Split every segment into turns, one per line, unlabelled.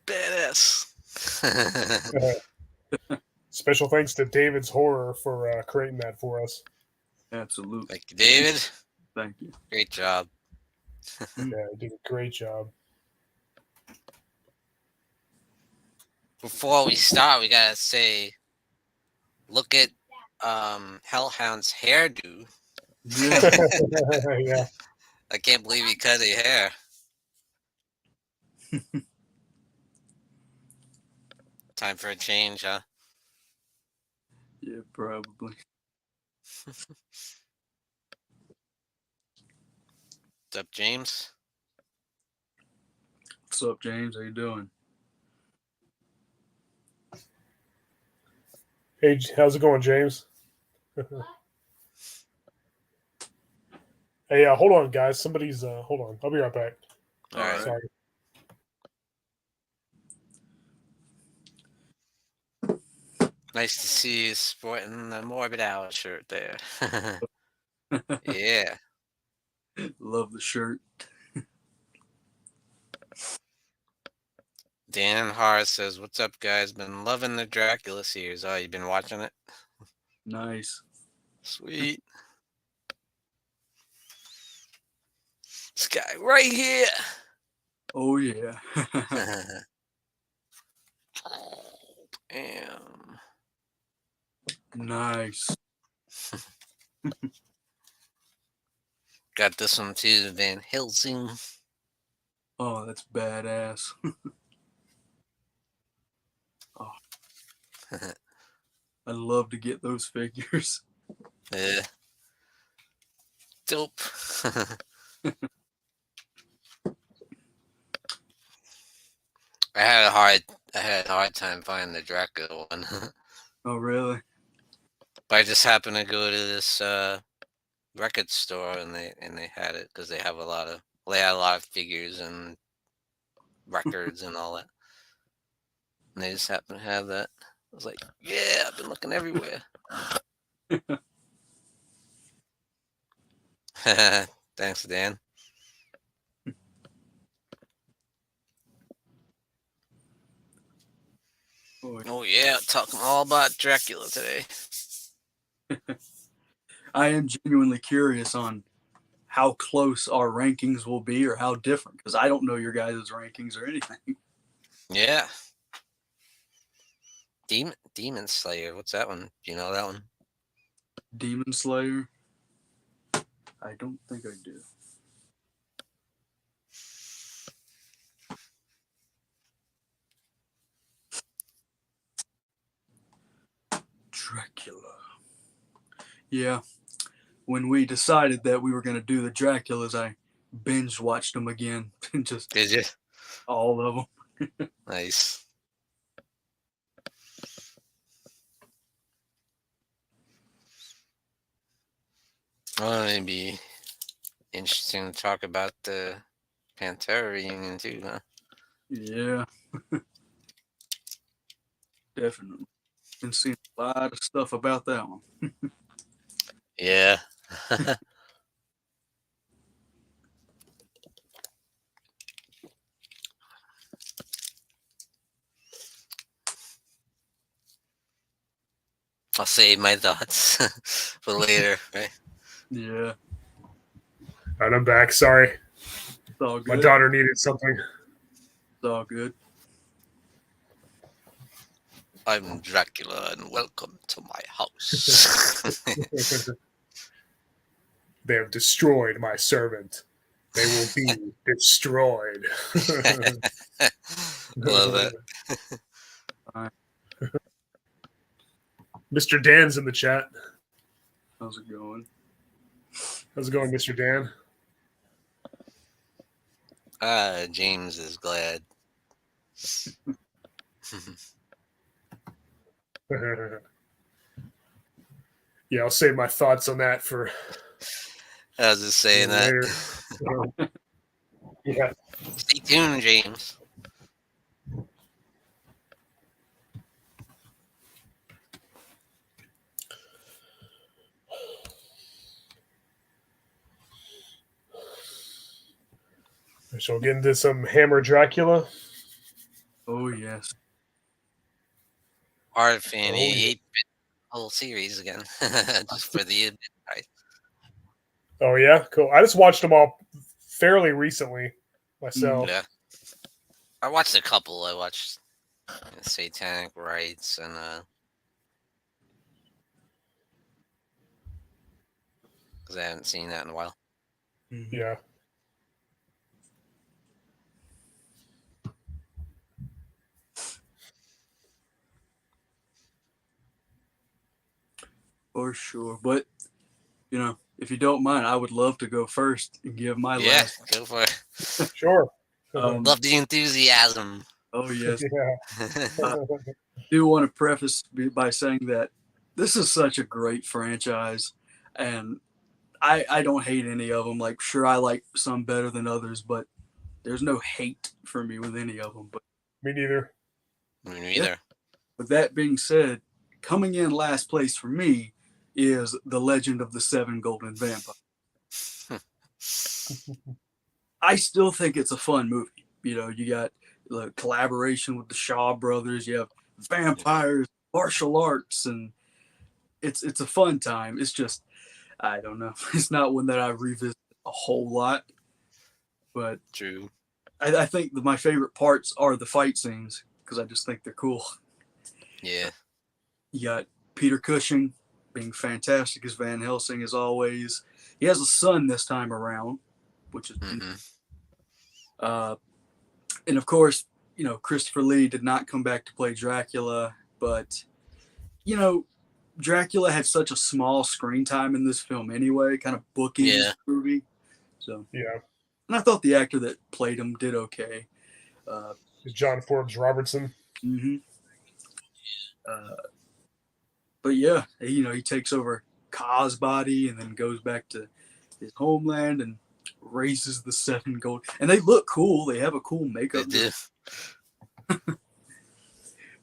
Badass.
Special thanks to David's Horror for creating that for us.
Absolutely.
Thank you, David.
Thank you.
Great job.
Yeah, he did a great job.
Before we start, we gotta say, look at Hellhound's hairdo.
Yeah.
Yeah.
I can't believe he cut his hair. Time for a change, huh?
Yeah, probably.
What's up, James?
What's up, James? How you doing?
Hey, how's it going, James? Hey, hold on, guys. Somebody's hold on. I'll be right back.
All right.
Sorry.
Nice to see you sporting the Morbid Owl shirt there. Yeah.
Love the shirt.
Dan Har says, "What's up, guys? Been loving the Dracula series. Oh, you been watching it?
Nice.
Sweet. This guy right here."
Oh yeah.
Damn.
Nice.
Got this one too, Van Helsing.
Oh, that's badass. Oh, I'd love to get those figures.
Yeah. Dope. I had a hard time finding the Dracula one.
Oh really?
But I just happened to go to this record store and they had it because they had a lot of figures and records and all that. And they just happened to have that. I was like, yeah, I've been looking everywhere. Thanks, Dan. Oh yeah, talking all about Dracula today.
I am genuinely curious on how close our rankings will be or how different, because I don't know your guys' rankings or anything.
Yeah. Demon Slayer. What's that one? Do you know that one?
Demon Slayer? I don't think I do. Dracula. Yeah. When we decided that we were going to do the Draculas, I binge watched them again. Just
Did you?
all of them.
Nice. Well, it'd be interesting to talk about the Pantera reunion too, huh?
Yeah. Definitely. Been seeing a lot of stuff about that one.
Yeah. I'll save my thoughts for later, right?
Yeah.
All right, I'm back. Sorry.
It's all good.
My daughter needed something.
It's all good.
I'm Dracula and welcome to my house.
They have destroyed my servant. They will be destroyed.
Love it.
Mr. Dan's in the chat.
How's it going?
How's it going, Mr. Dan?
James is glad.
Yeah, I'll save my thoughts on that for
I was just saying that.
later. Yeah.
Stay tuned, James.
Shall we get into some Hammer Dracula?
Oh yes.
Hard Fanny,
Oh, yeah.
8-bit whole series again, just for the price.
Oh yeah, cool. I just watched them all fairly recently myself.
Yeah, I watched a couple. I watched Satanic Rites and because I haven't seen that in a while.
Yeah.
For sure. But if you don't mind, I would love to go first and give my
Yeah,
last.
go for it.
Sure.
Love the enthusiasm.
Oh yes.
Yeah.
Do want to preface by saying that this is such a great franchise, and I don't hate any of them. Like, sure, I like some better than others, but there's no hate for me with any of them. But
Me neither.
Me neither.
with that being said, coming in last place for me is The Legend of the Seven Golden Vampires. I still think it's a fun movie. You got the collaboration with the Shaw brothers. You have vampires, martial arts, and it's a fun time. It's just, I don't know. It's not one that I revisit a whole lot, but
True.
I think my favorite parts are the fight scenes because I just think they're cool.
Yeah.
You got Peter Cushing being fantastic as Van Helsing as always. He has a son this time around, which is and of course, Christopher Lee did not come back to play Dracula, but Dracula had such a small screen time in this film anyway, kind of booking
Yeah.
this movie. So
Yeah.
and I thought the actor that played him did okay.
John Forbes Robertson.
Mm-hmm. But yeah, he takes over Ka's body and then goes back to his homeland and raises the seven gold. And they look cool. They have a cool
They
makeup.
do.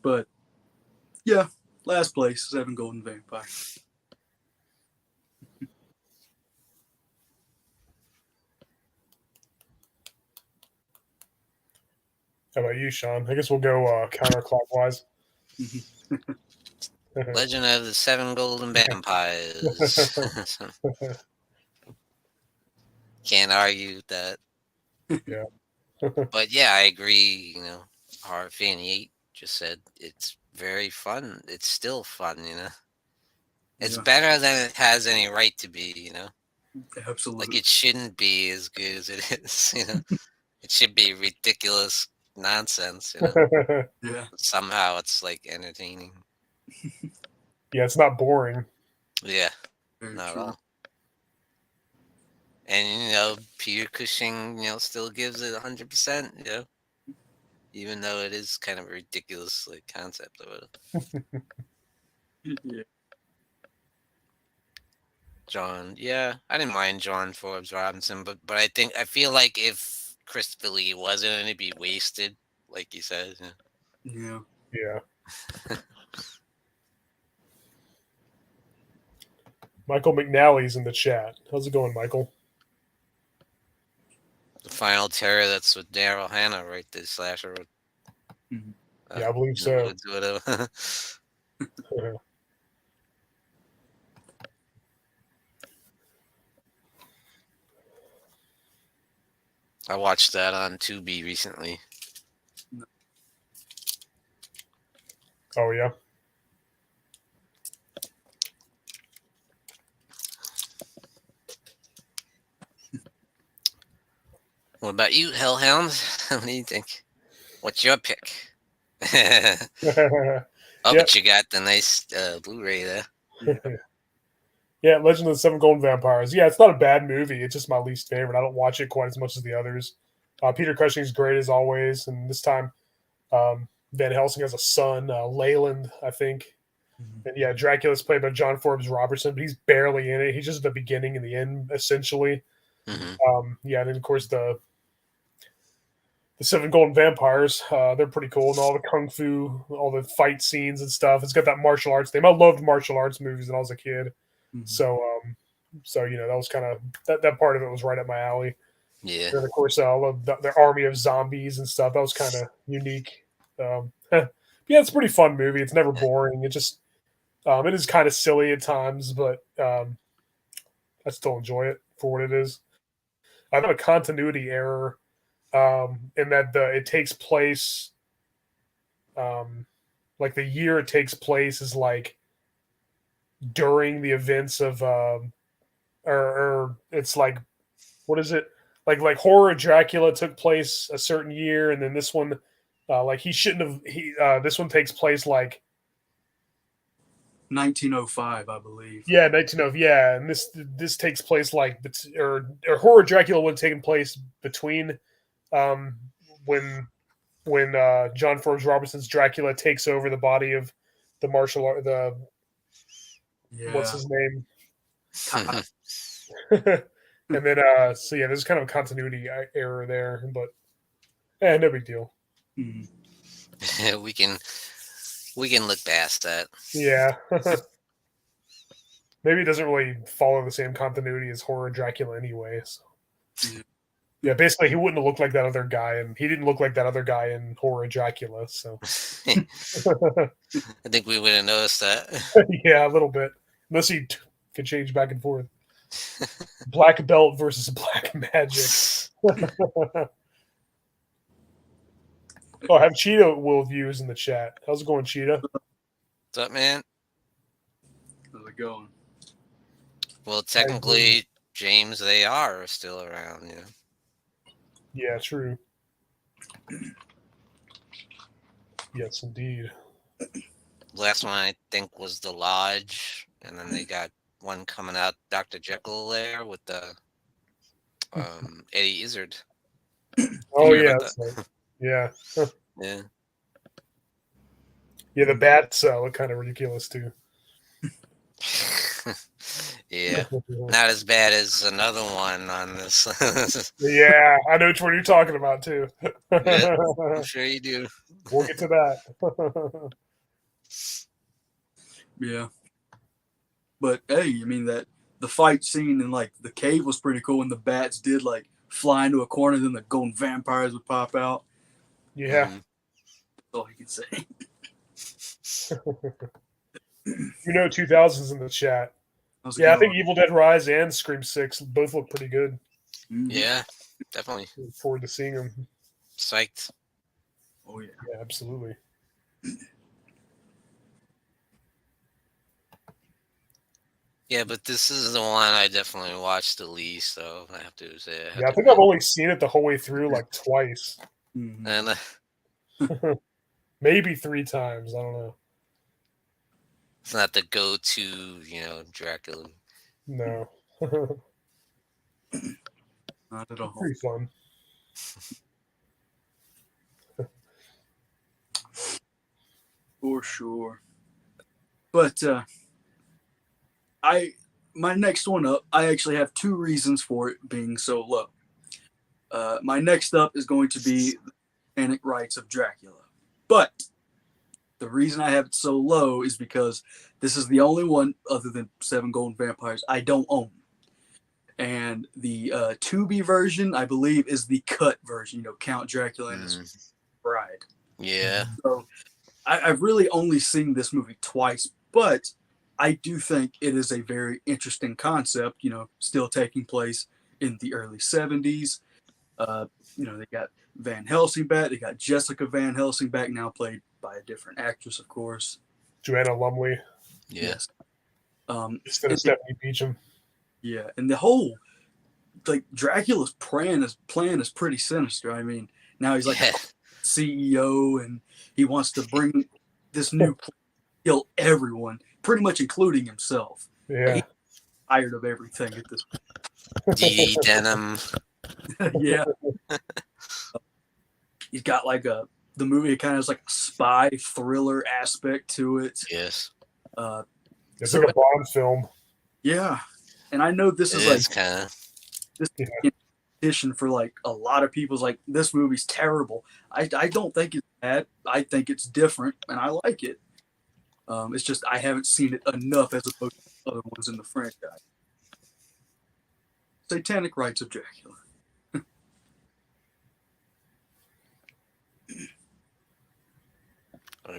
But yeah, last place, Seven Golden Vampires.
How about you, Sean? I guess we'll go counterclockwise.
Legend of the Seven Golden Vampires. Can't argue with that.
Yeah.
But yeah, I agree. Horror Fanny 8 just said it's very fun. It's still fun. It's better than it has any right to be.
Absolutely.
Like it shouldn't be as good as it is. It should be ridiculous nonsense.
Yeah.
Somehow it's like entertaining.
Yeah, it's not boring.
Yeah,
Very
not at
true.
all. And Peter Cushing, still gives it 100%. Even though it is kind of a ridiculous concept of it.
Yeah.
John, yeah, I didn't mind John Forbes Robinson, but I feel like if Christopher Lee wasn't, it'd be wasted, like you said.
Yeah.
Yeah. Michael McNally's in the chat. How's it going, Michael?
The Final Terror, that's with Daryl Hannah, right? The slasher.
Yeah, I believe so.
Whatever. I watched that on Tubi recently.
Oh, yeah.
What about you, Hellhound? What do you think? What's your pick? But you got the nice Blu-ray there.
Yeah, Legend of the Seven Golden Vampires. Yeah, it's not a bad movie. It's just my least favorite. I don't watch it quite as much as the others. Peter Cushing's great as always, and this time Van Helsing has a son, Leyland, I think. And yeah, Dracula's played by John Forbes Robertson, but he's barely in it. He's just at the beginning and the end, essentially. Yeah, and then of course the Seven Golden Vampires, they're pretty cool, and all the kung fu, all the fight scenes and stuff. It's got that martial arts theme. I loved martial arts movies when I was a kid. So that was kind of that part of it was right up my alley.
Yeah.
And then, of course, all of their army of zombies and stuff. That was kind of unique. Yeah, it's a pretty fun movie. It's never boring. It is kind of silly at times, but I still enjoy it for what it is. I have a continuity error in that it takes place, like the year it takes place is like during the events of, or it's like, what is it? Like Horror Dracula took place a certain year, and then this one, like he shouldn't have. This one takes place like
1905, I believe.
yeah, 1900. Yeah, and this takes place like or Horror Dracula would have taken place between um, when John Forbes Robertson's Dracula takes over the body of the martial art,
Yeah.
what's his name, and then so yeah, there's kind of a continuity error there, but no big deal.
Mhm.
we can look past that.
Yeah. Maybe it doesn't really follow the same continuity as Horror Dracula anyway. So. Yeah, basically he wouldn't have looked like that other guy, and he didn't look like that other guy in Horror Dracula. So
I think we would have noticed that.
yeah, a little bit, unless he can change back and forth. Black belt versus black magic. Oh, I have Cheetah will views in the chat. How's it going, Cheetah?
What's up, man?
How's it going?
Well, technically, James, they are still around, you know.
Yeah, true. Yes, indeed.
Last one I think was The Lodge, and then they got one coming out, Dr. Jekyll there with the Eddie Izzard.
Oh
hear
yeah,
about
that's right. Yeah.
Yeah.
Yeah, the bats look kind of ridiculous too.
Yeah. Not as bad as another one on this.
Yeah, I know which one you're talking about too.
Yeah, I'm sure you do.
We'll get to that.
Yeah. But hey, I mean that the fight scene in like the cave was pretty cool, and the bats did like fly into a corner, then the golden vampires would pop out.
Yeah.
Mhm.
That's all you can say.
You know, 2000s in the chat.
How's it
Yeah, I
going?
think Evil Dead Rise and Scream 6 both look pretty good.
Mhm.
Yeah, definitely.
Look forward to seeing them.
Psyched.
Oh yeah.
Yeah, absolutely.
Yeah, but this is the one I definitely watched the least, so I have to say.
Yeah, I think I've only seen it the whole way through like twice.
Mhm.
And
Maybe 3 times. I don't know.
it's not the go-to, Dracula.
No.
Not at all.
Pretty fun.
For sure. But my next one up, I actually have 2 reasons for it being so low. My next up is going to be the Satanic Rites of Dracula. But the reason I have it so low is because this is the only one other than Seven Golden Vampires I don't own. And the Tubi version, I believe, is the cut version, Count Dracula and his bride.
Yeah.
So I've really only seen this movie twice, but I do think it is a very interesting concept, still taking place in the early 70s. They got Van Helsing back. They got Jessica Van Helsing back, now played by a different actress, of course.
Joanna Lumley.
Yeah.
Yes.
Instead of Stephanie Beacham.
Yeah, and the whole Dracula's plan is pretty sinister. I mean, now he's like a CEO, and he wants to bring this new plan to kill everyone, pretty much including himself.
Yeah.
He's tired of everything at this
D.D. Denim.
point. Yeah. He's got the movie kind of has like a spy thriller aspect to it.
Yes.
It's like a Bond film.
Yeah. And I know this is
It's kind of.
this competition for a lot of people's this movie's terrible. I don't think it's bad. I think it's different, and I like it. It's just I haven't seen it enough as opposed to other ones in the franchise. Satanic Rites of Dracula.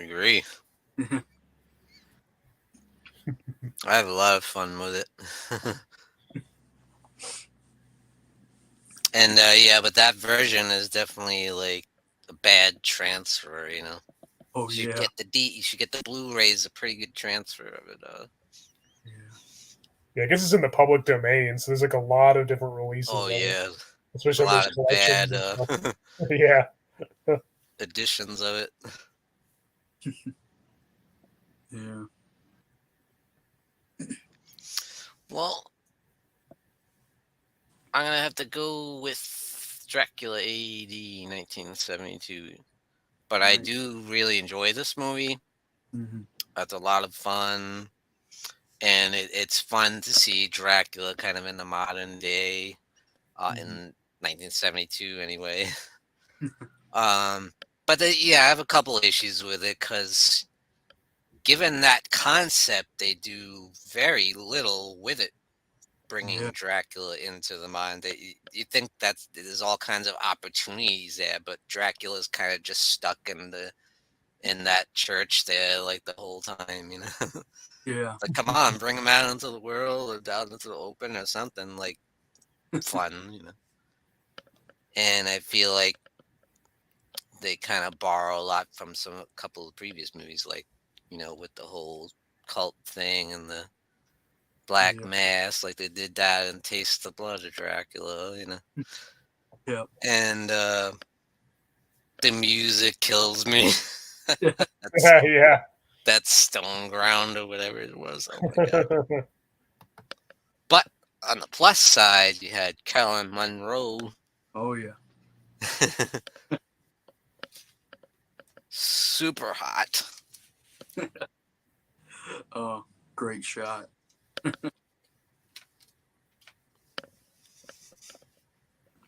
agree. I have a lot of fun with it. And yeah, but that version is definitely like a bad transfer, you know.
Oh
You should
yeah.
get you should get the Blu-rays, a pretty good transfer of it.
Yeah.
Yeah, I guess it's in the public domain, so there's like a lot of different releases
Oh
of it,
yeah, there's a
especially on those
lot of
collections
bad
and stuff. Yeah.
editions of it.
Yeah.
Well, I'm gonna have to go with Dracula AD 1972. But I
Right.
do really enjoy this movie.
Mm-hmm.
It's a lot of fun, and it's fun to see Dracula kind of in the modern day, in 1972 anyway. um, but yeah, I have a couple issues with it because given that concept, they do very little with it.
Yeah.
Bringing Dracula into the mind, you think that there's all kinds of opportunities there, but Dracula's kind of just stuck in that church there like the whole time, you know.
Yeah.
Like, come on, bring him out into the world or down into the open or something like fun, you know. And I feel like they kind of borrow a lot from a couple of previous movies, like, you know, with the whole cult thing and the black
Yeah.
mass, like they did that in Taste the Blood of Dracula, you know.
Yeah.
And the music kills me.
Yeah.
Yeah.
That Stone Ground or whatever it was. Oh my god. But on the plus side, you had Carolyn Monroe.
Oh yeah.
Super hot.
Oh, great shot.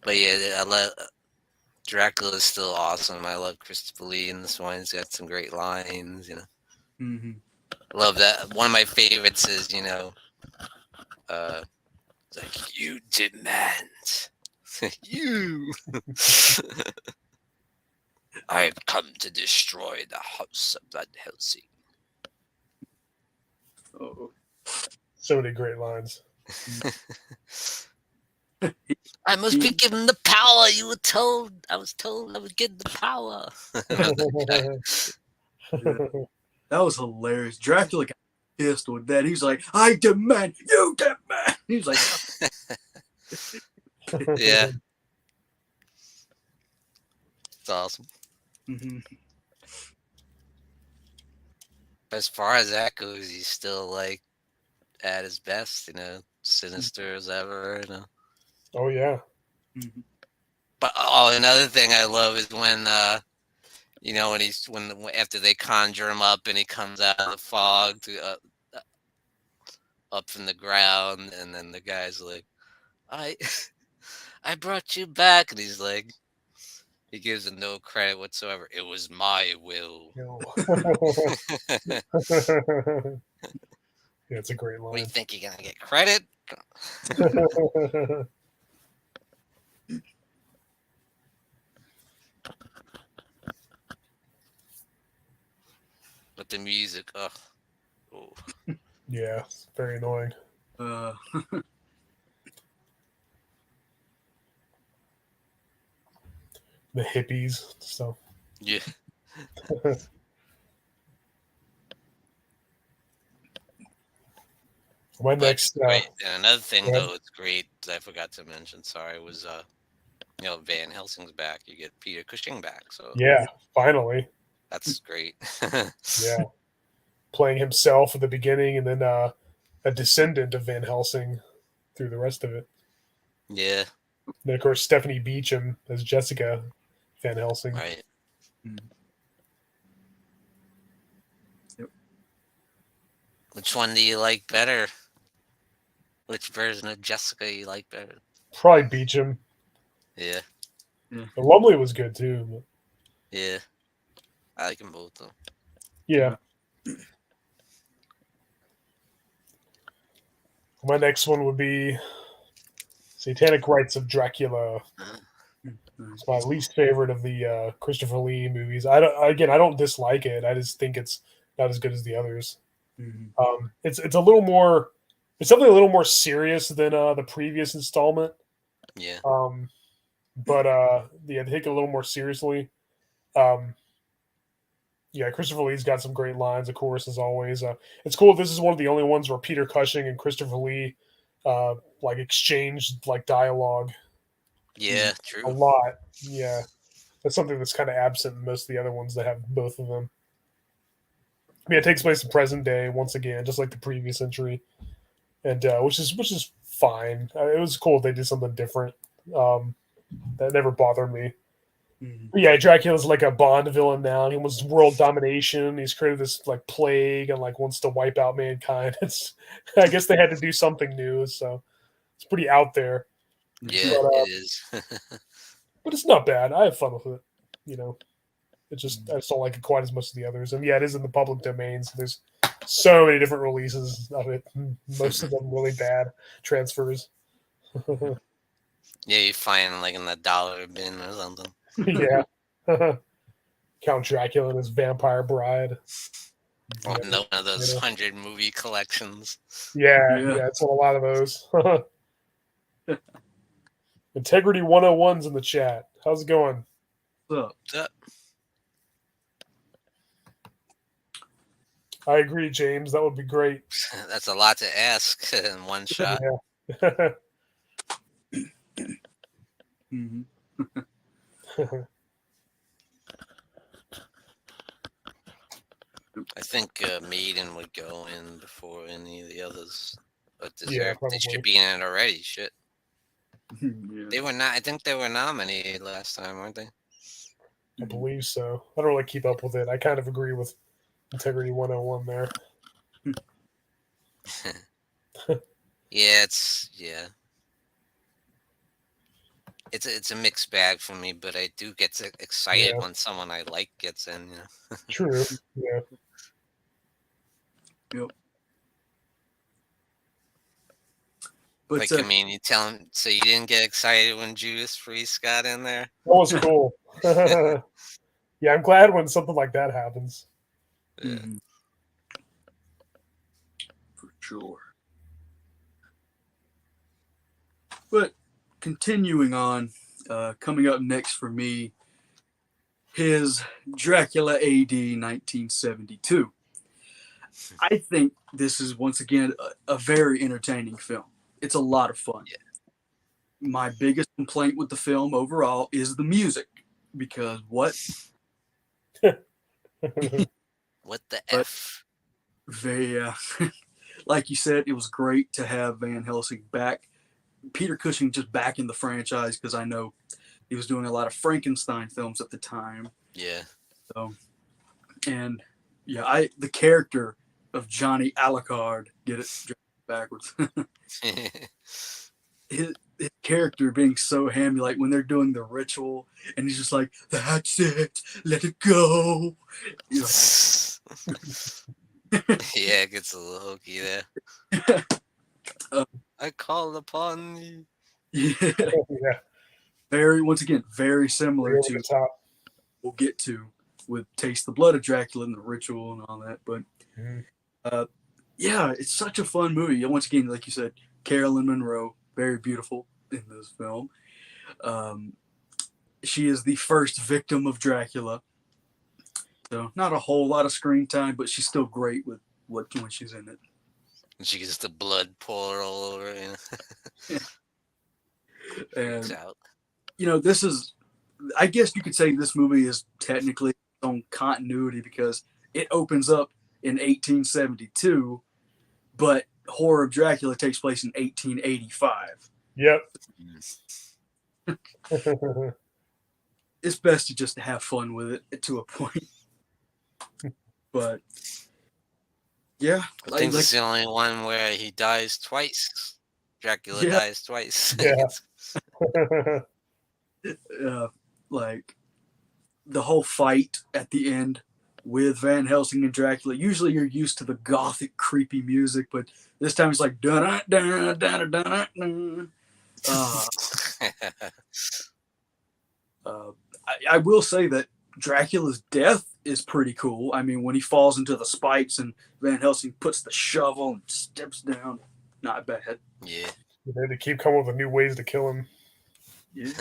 But yeah, I love Dracula is still awesome. I love Christopher Lee in this one. He's got some great lines, you know.
Mm-hmm.
Love that. One of my favorites is, you know, it's like, you demand. You. I have come to destroy the house of Van Helsing.
Oh.
So many great lines.
I must be given the power. I was told I would get the power.
That was hilarious. Dracula got pissed with that. He's like, I demand, you demand. He's like,
Yeah. It's awesome.
mm-hmm.
As far as that goes, he's still like at his best, you know, sinister as ever, you know.
Oh yeah.
Mm-hmm.
But another thing I love is when you know, when after they conjure him up and he comes out of the fog up from the ground, and then the guy's like, I I brought you back, and he's like, he gives him no credit whatsoever. It was my will.
Yeah, it's a great
What do you
line.
think, you're gonna get credit? But the music, oh.
Yeah, it's very annoying. The hippies stuff.
Yeah.
My
But
next,
great. And another thing,
go ahead.
though, it's great that I forgot to mention. Sorry, was you know, Van Helsing's back. You get Peter Cushing back, so
Yeah, finally.
that's great.
Yeah, playing himself at the beginning, and then a descendant of Van Helsing through the rest of it.
Yeah.
And then of course Stephanie Beacham as Jessica Van Helsing.
Right.
Yep.
Which one do you like better? Which version of Jessica you like better?
Probably Beacham.
Yeah.
The Lumley was good too. But
Yeah. I like them both though.
yeah. My next one would be Satanic Rites of Dracula. It's my least favorite of the Christopher Lee movies. I don't dislike it. I just think it's not as good as the others. It's a little more. It's something a little more serious than the previous installment.
Yeah.
But yeah, they take it a little more seriously. Yeah, Christopher Lee's got some great lines, of course, as always. It's cool. This is one of the only ones where Peter Cushing and Christopher Lee like exchanged like dialogue
Yeah,
a
true.
lot. Yeah, that's something that's kind of absent in most of the other ones that have both of them. I mean, it takes place in present day once again, just like the previous entry, and which is fine. It was cool if they did something different. That never bothered me. But yeah, Dracula's like a Bond villain now. He wants world domination. He's created this like plague and like wants to wipe out mankind. It's I guess they had to do something new, so it's pretty out there.
Yeah,
But,
it is.
but it's not bad. I have fun with it. You know, I just don't like it quite as much as the others. And yeah, it is in the public domain, so there's so many different releases of it. Most of them really bad transfers.
Yeah, you find like in the dollar bin or something.
Yeah. Count Dracula and his vampire bride.
Or
Yeah.
no one of those 100 movie collections.
Yeah, it's on a lot of those. Integrity 101's in the chat. How's it going?
What's up?
I agree, James. That would be great.
That's a lot to ask in one shot.
Yeah.
I think Maiden would go in before any of the others. But
Yeah,
they should be in it already. Shit.
Yeah.
They were not. I think they were nominated last time, weren't they?
I believe so. I don't really keep up with it. I kind of agree with Integrity 101 there.
Yeah, it's a mixed bag for me, but I do get excited when someone I like gets in. You know?
True. Yeah.
Yep. But
Like, I mean, you tell him, so you didn't get excited when Judas Priest got in there?
That was cool. Yeah, I'm glad when something like that happens.
Yeah.
For sure. But continuing on, coming up next for me, his Dracula AD 1972. I think this is, once again, a very entertaining film. It's a lot of fun.
Yeah.
My biggest complaint with the film overall is the music, because what
What the F?
Like you said, it was great to have Van Helsing back. Peter Cushing just back in the franchise, because I know he was doing a lot of Frankenstein films at the time.
Yeah.
So, and yeah, the character of Johnny Alucard, get it backwards. his character being so hammy, like when they're doing the ritual, and he's just like, "That's it, let it go." You know.
Yeah, it gets a little hokey there. I call upon you.
Yeah.
Once again, very similar to we'll get to with Taste the Blood of Dracula and the ritual and all that. But yeah, it's such a fun movie. Once again, like you said, Carolyn Monroe, very beautiful in this film. She is the first victim of Dracula. So not a whole lot of screen time, but she's still great with when she's in it.
And she gets the blood pour all over it.
And you know, this is, I guess you could say this movie is technically its own continuity, because it opens up in 1872, but Horror of Dracula takes place in 1885.
Yep.
It's best to just have fun with it to a point. But yeah,
I think it's the only one where he dies twice. Dracula dies twice.
Yeah.
Like the whole fight at the end with Van Helsing and Dracula. Usually you're used to the gothic, creepy music, but this time it's like dun dun dun dun dun. I will say that Dracula's death is pretty cool. I mean, when he falls into the spikes and Van Helsing puts the shovel and steps down, not bad.
Yeah.
They had to keep coming up with new ways to kill him.
Yeah.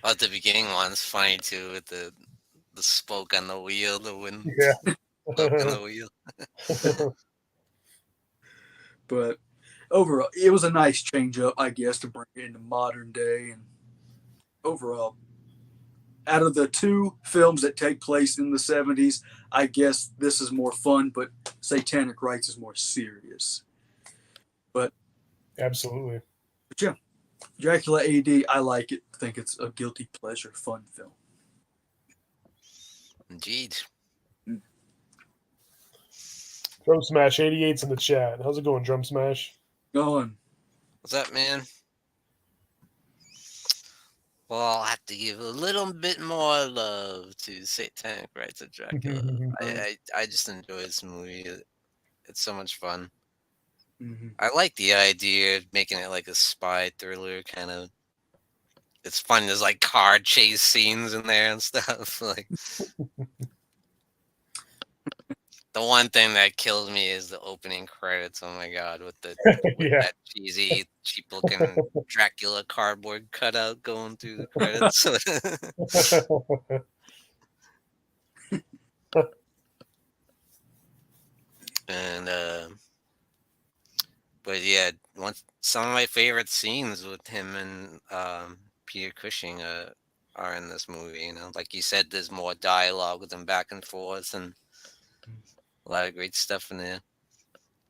At the beginning one's funny too, with the spoke on the wheel, the wind
Yeah.
spoke on the wheel.
But overall, it was a nice change up, I guess, to bring it into modern day. And overall, out of the two films that take place in the 70s, I guess this is more fun, but Satanic Rites is more serious. But
Absolutely.
But yeah, Dracula AD, I like it. I think it's a guilty pleasure, fun film.
Indeed.
Drum Smash 88's in the chat. How's it going, Drum Smash?
Going.
What's up, man? Well, I'll have to give a little bit more love to Satanic Rites of Dracula. I just enjoy this movie. It's so much fun.
Mm-hmm.
I like the idea of making it like a spy thriller kind of. It's fun. There's like car chase scenes in there and stuff. Like the one thing that kills me is the opening credits. Oh my god, with
Yeah.
that cheesy, cheap looking Dracula cardboard cutout going through the credits. And but yeah, some of my favorite scenes with him and Peter Cushing are in this movie. You know, like you said, there's more dialogue with them back and forth, and a lot of great stuff in there.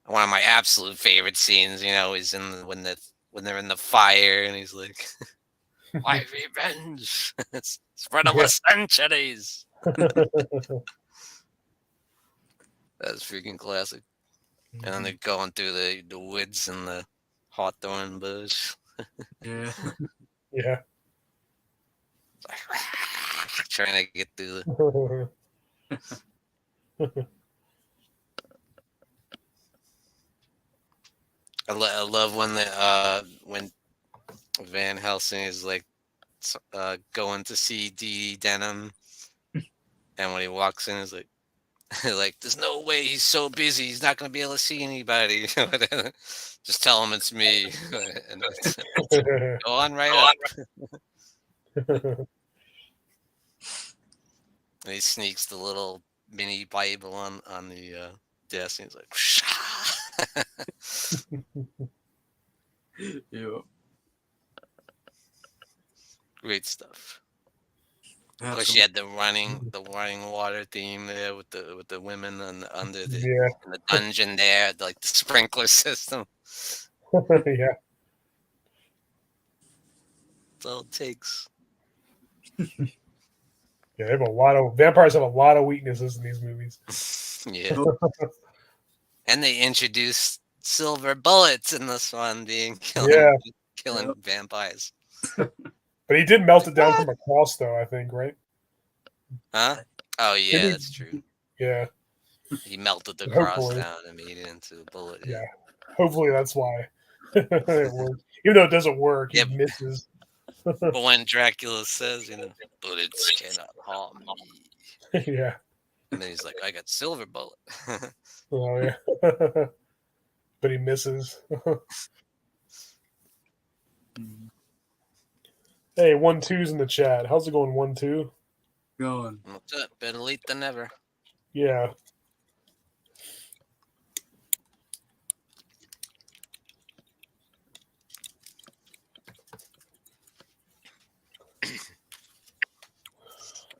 One of my absolute favorite scenes, you know, is when they're in the fire, and he's like, "Why revenge? It's spread over centuries." That's freaking classic. And then they're going through the woods and the hawthorn bush.
Yeah.
Yeah.
Trying to get through I love when Van Helsing is like going to see Dee Denham, and when he walks in, he's like, like, there's no way, he's so busy, he's not gonna be able to see anybody. Just tell him it's me. And go on right up. And he sneaks the little mini Bible on the desk, and he's like,
Yeah.
great stuff. Of
That's
course, you had the running water theme there with the women under the,
Yeah.
in the dungeon there, like the sprinkler system.
Yeah.
That's all it takes.
Yeah, they have a lot of vampires have a lot of weaknesses in these movies.
Yeah. And they introduced silver bullets in this one, killing vampires.
But he did melt it down from a cross, though, I think, right?
Huh? Oh yeah,
Did he-
that's true.
Yeah.
He melted the cross
Hopefully.
down and made it into a bullet.
Yeah. Hopefully that's why it works. Even though it doesn't work,
Yeah.
he misses.
But when Dracula says, bullets cannot harm me,
Yeah.
and then he's like, I got silver bullet.
Oh, yeah. But he misses. Hey, 1-2's in the chat. How's it going, 1-2?
Going.
What's up? Better late than never.
Yeah.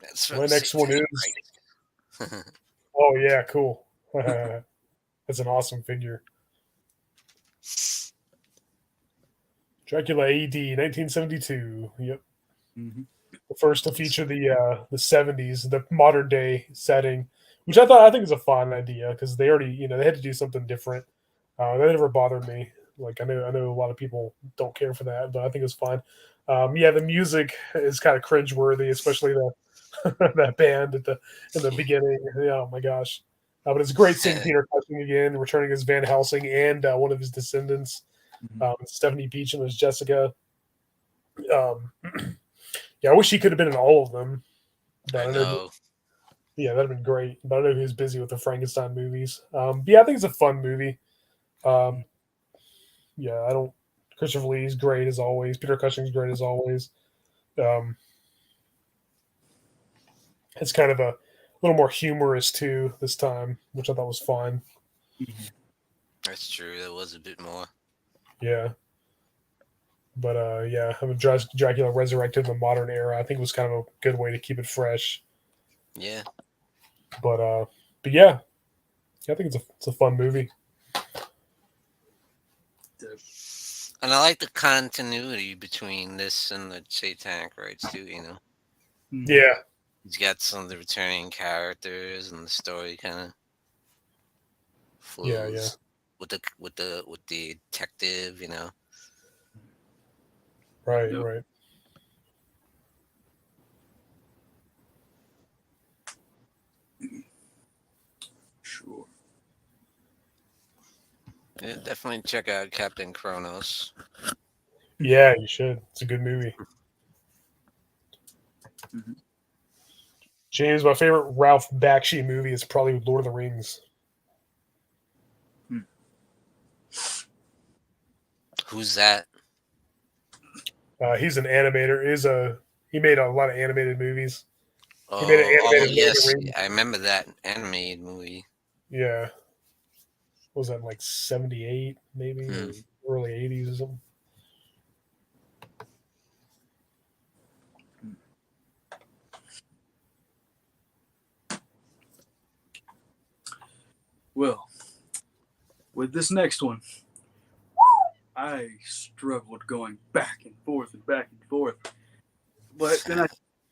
That's
My next one
Satanic
is.
Rites.
Oh, yeah, cool. That's an awesome figure. Dracula AD 1972. Yep.
Mm-hmm.
The first to feature the 70s, the modern day setting, which I think is a fun idea because they already, they had to do something different. That never bothered me. Like I know a lot of people don't care for that, but I think it's fun. Yeah, the music is kind of cringeworthy, especially the that band in the beginning. Yeah, oh my gosh. But it's great seeing Peter Cushing again, returning as Van Helsing and one of his descendants, Stephanie Beacham as Jessica. Yeah, I wish he could have been in all of them. But
I
I know,
know.
yeah, that'd have been great. But I know he was busy with the Frankenstein movies. But yeah, I think it's a fun movie. Um, yeah, I don't. Christopher Lee's great as always. Peter Cushing's great as always. Um, it's kind of a little more humorous too this time, which I thought was fun.
That's true. That was a bit more.
Yeah, but yeah, having Dracula resurrected in the modern era, I think was kind of a good way to keep it fresh.
Yeah.
But but yeah, I think it's a fun movie.
And I like the continuity between this and the Satanic Rites too, you know.
Yeah,
He's got some of the returning characters and the story kind of
yeah,
flows with the detective, you know.
right,
Yep.
right.
Sure.
Yeah, definitely check out Captain Kronos.
Yeah, you should. It's a good movie.
Mhm.
James, my favorite Ralph Bakshi movie is probably Lord of the Rings.
Who's that?
He's an animator. He made a lot of animated movies. He made an
Oh,
animated Lord of the
yes,
Rings.
I remember that animated movie.
Yeah, what was that like 78 maybe
Hmm.
or early 80s or something?
Well, with this next one, I struggled going back and forth and back and forth. But then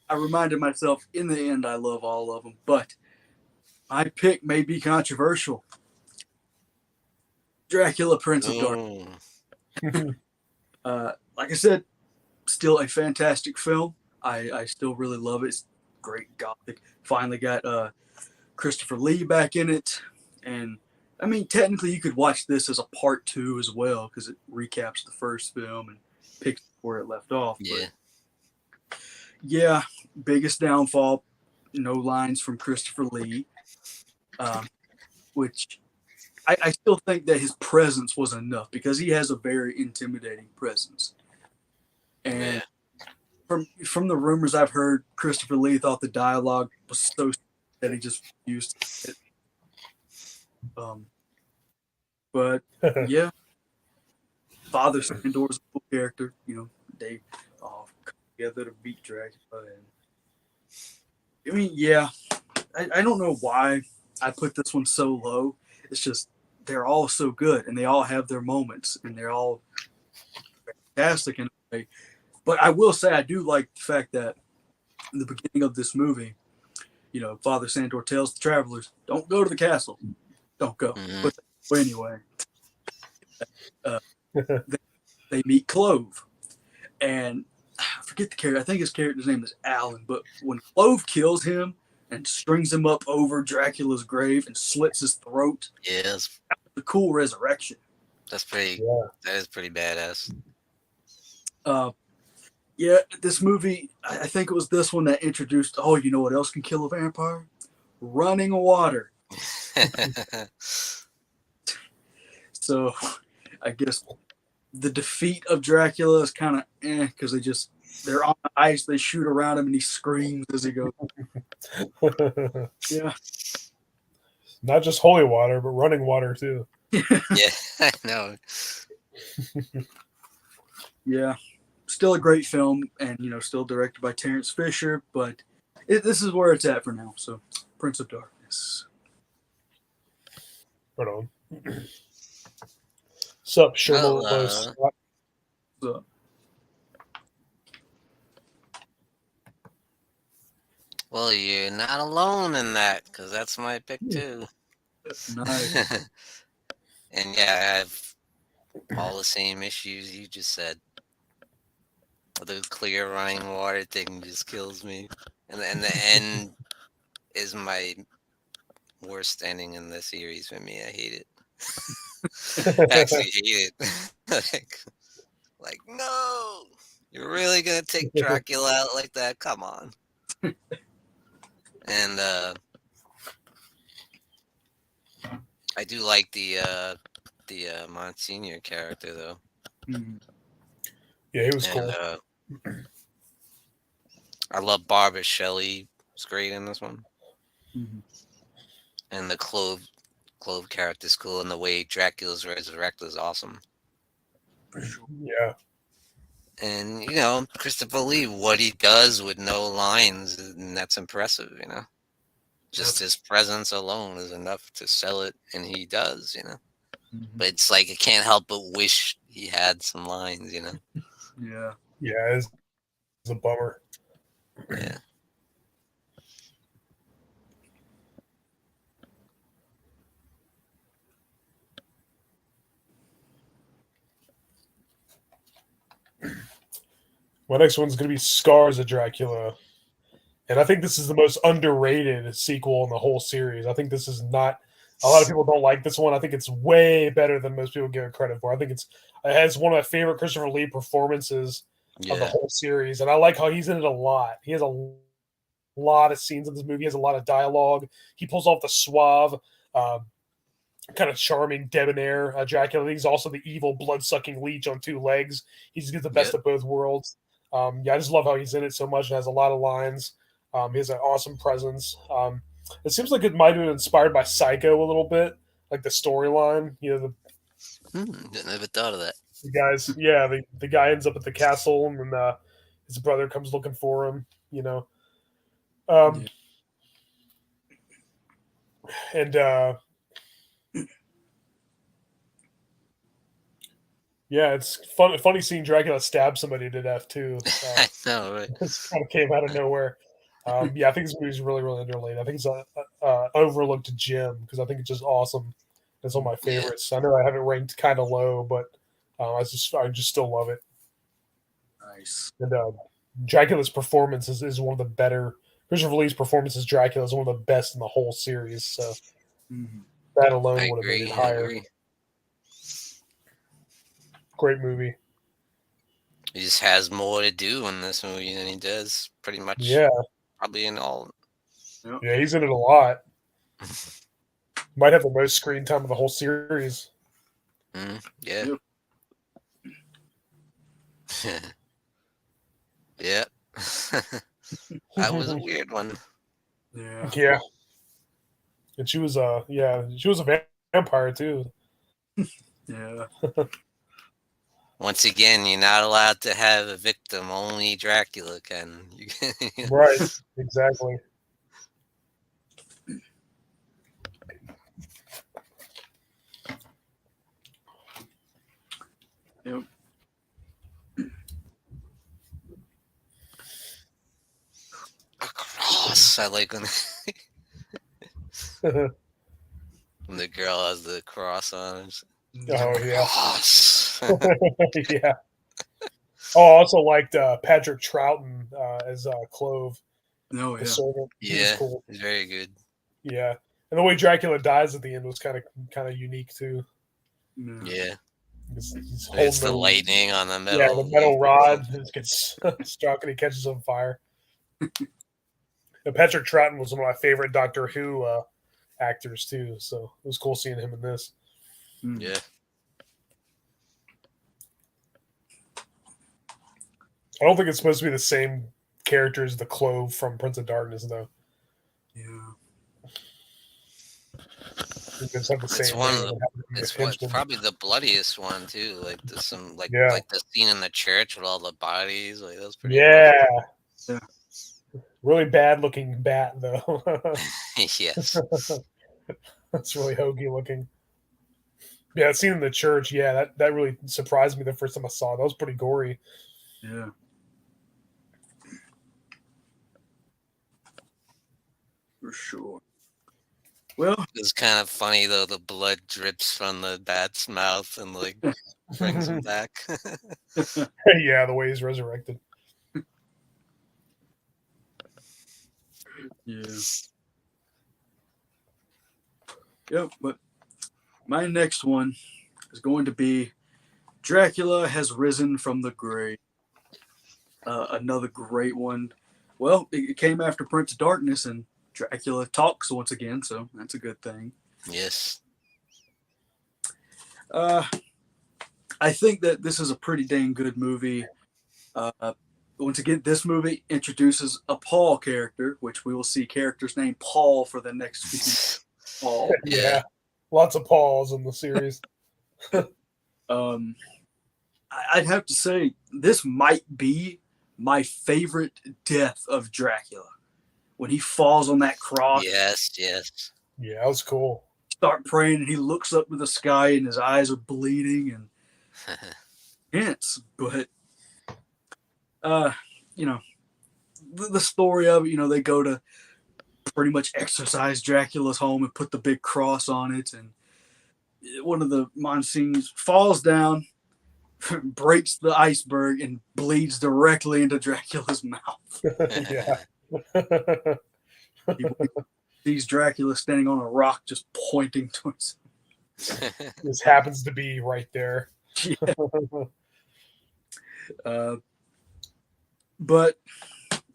I reminded myself, in the end, I love all of them. But my pick may be controversial. Dracula, Prince of Darkness.
Oh,
Like I said, still a fantastic film. I still really love it. It's great gothic. Finally got Christopher Lee back in it. And I mean, technically, you could watch this as a part two as well because it recaps the first film and picks where it left off. But
yeah.
yeah, biggest downfall, no lines from Christopher Lee, which I still think that his presence was enough because he has a very intimidating presence. And
Yeah.
from the rumors I've heard, Christopher Lee thought the dialogue was so that he just used it. But yeah, Father Sandor's a cool character. You know, they all come together to beat Dracula. And I mean, yeah, I don't know why I put this one so low. It's just they're all so good and they all have their moments and they're all fantastic in a way. But I will say I do like the fact that in the beginning of this movie, you know, Father Sandor tells the travelers, "Don't go to the castle. Don't go."
Mhm.
But anyway, they meet Clove, and I forget the character. I think his character's name is Alan. But when Clove kills him and strings him up over Dracula's grave and slits his throat,
Yeah,
the cool resurrection.
that's pretty.
Yeah.
That is pretty badass.
Yeah, this movie, I think it was this one that introduced, oh, you know what else can kill a vampire? Running water. So I guess the defeat of Dracula is kind of because they're on the ice, they shoot around him and he screams as he goes. Yeah.
Not just holy water, but running water too.
Yeah, I know.
Yeah. Still a great film and, you know, still directed by Terrence Fisher, but this is where it's at for now. So, Prince of Darkness.
Right on. Sup,
Well,
Shermos?
So,
well, you're not alone in that because that's my pick too.
nice.
And yeah, I have all the same issues you just said. The clear running water thing just kills me, and the end is my worst ending in the series for me. I hate it. I actually hate it. like no. You're really gonna take Dracula out like that? Come on. And I do like the Monsignor character though.
Yeah, he was
And
cool.
I love Barbara Shelley. Was great in this one.
Mhm.
And the Clove character's cool, and the way Dracula's resurrected is awesome.
For sure.
Yeah.
And you know, Christopher Lee, what he does with no lines, and that's impressive. You know, just his presence alone is enough to sell it, and he does. You know, but it's like I can't help but wish he had some lines. You know.
Yeah.
Yeah, it's a bummer.
Yeah.
My next one's going to be Scars of Dracula. And I think this is the most underrated sequel in the whole series. I think this is not. A lot of people don't like this one. I think it's way better than most people give it credit for. I think it has one of my favorite Christopher Lee performances of the
Yeah.
whole series, and I like how he's in it a lot. He has a lot of scenes in this movie. He has a lot of dialogue. He pulls off the suave, kind of charming, debonair Dracula. He's also the evil, blood-sucking leech on two legs. He just gets the best of both worlds. Yeah, I just love how he's in it so much. It has a lot of lines. He has an awesome presence. It seems like it might have been inspired by Psycho a little bit, like the storyline. You know,
Never thought of that.
the guys. Yeah, the guy ends up at the castle, and then his brother comes looking for him. You know, and yeah, it's funny seeing Dracula stab somebody to death too.
I know, right?
This kind of came out of nowhere. Yeah, I think this movie's really, really underrated. I think it's a overlooked gem because I think it's just awesome. It's one of my favorites. I know I have it ranked kind of low, but I just still love it.
Nice.
And Dracula's performance is one of the better. Christopher Lee's performance as Dracula is one of the best in the whole series. So that alone would have made it higher. Great movie.
He just has more to do in this movie than he does pretty much.
Yeah.
Probably in all.
Yeah, he's in it a lot. Might have the most screen time of the whole series.
Yeah. Yeah. That was a weird one.
Yeah.
Yeah. And she was a vampire too.
Yeah.
Once again, you're not allowed to have a victim. Only Dracula can.
Right. Exactly.
Yep.
A cross. I like when the girl has the cross on.
Oh yeah.
Cross.
Yeah. Oh, I also liked Patrick Troughton as Clove.
No, yeah.
Servant.
Yeah,
cool.
he's very good.
Yeah, and the way Dracula dies at the end was kind of unique too.
Yeah.
He's
It's the lightning on the metal.
Yeah, the metal rod gets struck and he catches on fire. And Patrick Troughton was one of my favorite Doctor Who actors too, so it was cool seeing him in this.
Yeah.
I don't think it's supposed to be the same character as the Clove from Prince of Darkness, though.
Yeah.
It's probably the bloodiest one too. Like like the scene in the church with all the bodies. Like that was pretty.
Yeah.
Yeah.
Really bad looking bat though.
Yes.
That's really hokey looking. Yeah, that scene in the church. Yeah, that really surprised me the first time I saw it. That was pretty gory.
Yeah. For sure. Well,
it's kind of funny though. The blood drips from the bat's mouth and like brings him back.
Yeah, the way he's resurrected.
Yeah. Yep, but my next one is going to be Dracula has risen from the grave. Another great one. Well, it came after Prince of Darkness, and Dracula talks once again, so that's a good thing.
Yes.
I think that this is a pretty dang good movie. Once again, this movie introduces a Paul character, which we will see characters named Paul for the next few. Paul.
Yeah. Lots of Pauls in the series.
I'd have to say this might be my favorite death of Dracula. When he falls on that cross,
Yes, yes.
Yeah, that was cool.
start praying, and he looks up to the sky, and his eyes are bleeding and intense. But you know, the story of it, they go to pretty much exorcise Dracula's home and put the big cross on it, and one of the Monsignors falls down, breaks the iceberg, and bleeds directly into Dracula's mouth.
Yeah.
He sees Dracula standing on a rock, just pointing towards
This happens to be right there.
him. But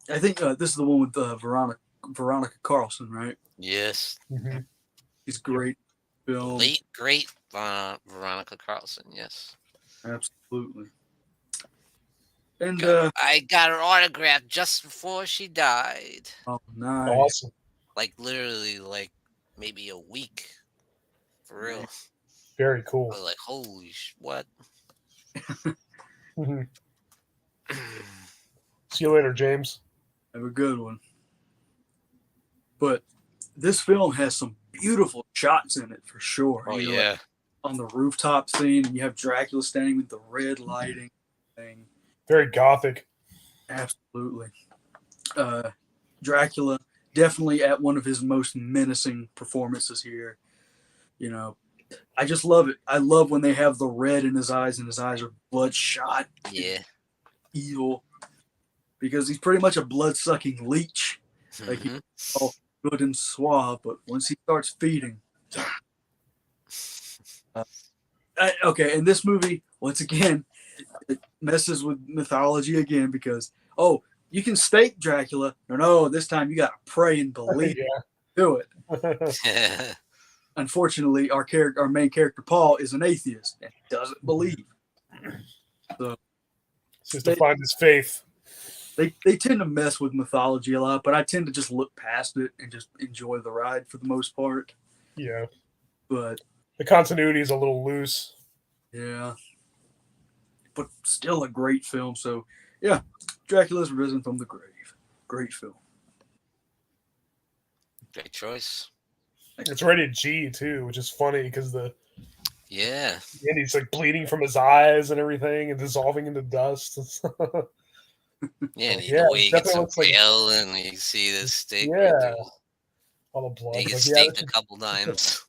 I think this is the one with Veronica Carlson, right?
Yes.
Mhm.
He's great film.
Late, great Veronica Carlson. Yes.
Absolutely. And
I got her autograph just before she died.
oh, nice.
Awesome.
Like literally, like maybe a week. For real.
Very
I
cool.
was like, holy what?
Mhm. See you later, James.
Have a good one. But this film has some beautiful shots in it for sure.
Oh
You know,
yeah.
like on the rooftop scene, and you have Dracula standing with the red lighting thing.
Very gothic.
Absolutely. Dracula definitely at one of his most menacing performances here. I just love it. I love when they have the red in his eyes, and his eyes are bloodshot,
Yeah.
evil, because he's pretty much a blood-sucking leech. Like
Mhm.
he's all good and suave, but once he starts feeding, okay. And this movie, once again, it messes with mythology again because you can stake Dracula. No, this time you gotta pray and believe.
Yeah.
Do it. Unfortunately, our main character Paul is an atheist and doesn't believe. So
It's just to find his faith.
they tend to mess with mythology a lot, but I tend to just look past it and just enjoy the ride for the most part.
Yeah.
But
The continuity is a little loose.
yeah, but still a great film. So yeah, Dracula's Risen from the Grave. Great film.
Great choice.
It's rated G too, which is funny because
Yeah.
and he's like bleeding from his eyes and everything and dissolving into dust.
Yeah, and
Yeah,
the way
it
he gets
definitely
so
looks like-
pale, and you see the stake right
Yeah.
there.
All the blood.
He gets
Like,
staked a couple times.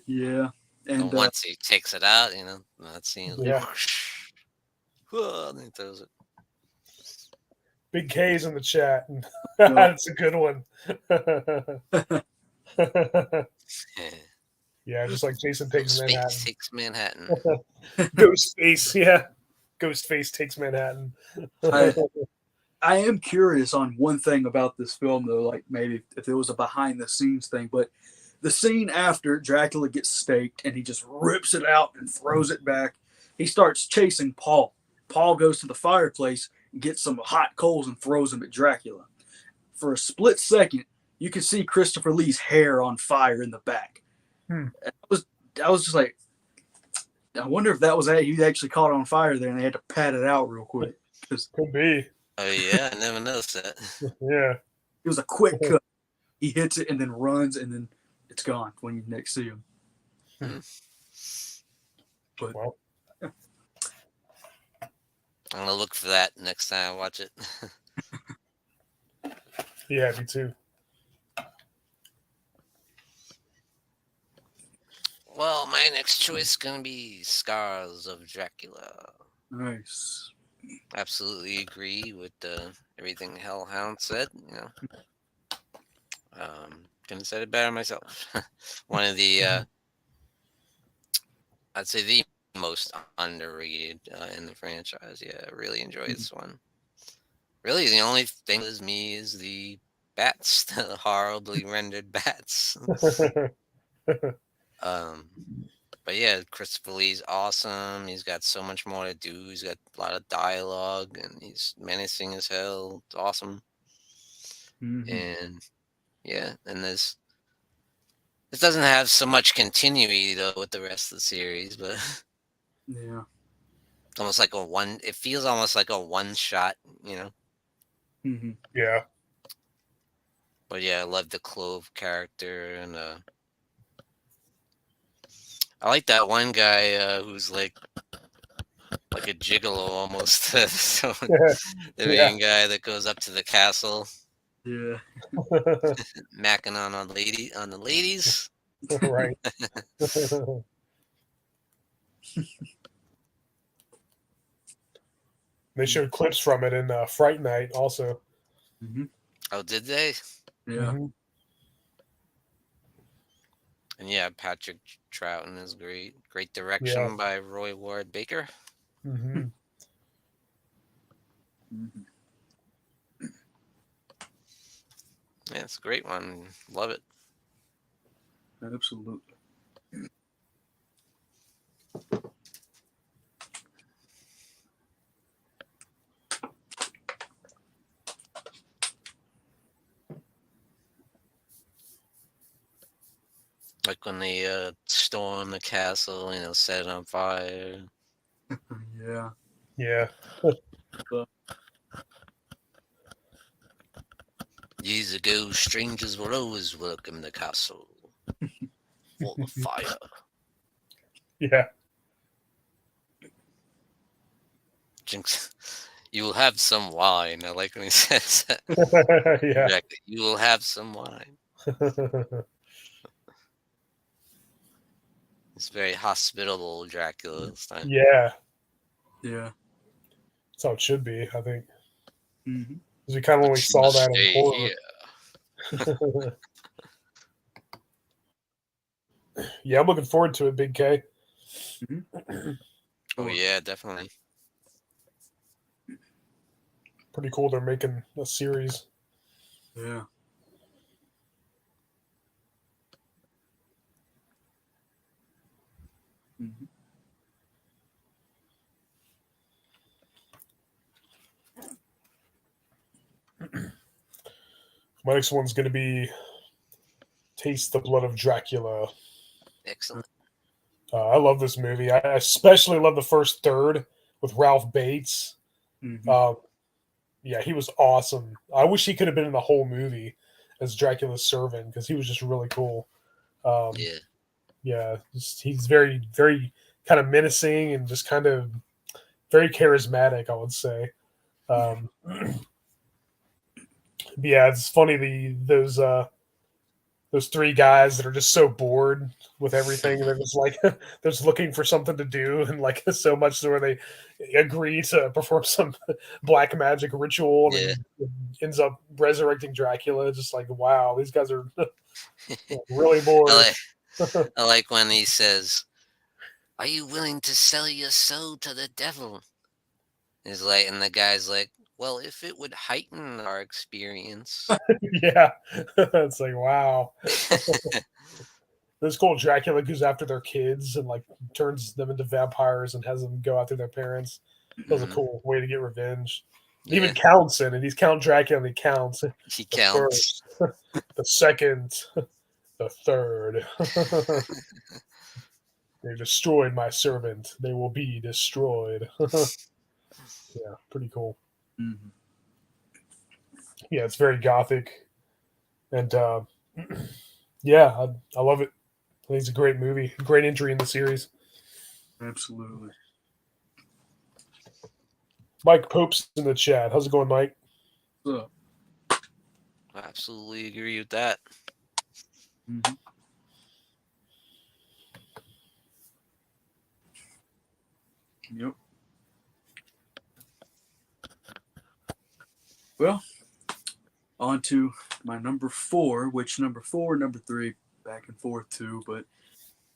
Yeah,
And
and
once he takes it out, that scene.
Yeah.
And he throws it.
Big K's in the chat. That's a good one. Yeah, just like Jason takes
Space
Manhattan.
takes Manhattan.
Ghostface, yeah. Ghostface takes Manhattan.
I am curious on one thing about this film, though, like maybe if it was a behind the scenes thing, but the scene after Dracula gets staked and he just rips it out and throws it back, he starts chasing Paul. Paul goes to the fireplace, gets some hot coals, and throws them at Dracula. For a split second, you can see Christopher Lee's hair on fire in the back. I was just like, I wonder if that was he actually caught on fire there and they had to pat it out real quick.
Could be.
Oh yeah, I never noticed that.
Yeah.
It was a quick cut. He hits it and then runs, and then it's gone when you next see him. But
Well,
I'm gonna look for that next time I watch it.
yeah, me too.
Well, my next choice is gonna be Scars of Dracula.
nice.
Absolutely agree with everything Hellhound said. Couldn't have said it better myself. One of the, I'd say the most underrated in the franchise. Yeah, I really enjoyed this one. Really, the only thing with me is the bats, the horribly rendered bats. um, but yeah, Christopher Lee's awesome. He's got so much more to do. He's got a lot of dialogue, and he's menacing as hell. It's awesome. And yeah, and this doesn't have so much continuity though with the rest of the series, but
Yeah.
it's almost like a one. It feels almost like a one shot,
Yeah.
But yeah, I love the Clove character, and I like that one guy who's like a gigolo almost. So the main guy that goes up to the castle,
Yeah.
macking on the ladies.
Right. They showed clips from it in Fright Night also.
Oh, did they?
Yeah.
And yeah, Patrick Troughton is great. Great direction by Roy Ward Baker.
Mm-hmm.
Yeah, it's a great one. Love it.
Absolutely.
Like when they storm the castle, set it on fire.
Yeah.
Yeah.
Years ago, strangers were always welcome to the castle. Full of fire.
Yeah.
Jinx, you will have some wine. I like when he says that.
Yeah.
Exactly. You will have some wine. It's very hospitable, Dracula this time.
Yeah.
Yeah.
That's how it should be, I think.
Mm-hmm.
Because we kind of only saw that in horror. Yeah, I'm looking forward to it, Big K.
Oh yeah, definitely.
Pretty cool they're making a series.
Yeah.
My next one's going to be Taste the Blood of Dracula.
Excellent.
I love this movie. I especially love the first third with Ralph Bates. Yeah, he was awesome. I wish he could have been in the whole movie as Dracula's servant because he was just really cool. Yeah, he's very, very kind of menacing and just kind of very charismatic, I would say. Yeah, it's funny those three guys that are just so bored with everything. They're just like they're just looking for something to do, and like so much so where they agree to perform some black magic ritual and ends up resurrecting Dracula. Just like, wow, these guys are really bored.
I like when he says, "Are you willing to sell your soul to the devil?" He's like, and the guy's like, "Well, if it would heighten our experience."
Yeah, it's like, wow. This cool. Dracula goes after their kids and like turns them into vampires and has them go after their parents. That was a cool way to get revenge. He even counts in it. He's Count Dracula and he counts.
He counts.
First, the second, the third. They destroyed my servant. They will be destroyed. Yeah, pretty cool. Yeah, it's very gothic. And yeah, I love it. I think it's a great movie. Great entry in the series.
Absolutely.
Mike Pope's in the chat. How's it going, Mike?
So,
I absolutely agree with that.
Yep. Well, on to my number 4, which number 4, number 3, back and forth too, but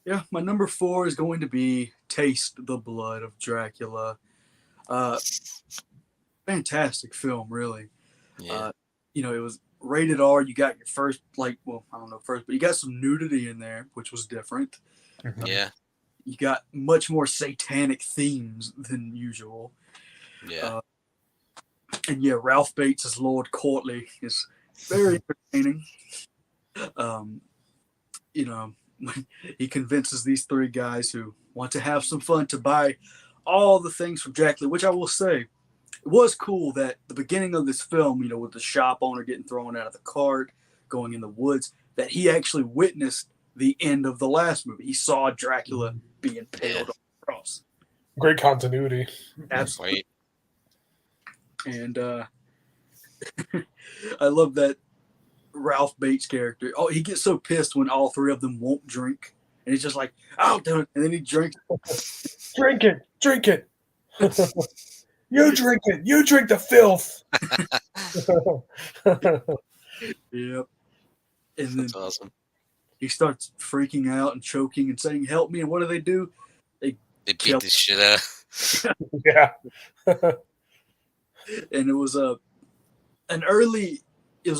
Yeah, my number 4 is going to be Taste the Blood of Dracula. Uh, Fantastic film, really.
Yeah.
It was rated R. You got your first, I don't know first, but you got some nudity in there, which was different.
Mhm.
Yeah.
You got much more satanic themes than usual.
Yeah.
And yeah, Ralph Bates as Lord Courtly is very entertaining. Um, when he convinces these 3 guys who want to have some fun to buy all the things from Dracula, which I will say, it was cool that the beginning of this film, with the shop owner getting thrown out of the cart, going in the woods, that he actually witnessed the end of the last movie. He saw Dracula being impaled on the cross.
Great continuity.
Absolutely.
Right.
And I love that Ralph Bates character. Oh, he gets so pissed when all 3 of them won't drink. And he's just like, "I'll do it." And then he drinks.
Drink it. Drink it. You drink it. You drink the filth.
Yep. And then
That's awesome.
he starts freaking out and choking and saying, "Help me." And what do?
They
Kill-
beat the shit out.
Yeah.
And it was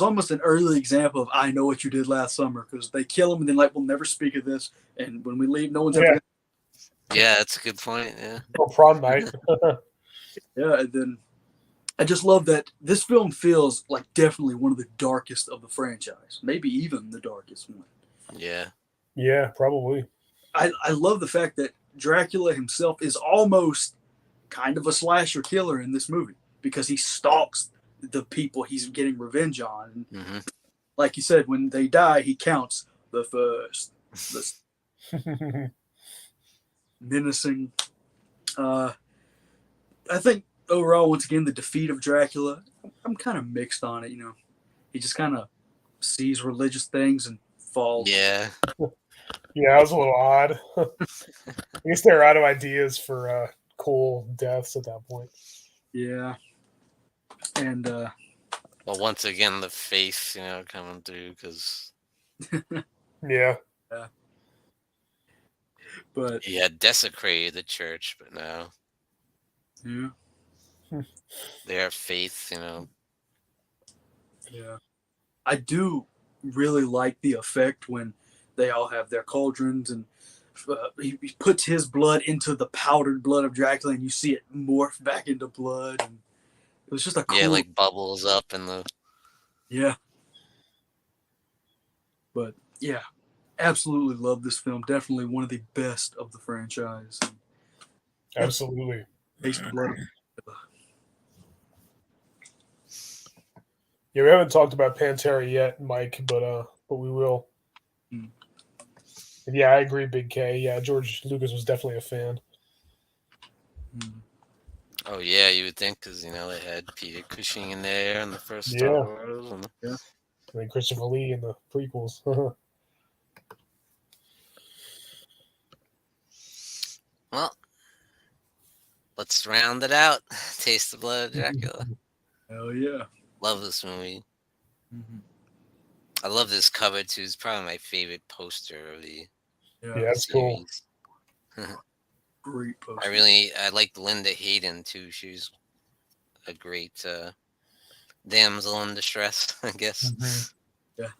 almost an early example of "I know what you did last summer," because they kill him and then we'll never speak of this. And when we leave, no one's ever.
Yeah, that's a good point. Yeah.
Oh, prom night.
Yeah, and then I just love that this film feels like definitely one of the darkest of the franchise, maybe even the darkest one.
Yeah.
Yeah, probably.
I love the fact that Dracula himself is almost kind of a slasher killer in this movie because he stalks the people he's getting revenge on.
Hmm.
Like you said, when they die, he counts the first, the menacing. I think overall, once again, the defeat of Dracula, I'm kind of mixed on it. He just kind of sees religious things and falls.
Yeah.
Yeah, it was a little odd. I guess they're out of ideas for cool deaths at that point.
Yeah. And
Well, once again, the faith, coming through because
Yeah.
but
he had desecrated the church, but now
yeah,
their faith,
yeah. I do really like the effect when they all have their cauldrons and he puts his blood into the powdered blood of Dracula and you see it morph back into blood. And it was just a cool.
yeah, like bubbles up in the.
Yeah. But yeah, absolutely love this film. Definitely one of the best of the franchise.
Absolutely.
Taste the blood.
Yeah, we haven't talked about Pantera yet, Mike, but we will.
Mm.
And yeah, I agree, Big K. Yeah, George Lucas was definitely a fan.
Mm.
Oh yeah, you would think because they had Peter Cushing in there in the first
Yeah.
Star Wars. And...
And then Christopher Lee in the prequels.
Well, let's round it out. Taste the Blood of Dracula.
Hell yeah.
Love this movie.
Mm-hmm.
I love this cover too. It's probably my favorite poster of the
Yeah, that's cool.
series.
Great poster.
I like Linda Hayden too. She's a great damsel in distress, I guess.
Mm-hmm.
Yeah.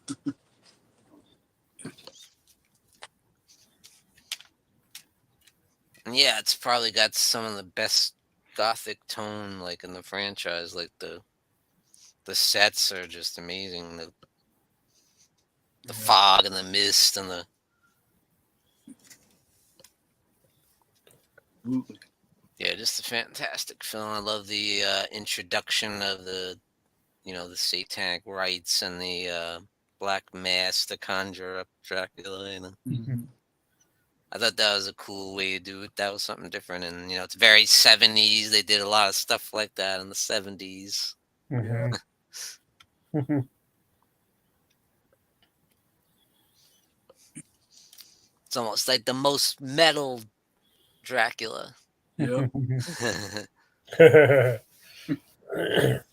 And yeah, it's probably got some of the best gothic tone like in the franchise. Like the sets are just amazing. The fog and the mist and the
Absolutely.
yeah, just a fantastic film. I love the introduction of the the satanic rites and the black mass to conjure up Dracula.
Mm-hmm.
I thought that was a cool way to do it. That was something different, and it's very 70s. They did a lot of stuff like that in the 70s.
Mm-hmm.
It's almost like the most metal Dracula.
Yep.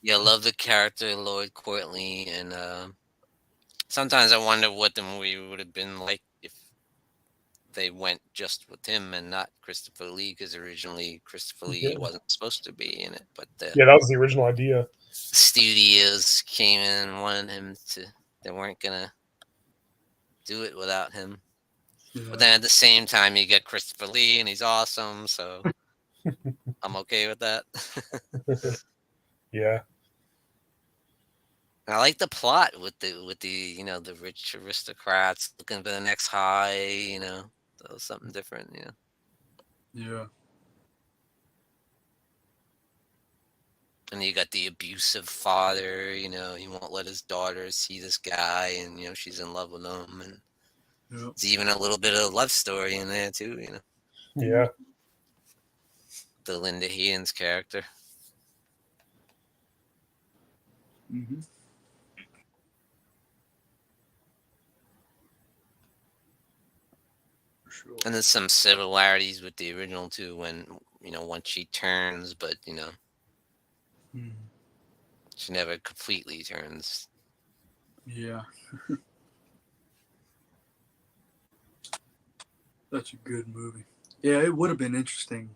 Yeah, I love the character Lloyd Courtly, and sometimes I wonder what the movie would have been like if they went just with him and not Christopher Lee, because originally Christopher Lee
Yeah.
wasn't supposed to be in it, but the
Yeah, that was the original idea.
studios came in and wanted him to. They weren't gonna do it without him.
Yeah.
But then at the same time, you get Christopher Lee, and he's awesome, so I'm okay with that.
Yeah.
I like the plot with the you know, the rich aristocrats looking for the next high, you know, so something different, you know.
Yeah.
And you got the abusive father, you know, he won't let his daughter see this guy, and you know she's in love with him, and
Yeah.
there's even a little bit of a love story in there too, you know.
Yeah.
The Linda Heaton's character.
Mm-hmm. For sure.
And there's some similarities with the original too, when you know, once she turns, but you know,
Mm.
she never completely turns.
Yeah. That's a good movie. Yeah, it would have been interesting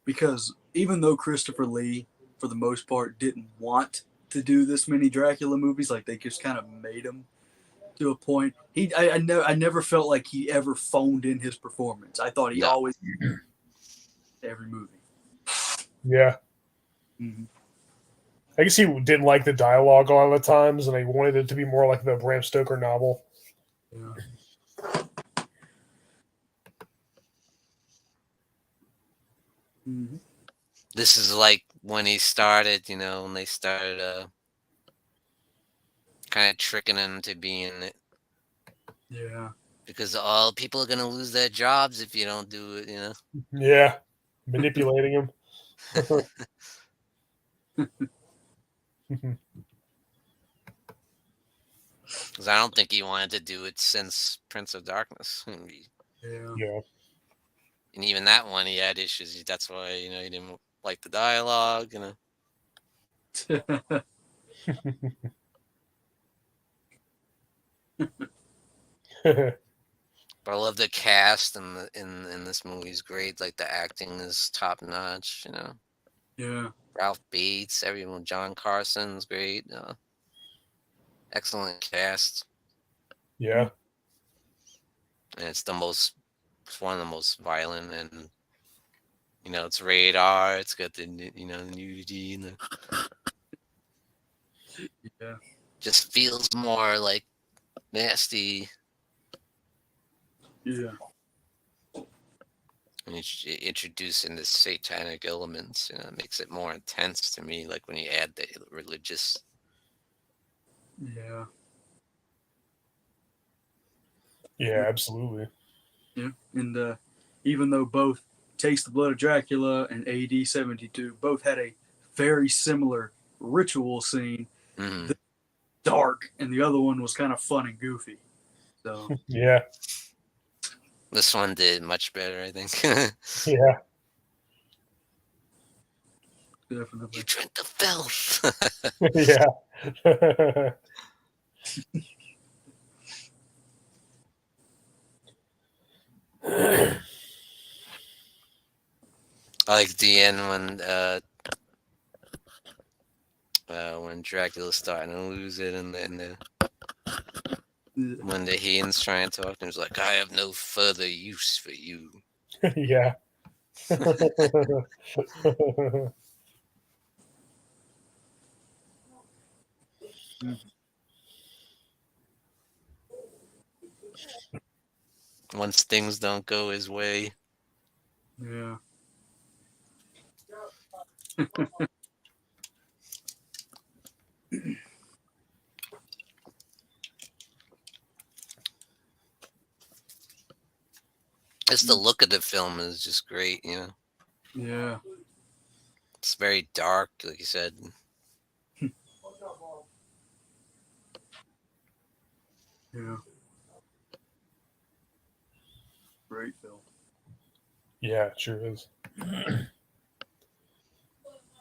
because even though Christopher Lee, for the most part, didn't want to do this many Dracula movies, like they just kind of made him to a point. I never felt like he ever phoned in his performance. I thought he
No.
always every movie.
Yeah.
Mm-hmm.
I guess he didn't like the dialogue a lot of the times, and he wanted it to be more like the Bram Stoker novel.
Yeah. Mm-hmm.
This is like when he started, you know, when they started kind of tricking him to be in it,
Yeah.
because all people are gonna lose their jobs if you don't do it, you know.
Yeah. Manipulating him.
Because I don't think he wanted to do it since Prince of Darkness.
Yeah.
Yeah.
And even that one, he had issues. That's why, you know, he didn't like the dialogue, you know. But I love the cast, and in this movie is great. Like the acting is top notch, you know.
Yeah.
Ralph Bates, everyone, John Carson's great. Excellent cast,
Yeah.
and it's one of the most violent, and you know, it's rated R. It's got the you know, the nudity, and
Yeah.
just feels more like nasty.
Yeah.
And it's introducing the satanic elements, you know, it makes it more intense to me. Like when you add the religious.
Yeah.
Yeah, absolutely.
Yeah. And even though both Taste the Blood of Dracula and AD 72 both had a very similar ritual scene,
Mhm.
the dark, and the other one was kind of fun and goofy. So
Yeah.
This one did much better, I think.
Yeah.
definitely.
You drink the filth.
Yeah.
I like the end when Dracula's starting to lose it, and then when the Heaton's trying to talk to him, he's like, "I have no further use for you."
Yeah.
Once things don't go his way.
Yeah.
Just the look of the film is just great, you know.
Yeah.
It's very dark, like you said.
Yeah. Great film.
Yeah, it sure is.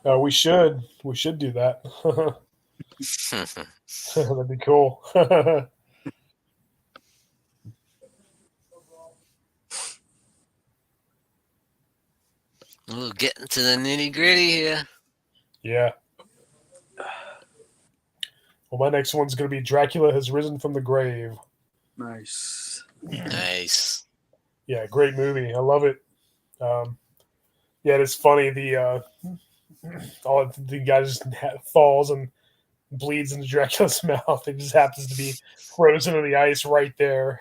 We should do that. That'd be cool.
We'll get into the nitty gritty here.
Yeah. Well, my next one's going to be Dracula Has Risen from the Grave.
Nice.
Nice.
Yeah, great movie. I love it. Yeah, it's funny. The guy just falls and bleeds into Dracula's mouth. It just happens to be frozen in the ice right there.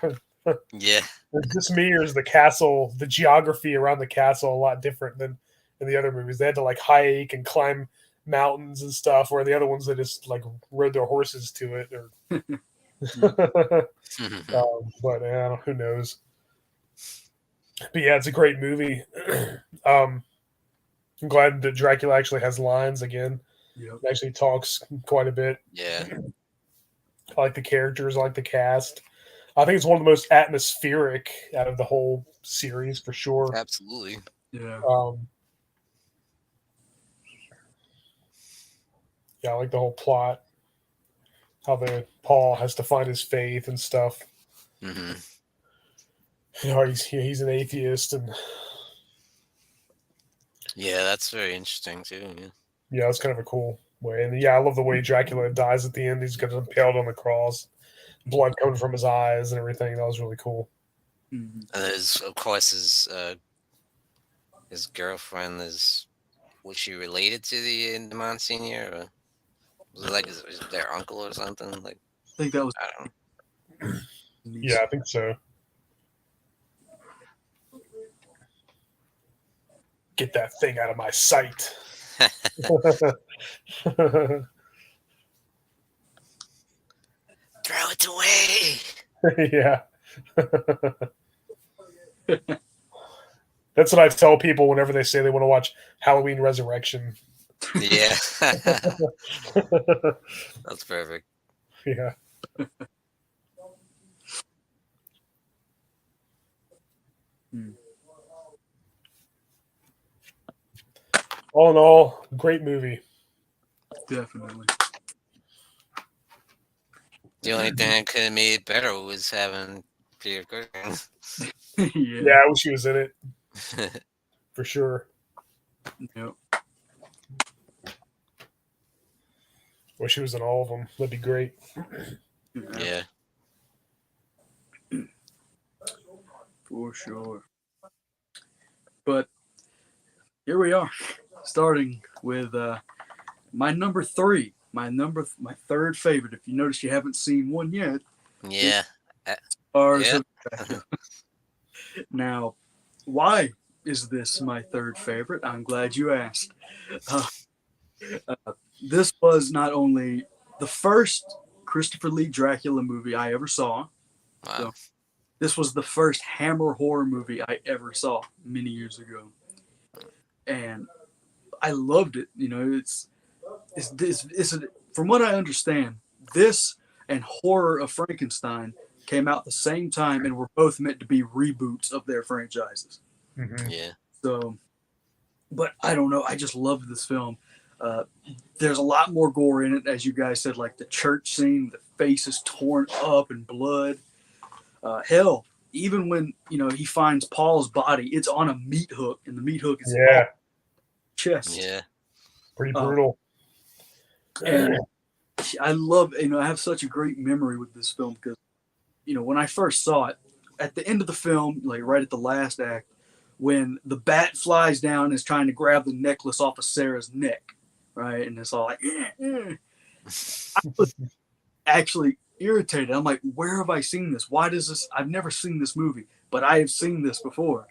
Yeah.
Is this me, or is the castle, the geography around the castle, a lot different than in the other movies? They had to like hike and climb mountains and stuff, where the other ones they just like rode their horses to it. Or, but who knows? But yeah, it's a great movie. I'm glad that Dracula actually has lines again.
Yep.
It actually talks quite a bit.
Yeah.
I like the characters, I like the cast. I think it's one of the most atmospheric out of the whole series for sure.
Absolutely.
Yeah.
Yeah, I like the whole plot. How Paul has to find his faith and stuff.
Mm-hmm.
You know, he's an atheist, and
yeah, that's very interesting too.
Yeah, it's kind of a cool way. And yeah, I love the way Dracula dies at the end. He's got impaled on the cross, blood coming from his eyes and everything. That was really cool.
Mm-hmm.
And there's, of course, his girlfriend was she related to the Monsignor? Or was it like is their uncle or something? Like
I think that was.
I don't know.
Yeah, I think so. Get that thing out of my sight.
Throw it away.
Yeah. That's what I tell people whenever they say they want to watch Halloween Resurrection.
Yeah. That's perfect.
Yeah. All in all, great movie.
Definitely.
The only thing that could have made it better was having Peter Cushing.
Yeah, I wish he was in it. For sure.
Yep.
Wish he was in all of them. That'd be great.
Yeah.
For sure. But here we are, starting with my number 3, my third favorite. If you notice, you haven't seen one yet.
Yeah.
Yeah. Now, why is this my third favorite? I'm glad you asked. This was not only the first Christopher Lee Dracula movie I ever saw.
Wow.
So this was the first Hammer horror movie I ever saw many years ago. And I loved it. You know, it's from what I understand, this and Horror of Frankenstein came out the same time and were both meant to be reboots of their franchises.
Mm-hmm.
Yeah.
So, but I don't know. I just loved this film. There's a lot more gore in it, as you guys said, like the church scene, the face is torn up and blood. Hell, even when he finds Paul's body, it's on a meat hook, and the meat hook is chest.
Yeah.
Pretty brutal.
And I love, I have such a great memory with this film because, when I first saw it, at the end of the film, like right at the last act, when the bat flies down and is trying to grab the necklace off of Sarah's neck, right? And it's all like, I was actually irritated. I'm like, where have I seen this? Why does this? I've never seen this movie, but I have seen this before.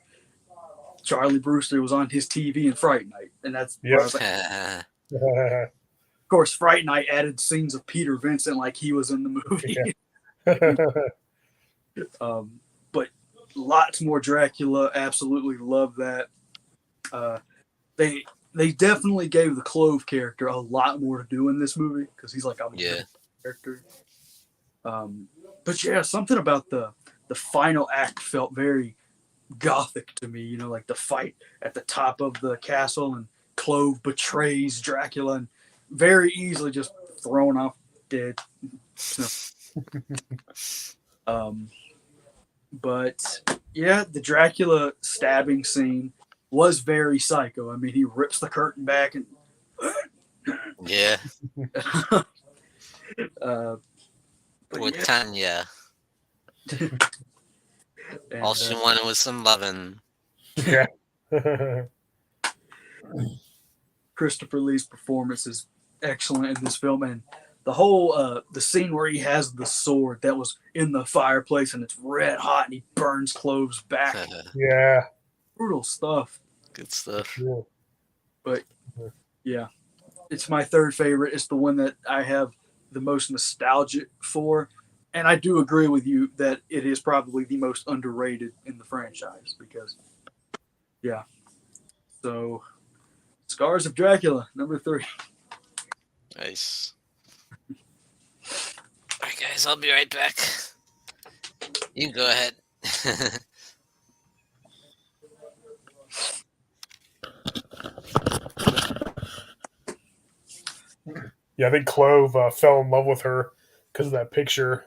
Charlie Brewster was on his TV in Fright Night, and that's where I was like, of course, Fright Night added scenes of Peter Vincent like he was in the movie. But lots more Dracula. Absolutely love that. They definitely gave the Clove character a lot more to do in this movie because he's like a character. But yeah, something about the final act felt very gothic to me. Like the fight at the top of the castle and Clove betrays Dracula and very easily just thrown off dead. But yeah, the Dracula stabbing scene was very psycho. I mean, he rips the curtain back and
Yeah.
uh, but
Poor
yeah,
Tanya. All
and
she wanted was some loving.
Yeah.
Christopher Lee's performance is excellent in this film, and the whole the scene where he has the sword that was in the fireplace and it's red hot and he burns Cloves back.
Yeah.
Brutal stuff.
Good stuff.
Yeah.
But yeah, it's my third favorite. It's the one that I have the most nostalgia for. And I do agree with you that it is probably the most underrated in the franchise because, yeah. So, Scars of Dracula, number 3.
Nice. All right, guys, I'll be right back. You can go ahead.
Yeah, I think Clove fell in love with her because of that picture.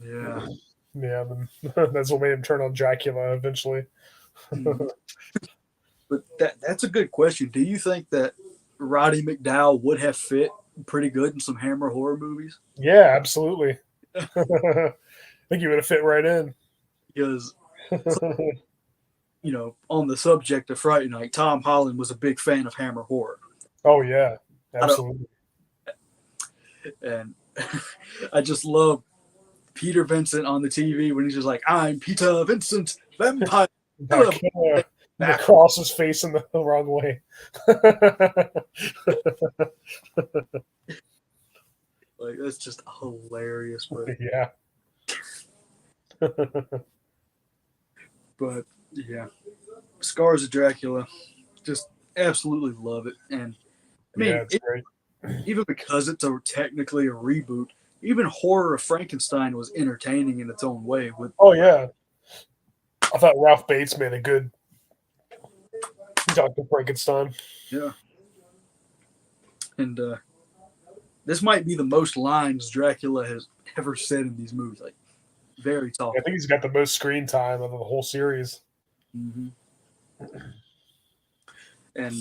Yeah.
Yeah, then that's what made him turn on Dracula eventually.
Mhm. But that's a good question. Do you think that Roddy McDowall would have fit pretty good in some Hammer horror movies?
Yeah, absolutely. I think he would have fit right in.
Because, on the subject of Friday Night, Tom Holland was a big fan of Hammer horror.
Oh yeah, absolutely.
And I just love Peter Vincent on the TV when he's just like, "I'm Peter Vincent, vampire."
The cross is facing the wrong way.
Like, that's just hilarious. But
Yeah.
But yeah, Scars of Dracula, just absolutely love it. And I mean,
Yeah, it's great.
even because it's technically a reboot, even Horror of Frankenstein was entertaining in its own way.
Oh yeah, I thought Ralph Bates made a good Dr. Frankenstein.
Yeah, and this might be the most lines Dracula has ever said in these movies. Like, very
I
talkative.
think he's got the most screen time of the whole series.
Mm-hmm. And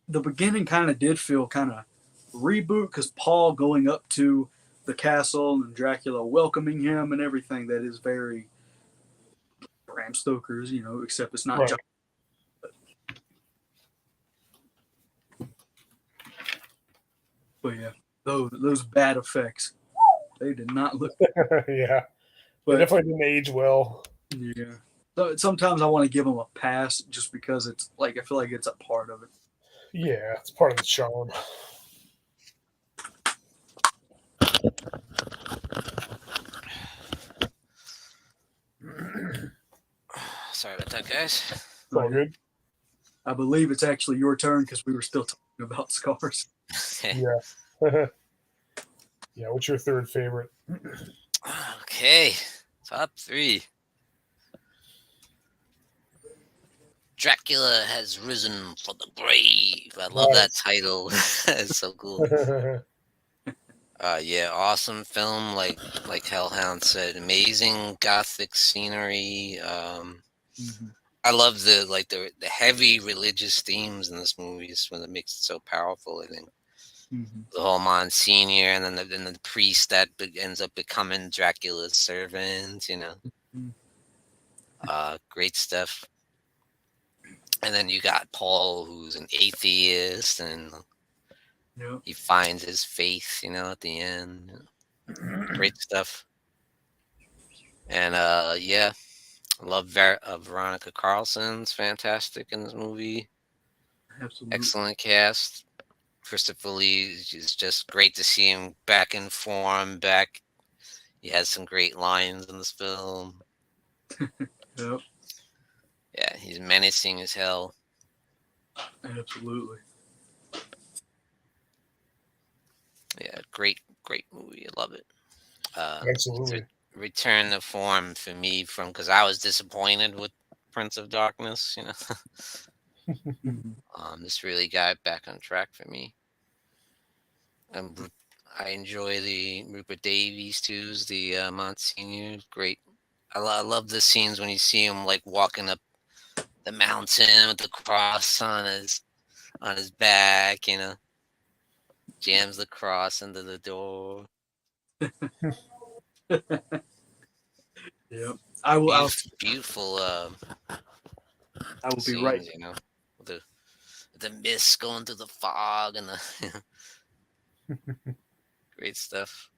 the beginning kind of did feel kind of reboot because Paul going up to the castle and Dracula welcoming him and everything that is very Bram Stoker's, except it's not
Right.
John. But yeah, those bad effects, they did not look.
Yeah,
But
they definitely didn't age well.
yeah, so sometimes I want to give them a pass just because it's like I feel like it's a part of it.
Yeah, it's part of the charm.
Sorry about that, guys.
It's all good.
I believe it's actually your turn because we were still talking about Scars.
Yeah. Yeah, what's your third favorite?
Okay, top 3. Dracula has risen from the grave. I love that title. It's so cool. Yeah, awesome film. Like Hellhound said, amazing gothic scenery. I love the heavy religious themes in this movie. Is what makes it so powerful. I think the whole Monsignor and then the priest that ends up becoming Dracula's servant. Great stuff. And then you got Paul, who's an atheist, and he finds his faith, at the end. Great stuff. And yeah, I love Veronica Carlson's fantastic in this movie.
Absolutely.
Excellent cast. Christopher Lee is just great to see him back in form. He has some great lines in this film.
Yep.
Yeah, he's menacing as hell.
Absolutely.
Yeah, great movie. I love it.
Absolutely.
Return to form for me because I was disappointed with Prince of Darkness. This really got it back on track for me. I enjoy the Rupert Davies too. The Monsignor, great. I love the scenes when you see him like walking up the mountain with the cross on his back, jams the cross into the door.
Yeah, I will.
Beautiful
I will be
scenes,
right.
with the mist going through the fog and the great stuff.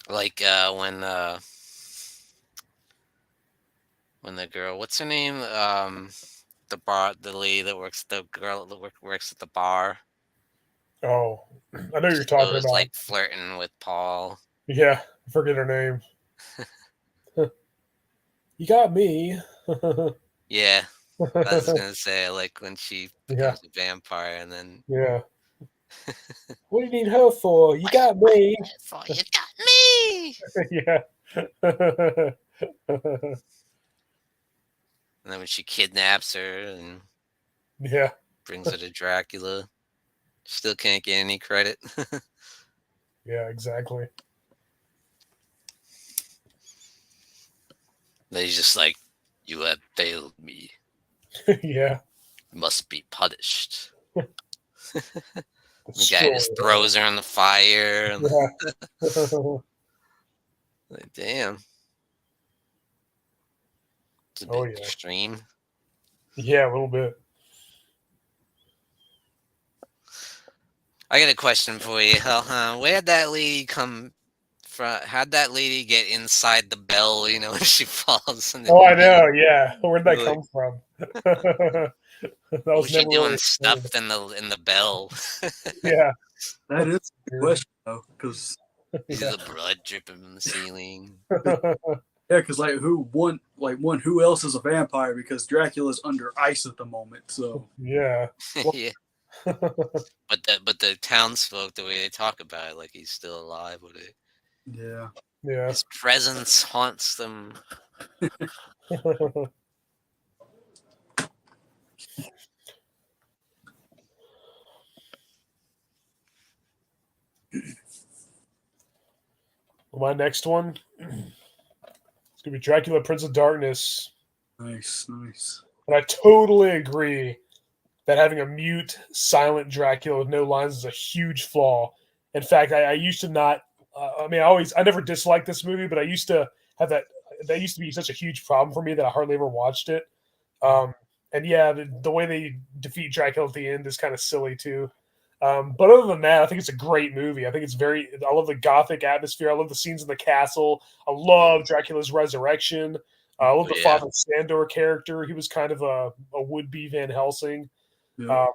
Like when the girl, what's her name? The lady that works, the girl that works at the bar.
Oh, I know you're
She
talking
goes
about.
like flirting with Paul.
Yeah, I forget her name. You got me.
Yeah, I was gonna say, like when she
Yeah,
becomes a vampire, and then
yeah. What do you need her for? You got me.
you got me.
Yeah.
And then when she kidnaps her and
Yeah.
brings her to Dracula, still can't get any credit.
Yeah, exactly.
Then he's just like, "You have failed me.
Yeah.
Must be punished." The guy
Destroy
just
her.
throws her in the fire. And
Yeah.
like, damn, it's a
Oh,
bit
yeah.
extreme.
Yeah, a little bit.
I got a question for you. Where'd that lady come from? How'd that lady get inside the bell? When she falls in the
Oh, I
beginning?
know. Yeah. Where'd that
Like,
come from? That
what
was
was she
never
doing
really explained.
stuffed in the bell?
Yeah.
That is a
Weird.
question though, because
See
Yeah.
the blood dripping from the ceiling.
like who else is a vampire? Because Dracula's under ice at the moment. So
Yeah.
Yeah, but the townsfolk, the way they talk about it, like he's still alive with it.
yeah,
Yeah.
His presence haunts them.
My next one, it's gonna be Dracula, Prince of Darkness,
nice.
and I totally agree that having a mute, silent Dracula with no lines is a huge flaw. In fact, I used to not. I never disliked this movie, but I used to have that. That used to be such a huge problem for me that I hardly ever watched it. And yeah, the way they defeat Dracula at the end is kind of silly too. But other than that, I think it's a great movie. I think it's very. I love the gothic atmosphere. I love the scenes in the castle. I love Dracula's resurrection. I love the
Yeah.
Father Sandor character. He was kind of a would-be Van Helsing.
Yeah.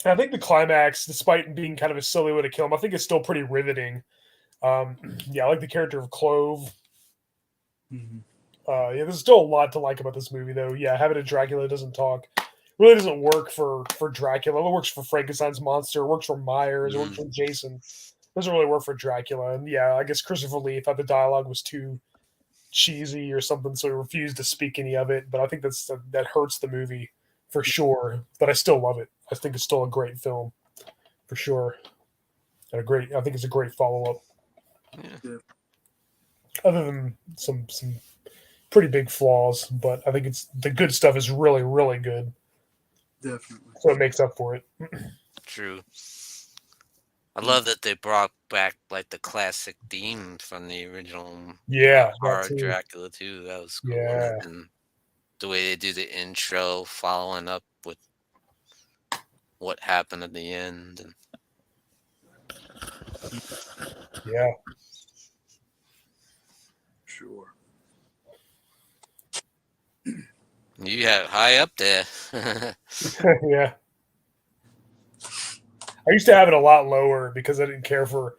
I think the climax, despite being kind of a silly way to kill him, I think it's still pretty riveting. Yeah, I like the character of Clove.
Mhm.
Yeah, there's still a lot to like about this movie, though. Yeah, having a Dracula doesn't talk really doesn't work for Dracula. It works for Frankenstein's monster. It works for Myers. It works for Jason. It doesn't really work for Dracula. And yeah, I guess Christopher Lee thought the dialogue was too cheesy or something, so he refused to speak any of it. But I think that hurts the movie for sure. But I still love it. I think it's still a great film for sure. And I think it's a great follow up.
Yeah.
Other than some pretty big flaws, but I think it's the good stuff is really really good.
Definitely.
So it makes up for it.
True. I love that they brought back like the classic theme from the original
Yeah, that
horror
too.
Dracula too. That was cool.
Yeah.
And the way they do the intro, following up with what happened at the end. And
Yeah.
Sure.
you have high up there.
Yeah. I used to have it a lot lower because I didn't care for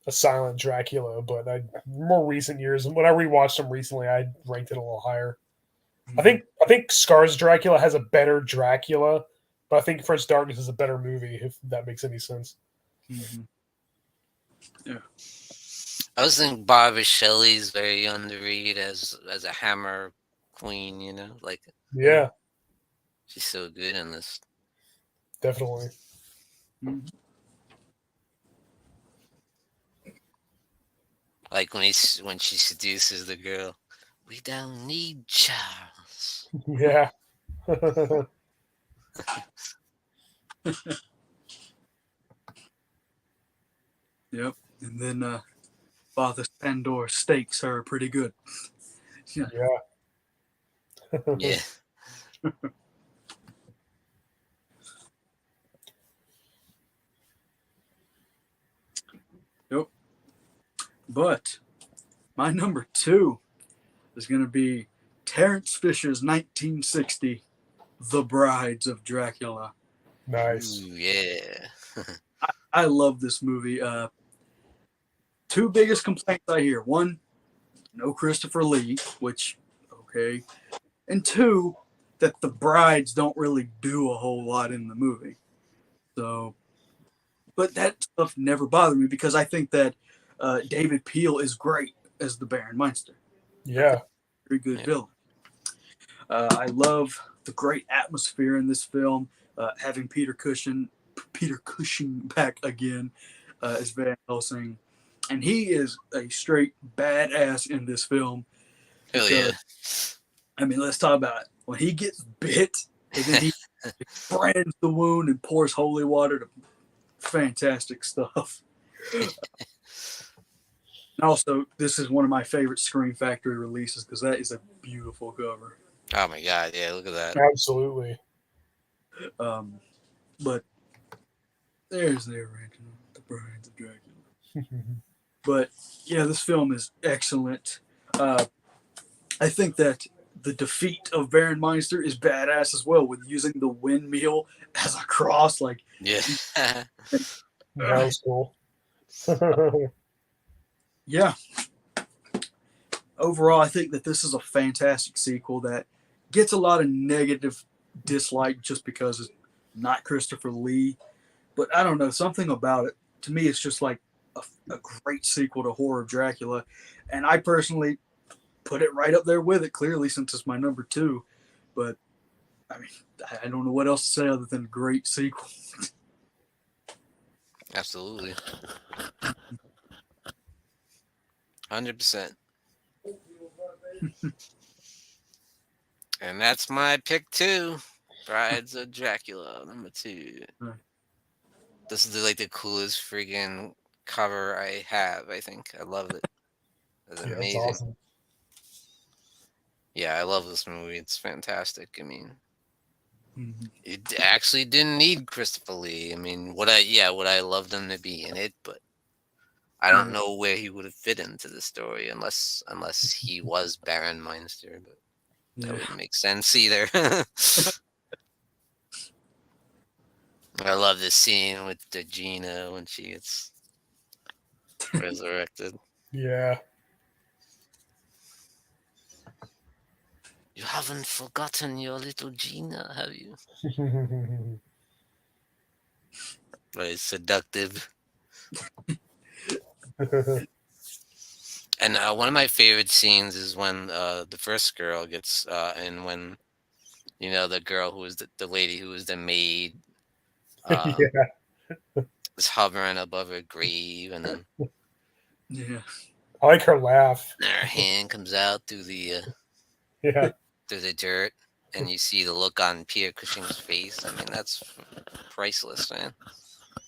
a silent Dracula, but more recent years, when I rewatched them recently, I ranked it a little higher. I think Scar's Dracula has a better Dracula, but I think Prince Darkness is a better movie, if that makes any sense.
Mm-hmm. Yeah.
I was thinking Barbara Shelley's very underrated as a Hammer queen. Like
Yeah,
she's so good in this.
definitely.
Mm-hmm.
Like when she seduces the girl. We don't need Charles.
Yeah.
Yep. And then Father Pandora stakes her pretty good. Yeah.
Yeah.
Yeah.
Yep. But my number 2 is going to be Terence Fisher's 1960 The Brides of Dracula.
Nice.
Ooh, yeah.
I love this movie. Two biggest complaints I hear: one, no Christopher Lee, which okay, and two, that the brides don't really do a whole lot in the movie. So, but that stuff never bothered me because I think that David Peel is great as the Baron Meinster.
Yeah.
Very good
Yeah.
villain. I love the great atmosphere in this film. Having Peter Cushing back again as Van Helsing, and he is a straight badass in this film.
Hell yeah.
Because I mean, let's talk about it. When he gets bit and then he brands the wound and pours holy water to fantastic stuff. And also, this is one of my favorite Scream Factory releases because that is a beautiful cover.
Oh my god, yeah, look at that.
Absolutely.
But there's the original, The Brides of Dracula. But yeah, this film is excellent. I think that the defeat of Baron Meinster is badass as well, with using the windmill as a cross. Like,
Yeah.
That was cool.
yeah. Overall, I think that this is a fantastic sequel that gets a lot of negative dislike just because it's not Christopher Lee. But I don't know, something about it. To me, it's just like a great sequel to Horror of Dracula. And I personally put it right up there with it, clearly, since it's my number 2. But, I mean, I don't know what else to say other than great sequel.
Absolutely. 100%. And that's my pick too. Brides of Dracula, number 2.
Right.
This is like the coolest friggin' cover I have, I think. I love it. It's
Yeah, that's
amazing.
awesome.
Yeah, I love this movie. It's fantastic. I mean,
Mhm.
it actually didn't need Christopher Lee. I mean, would I love him to be in it, but I don't know where he would have fit into the story unless he was Baron Meinster, but that
Yeah.
wouldn't make sense either. I love this scene with the Gina when she gets resurrected.
Yeah.
You haven't forgotten your little Gina, have you? Very seductive. And one of my favorite scenes is when the first girl gets, and when, the girl who was the lady who was the maid
Yeah.
is hovering above her grave, and then
Yeah.
I like her laugh.
her hand comes out through
Yeah.
the dirt, and you see the look on Peter Cushing's face. I mean, that's priceless, man.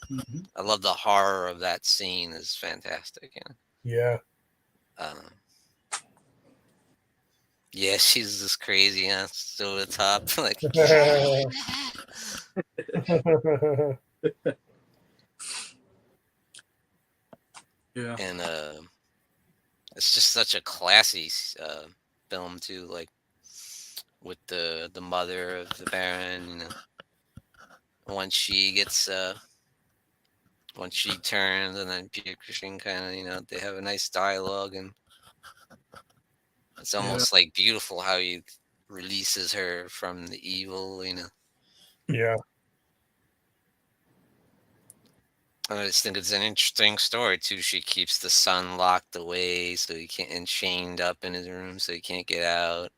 Mhm.
I love the horror of that scene. Is fantastic.
Yeah.
Um, yeah, she's just crazy, still at the top. Like,
Yeah.
and it's just such a classy film too. Like with the mother of the Baron, once she gets once she turns, and then Peter Cushing kind of, they have a nice dialogue, and it's almost like beautiful how he releases her from the evil.
Yeah.
And I just think it's an interesting story too. She keeps the son locked away so he can't, and chained up in his room so he can't get out,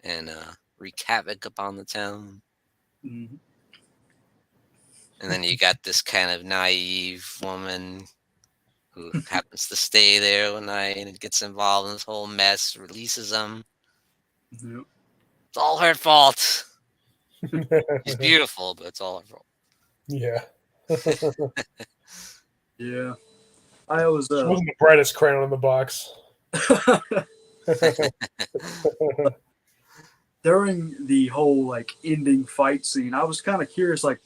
and wreak havoc upon the town.
Mhm.
And then you got this kind of naive woman who happens to stay there one night and gets involved in this whole mess, releases him.
Yep.
It's all her fault. She's beautiful, but it's all her fault.
Yeah.
Yeah. I always
She wasn't the brightest crayon in the box.
during the whole like ending fight scene, I was kind of curious, like,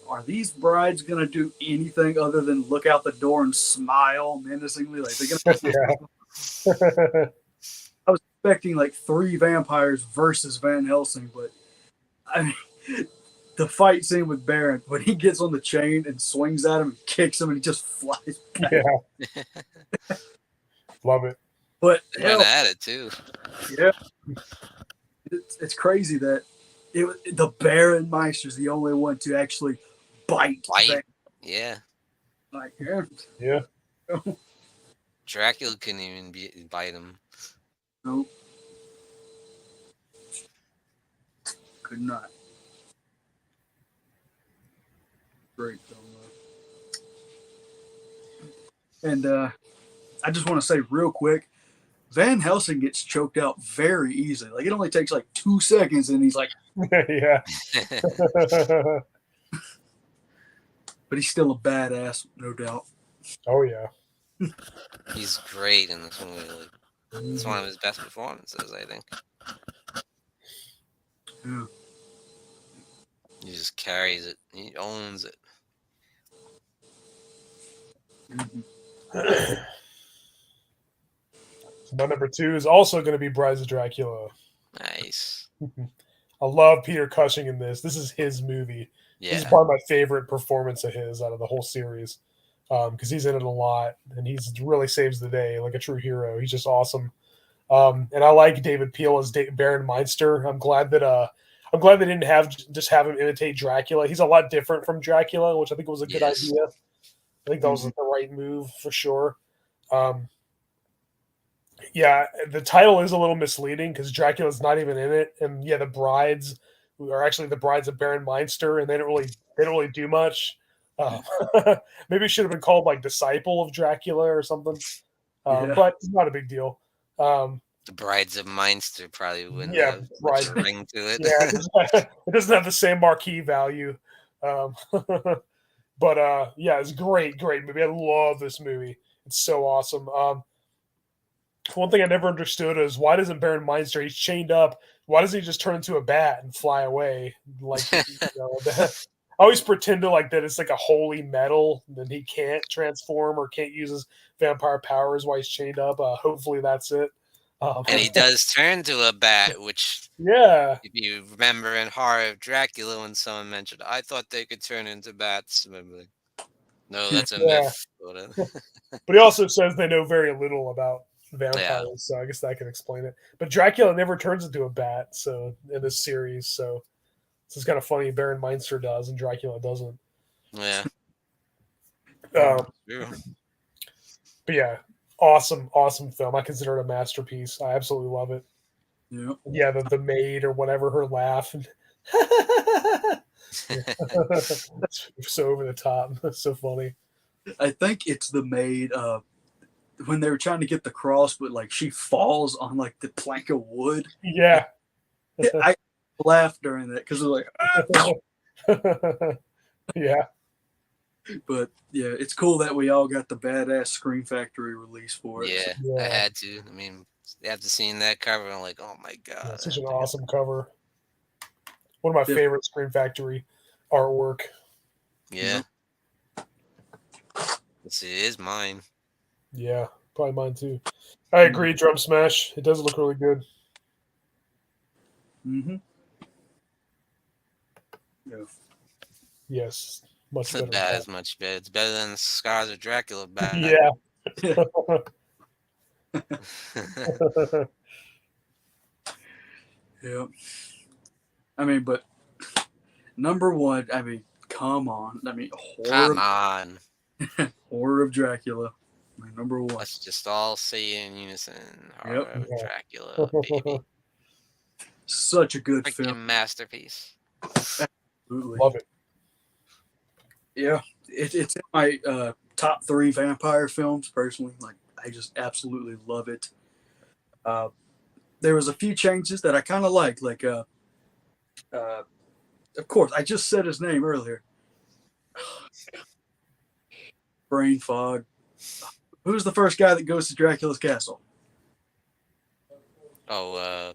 are these brides gonna do anything other than look out the door and smile menacingly? Like they're gonna. I was expecting like 3 vampires versus Van Helsing, but I mean, the fight scene with Baron when he gets on the chain and swings at him and kicks him and he just flies back.
Yeah. Love it.
But
Went at it too.
yeah, it's crazy that the Baron Meister's the only one to actually bite.
Yeah.
Like,
yeah.
Dracula couldn't even bite him.
Nope. Could not. Great film, though. And I just want to say real quick, Van Helsing gets choked out very easily. Like, it only takes like 2 seconds, and he's like,
yeah.
But he's still a badass, no doubt.
Oh, yeah.
He's great in this movie. Like, it's one of his best performances, I think.
Yeah.
He just carries it. He owns it.
Mm-hmm.
So my number 2 is also going to be Brides of Dracula.
Nice.
I love Peter Cushing in this. This is his movie.
Yeah.
This is probably my favorite performance of his out of the whole series, because he's in it a lot and he really saves the day like a true hero. He's just awesome. And I like David Peel as Baron Meinster. I'm glad they didn't just have him imitate Dracula. He's a lot different from Dracula, which I think was a good idea. I think that was the right move for sure. Yeah, the title is a little misleading because Dracula's not even in it, and yeah, the brides are actually the brides of Baron Meinster, and they don't really do much. Maybe it should have been called like Disciple of Dracula or something, but it's not a big deal.
The Brides of Meinster probably wouldn't have much ring to it.
Yeah, it doesn't have the same marquee value. But yeah, it's great movie. I love this movie. It's so awesome. One thing I never understood is why doesn't Baron Meinster, he's chained up, why doesn't he just turn into a bat and fly away? Like, I always pretend to like that it's like a holy metal, and he can't transform or can't use his vampire powers while he's chained up. Hopefully that's it.
And he does turn to a bat, which,
yeah,
if you remember in Horror of Dracula, when someone mentioned, I thought they could turn into bats. Like, no, that's a myth.
But he also says they know very little about vampires, so I guess that can explain it. But Dracula never turns into a bat, so in this series, so this is kind of funny. Baron Meinster does, and Dracula doesn't.
Yeah.
But yeah, awesome film. I consider it a masterpiece. I absolutely love it. Yeah, the maid or whatever, her laugh. So over the top. That's so funny.
I think it's the maid when they were trying to get the cross, but like she falls on like the plank of wood.
Yeah.
I laughed during that because they're like,
yeah.
But yeah, it's cool that we all got the badass Scream Factory release for it.
Yeah, I had to. I mean, after seeing that cover, I'm like, oh my god,
yeah, such an awesome cover. One of my favorite Scream Factory artwork.
Yeah. It is mine.
Yeah, probably mine too. I agree, Drum Smash. It does look really good.
Mm-hmm. Yeah.
Yes, much better.
The bat is much better. It's better than Scars of Dracula bat.
Yeah.
Yeah. I mean, but number 1, I mean, come on. I mean, Horror of Dracula. My number 1.
Let's just all say it in unison. Horror of Dracula, baby.
Such a good film.
Masterpiece.
Absolutely.
Love it.
Yeah. It's in my top 3 vampire films personally. Like, I just absolutely love it. There was a few changes that I kind of liked. Like, of course, I just said his name earlier. Brain fog. Who's the first guy that goes to Dracula's castle?
Oh,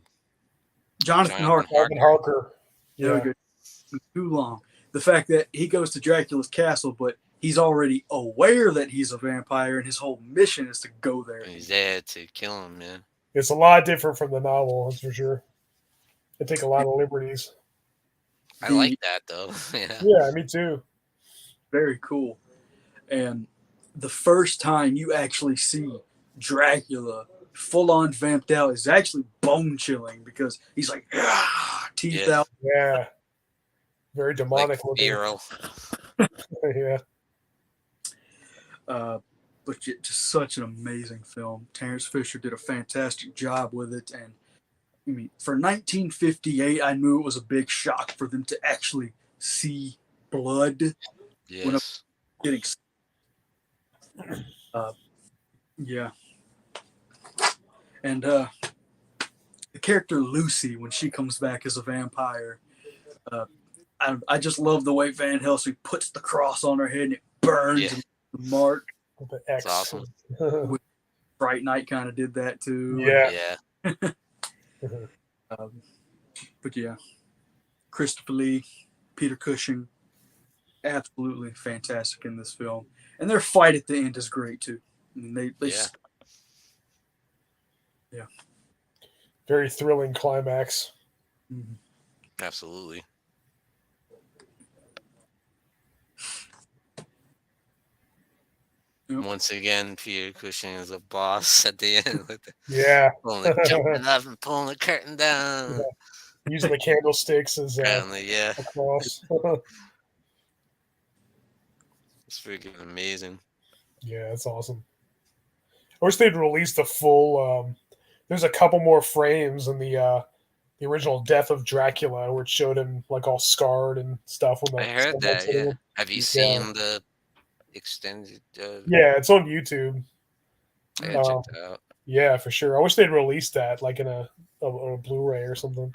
Jonathan Harker.
Jonathan Harker.
There we
Yeah.
go. Too long. The fact that he goes to Dracula's castle, but he's already aware that he's a vampire, and his whole mission is to go there.
he's there to kill him, man.
It's a lot different from the novel, that's for sure. They take a lot of liberties.
I like that though. Yeah.
Yeah, me too.
Very cool. And the first time you actually see Dracula full on vamped out is actually bone chilling because he's like, teeth
Yeah.
out.
Yeah. Very demonic
Like
looking.
feral.
Yeah.
But just such an amazing film. Terrence Fisher did a fantastic job with it. And I mean, for 1958, I knew it was a big shock for them to actually see blood
Yes.
getting. Yeah. And the character Lucy, when she comes back as a vampire, I just love the way Van Helsing puts the cross on her head and it burns
Yeah.
the mark.
With the X.
It's awesome.
Bright Knight kind of did that too.
Yeah.
Yeah.
But yeah, Christopher Lee, Peter Cushing, absolutely fantastic in this film. And their fight at the end is great too. I mean, they
Yeah.
Very thrilling climax.
Mhm.
Absolutely.
Yep.
Once again, Peter Cushing is a boss at the end. With the,
Yeah.
jumping up and pulling the curtain down.
Yeah. Using the candlesticks as
Yeah.
a cross.
It's freaking amazing.
Yeah, that's awesome. I wish they'd release the full. There's a couple more frames in the original Death of Dracula, where it showed him like all scarred and stuff. When
I heard that, yeah. Have you seen the extended?
Yeah, it's on YouTube.
I gotta check that out.
Yeah, for sure. I wish they'd release that like in a Blu-ray or something.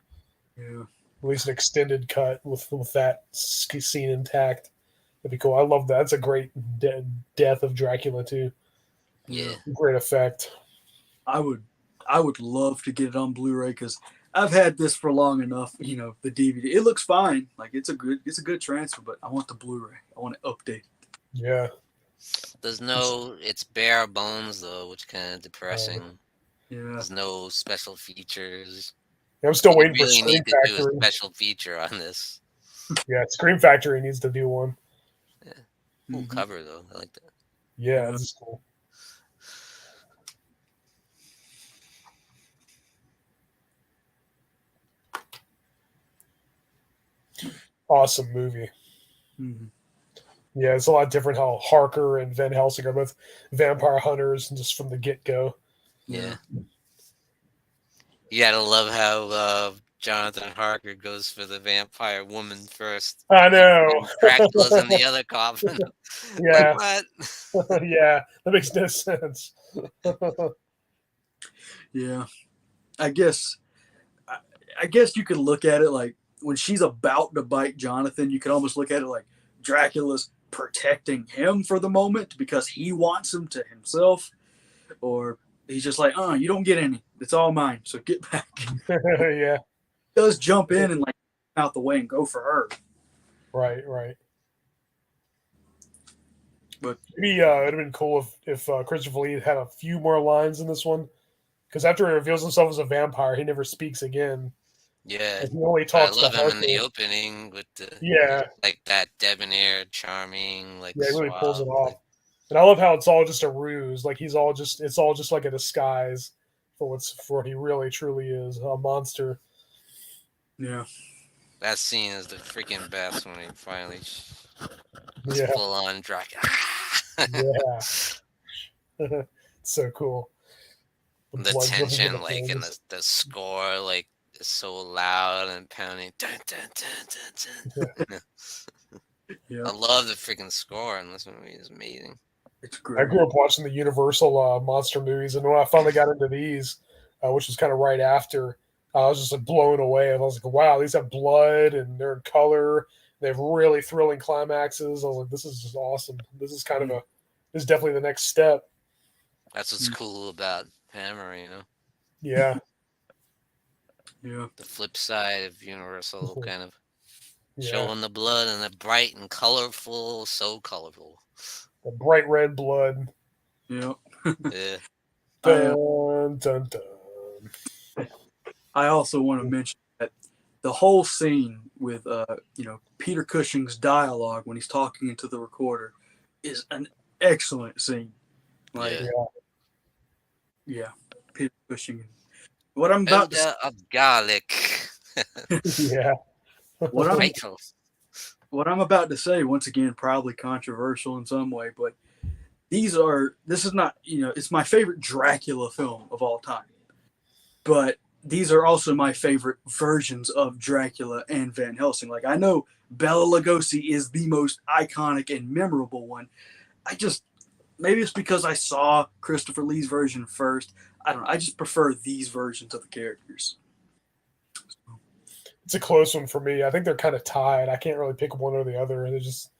Yeah.
Release an extended cut with that scene intact. That'd be cool. I love that. That's a great Death of Dracula too.
Yeah.
Great effect.
I would love to get it on Blu-ray because I've had this for long enough. You know, the DVD. It looks fine. Like it's a good transfer, but I want the Blu-ray. I want it updated.
Yeah.
It's bare bones though, which kind of depressing.
Yeah.
There's no special features.
I'm still
You
waiting for
really
Scream
need to do
Factory.
a special feature on this.
Yeah, Scream Factory needs to do one.
Cool
Mhm.
cover though. I like that.
Yeah, that's cool. Awesome movie.
Mhm.
Yeah, it's a lot different how Harker and Van Helsing are both vampire hunters and just from the get-go.
Yeah. You gotta love how Jonathan Harker goes for the vampire woman first.
I know.
And Dracula's in the other coffin.
Yeah.
Like what?
Yeah, that makes no sense.
Yeah. I guess you could look at it like when she's about to bite Jonathan, you could almost look at it like Dracula's protecting him for the moment because he wants him to himself, or he's just like, you don't get any. It's all mine. So get back.
Yeah.
He does jump in and like out the way and go for her.
Right.
But
maybe it'd have been cool if Christopher Lee had a few more lines in this one, because after he reveals himself as a vampire, he never speaks again.
Yeah.
Like, he only
I
talks
love
to
him
Harker.
in the opening with the like that debonair, charming, like
he really pulls it
suave,
off.
like,
And I love how it's all just a ruse. Like it's all just like a disguise for what he really truly is, a monster.
yeah.
that scene is the freaking best when he finally
Yeah.
full on Dracula.
Yeah. So cool.
The
blood dripping
tension,
from the
like, and
fingers.
the score, like, is so loud and pounding. Dun, dun, dun, dun, dun.
Yeah.
I love the freaking score in this movie. It's amazing.
It's
I
great.
grew up watching the Universal monster movies, and when I finally got into these, which was kind of right after, I was just like blown away. I was like, "Wow, these have blood and they're in color. They have really thrilling climaxes." I was like, "This is just awesome. This is kind of
Mm.
this is definitely the next step."
That's what's cool about Hammer, you know.
Yeah,
Yeah.
The flip side of Universal kind of
yeah.
showing the blood and the bright and colorful, so colorful.
The bright red blood.
Yeah.
Yeah.
Dun dun dun.
I also want to mention that the whole scene with Peter Cushing's dialogue when he's talking into the recorder is an excellent scene. Like,
Yeah.
yeah, Peter Cushing. What I'm about to
Odor of garlic.
Yeah.
what I'm
Vital.
what I'm about to say, once again, probably controversial in some way, but this is not, it's my favorite Dracula film of all time. But these are also my favorite versions of Dracula and Van Helsing. Like, I know Bela Lugosi is the most iconic and memorable one. Maybe it's because I saw Christopher Lee's version first. I don't know. I just prefer these versions of the characters.
It's a close one for me. I think they're kind of tied. I can't really pick one or the other. They're just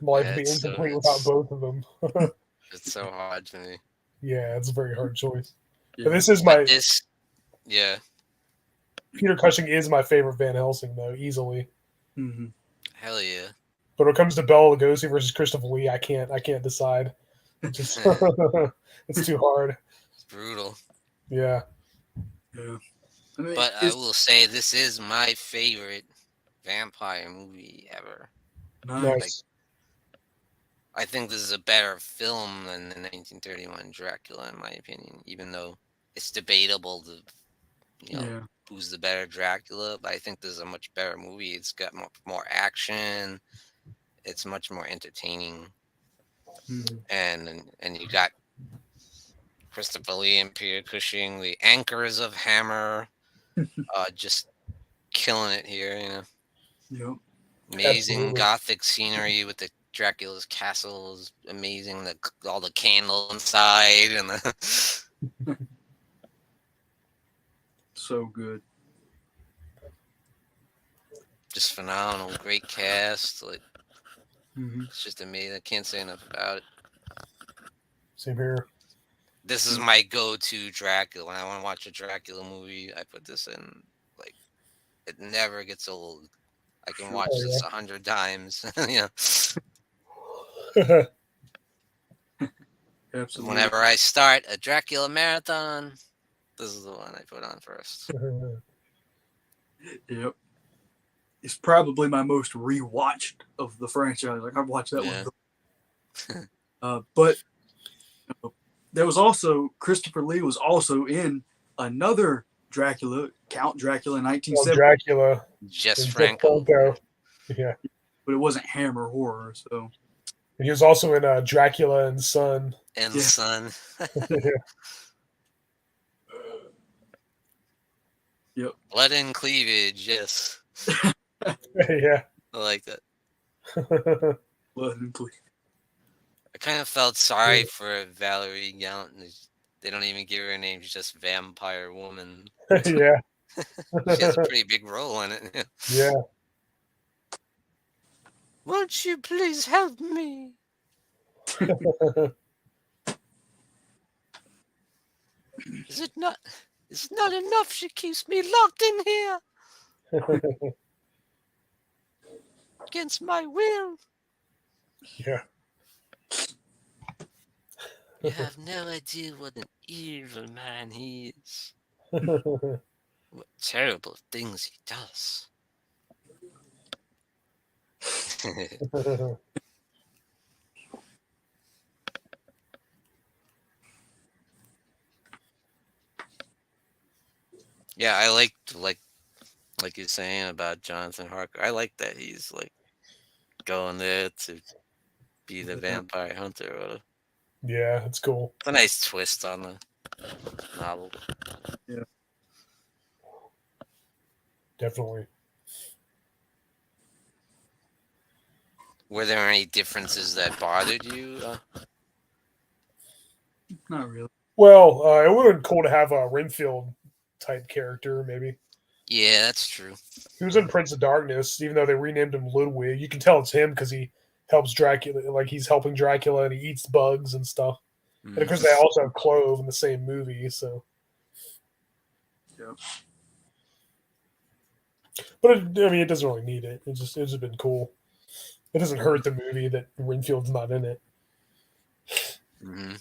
life would be
It's so
incomplete without both of them.
it's so hard to me.
Yeah, it's a very hard choice.
Yeah.
But this is
But
my
this, yeah,
Peter Cushing is my favorite Van Helsing though, easily.
Mm-hmm.
hell yeah.
But when it comes to Bela Lugosi versus Christopher Lee, I can't decide. It's just it's too hard.
It's brutal.
Yeah.
Yeah. I mean,
But I will say this is my favorite vampire movie ever.
Nice.
I think this is a better film than the 1931 Dracula, in my opinion, even though it's debatable
Yeah.
who's the better Dracula, but I think this is a much better movie. It's got more action. It's much more entertaining.
Mm-hmm.
And you got Christopher Lee and Peter Cushing, the anchors of Hammer, just killing it here,
Yep.
Amazing
Absolutely.
gothic scenery with the Dracula's castle is amazing. All the candle inside and the
So good.
just phenomenal. Great cast. Like
Mm-hmm.
it's just amazing. I can't say enough about it.
Same here.
This is my go-to Dracula. When I want to watch a Dracula movie, I put this in. Like it never gets old. I can watch
Oh,
this 100 times.
Absolutely.
Whenever I start a Dracula marathon, this is the one I put on first.
Yep. It's probably my most rewatched of the franchise. Like, I've watched that one. But there was also Christopher Lee was also in another Dracula, Count Dracula, in
Well,
1970.
Dracula.
Just
and
Franco.
Yeah.
But it wasn't Hammer horror. So
And he was also in Dracula and Son.
And
Yeah.
Son.
Yep.
Blood and cleavage, yes.
Yeah.
I like that.
Blood and Cleavage.
I kind of felt sorry for Valerie Gallant. They don't even give her a name. She's just Vampire Woman.
Yeah.
She has a pretty big role in it.
Yeah.
Won't you please help me? Is it not? It's not enough. She keeps me locked in here against my will.
Yeah.
You have no idea what an evil man he is. What terrible things he does. Yeah, I liked like you're saying about Jonathan Harker. I like that he's like going there to be the vampire hunter. Or whatever.
Yeah, it's cool.
It's a nice twist on the novel.
Yeah.
Definitely.
Were there any differences that bothered you
Not really.
Well, it would have been cool to have a Renfield type character, maybe.
Yeah, that's true.
He was in Prince of Darkness, even though they renamed him Ludwig. You can tell it's him because he helps Dracula, like he's helping Dracula and he eats bugs and stuff. And of course, they also have Clove in the same movie, so.
Yep.
But it doesn't really need it. It's just been cool. It doesn't hurt the movie that Renfield's not in it.
Mm-hmm.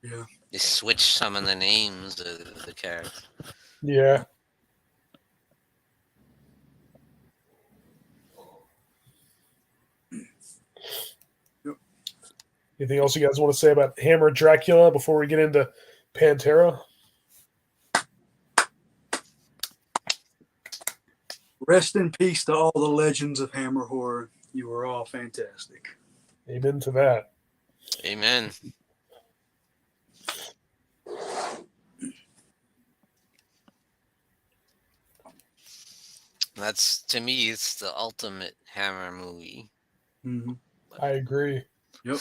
Yeah.
They switched some of the names of the characters.
Yeah.
Yep.
Anything else you guys want to say about Hammer Dracula before we get into Pantera?
Rest in peace to all the legends of Hammer horror. You were all fantastic.
Amen to that.
Amen. That's, to me, it's the ultimate Hammer movie.
Mm-hmm.
I agree.
Yep.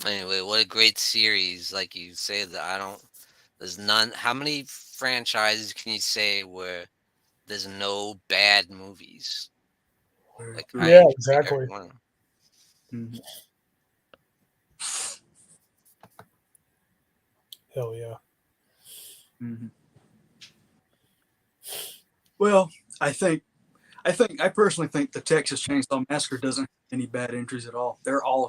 Anyway, what a great series. Like you say, there's none. How many franchises can you say where there's no bad movies? Like, I
Yeah,
enjoy
exactly.
every one of them.
Mm-hmm.
Hell yeah.
Mm-hmm. Well, I personally think the Texas Chainsaw Massacre doesn't have any bad entries at all. They're all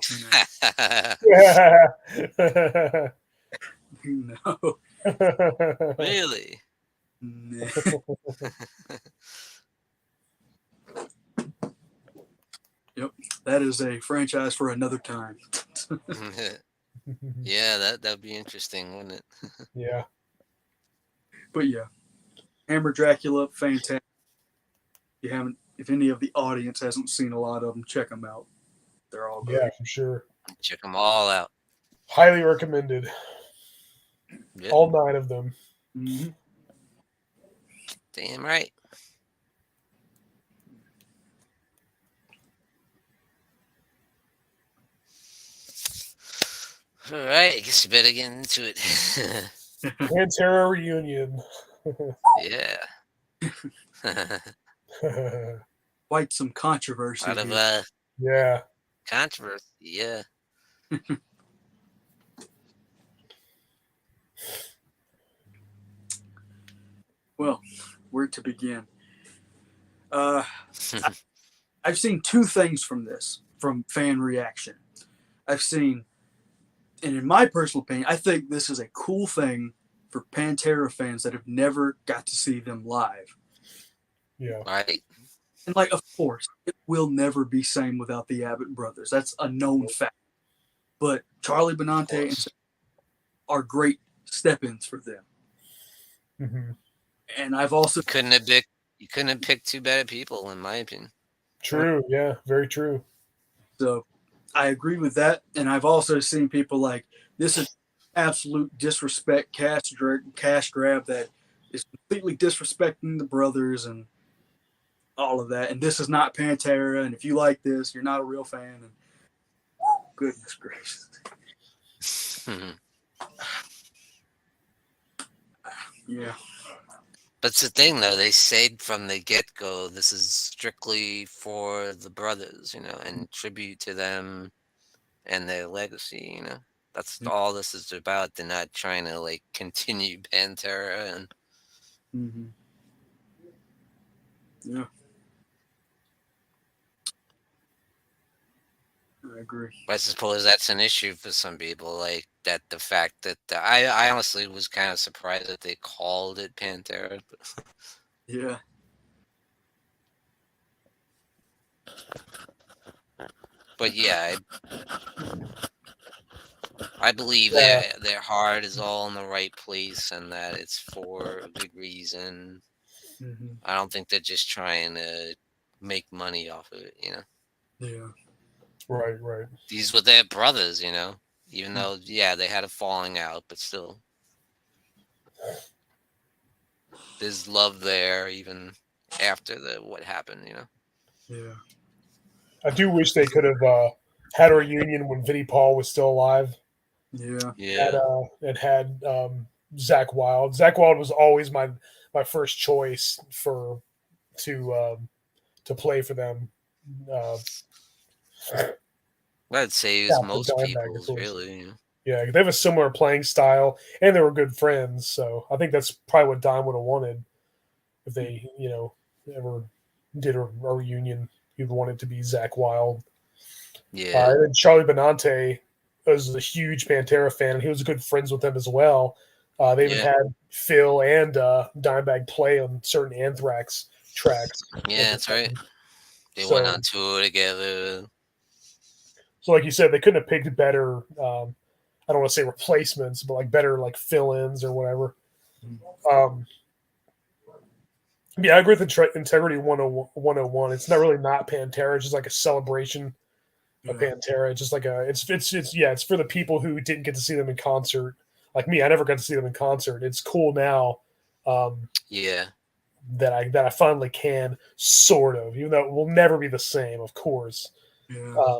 no.
Really?
Nah. Yep, that is a franchise for another time.
Yeah, that'd be interesting, wouldn't it?
Yeah.
But yeah, Hammer Dracula, fantastic. If any of the audience hasn't seen a lot of them, check them out. They're all great.
Yeah, for sure.
Check them all out.
Highly recommended.
Yep.
All 9 of them.
Mm-hmm.
Damn right. All right, I guess you better get into it.
Pantera reunion.
Yeah.
Quite some controversy.
Out of
Yeah.
controversy, yeah.
Well, where to begin? I've seen 2 things from fan reaction. I've seen, and in my personal opinion, I think this is a cool thing for Pantera fans that have never got to see them live.
Yeah.
Right.
And of course, it will never be same without the Abbott brothers. That's a known fact. But Charlie Benante and are great step-ins for them.
Mm-hmm.
And I've also
You couldn't have picked 2 better people, in my opinion.
True. Yeah. Very true.
So I agree with that. And I've also seen people like, this is absolute disrespect, cash grab that is completely disrespecting the brothers and all of that. And this is not Pantera. And if you like this, you're not a real fan. And goodness gracious. Yeah.
But it's the thing, though. They said from the get-go, this is strictly for the brothers, and tribute to them and their legacy, That's all this is about. They're not trying to, continue Pantera and...
Mm-hmm. Yeah. I agree.
I suppose that's an issue for some people, that the fact that... I honestly was kind of surprised that they called it Pantera.
Yeah.
But yeah, I believe their heart is all in the right place and that it's for a good reason.
Mm-hmm.
I don't think they're just trying to make money off of it,
Yeah.
Right.
These were their brothers, even though, they had a falling out, but still. there's love there even after what happened.
Yeah.
I do wish they could have had a reunion when Vinnie Paul was still alive.
Yeah.
Yeah.
And had Zach Wild. Zach Wild was always my first choice to play for them. Uh,
I'd say it was
yeah, for
most
Dimebag, of
people's
course.
really.
Yeah, they have a similar playing style, and they were good friends. So I think that's probably what Dime would have wanted if they, ever did a reunion. He'd want it to be Zach Wild.
Yeah.
And then Charlie Benante was a huge Pantera fan, and he was good friends with them as well. They even
Yeah.
had Phil and Dimebag play on certain Anthrax tracks.
Yeah, that's right. They went
So,
on tour together.
so like you said, they couldn't have picked better. I don't want to say replacements, but like better like fill-ins or whatever. Um, yeah, I agree with Integrity 101. It's not really not Pantera. It's just like a celebration of
Yeah.
Pantera. It's just like it's for the people who didn't get to see them in concert. Like me, I never got to see them in concert. It's cool now
Yeah.
that I finally can, sort of, even though it will never be the same, of course.
Yeah.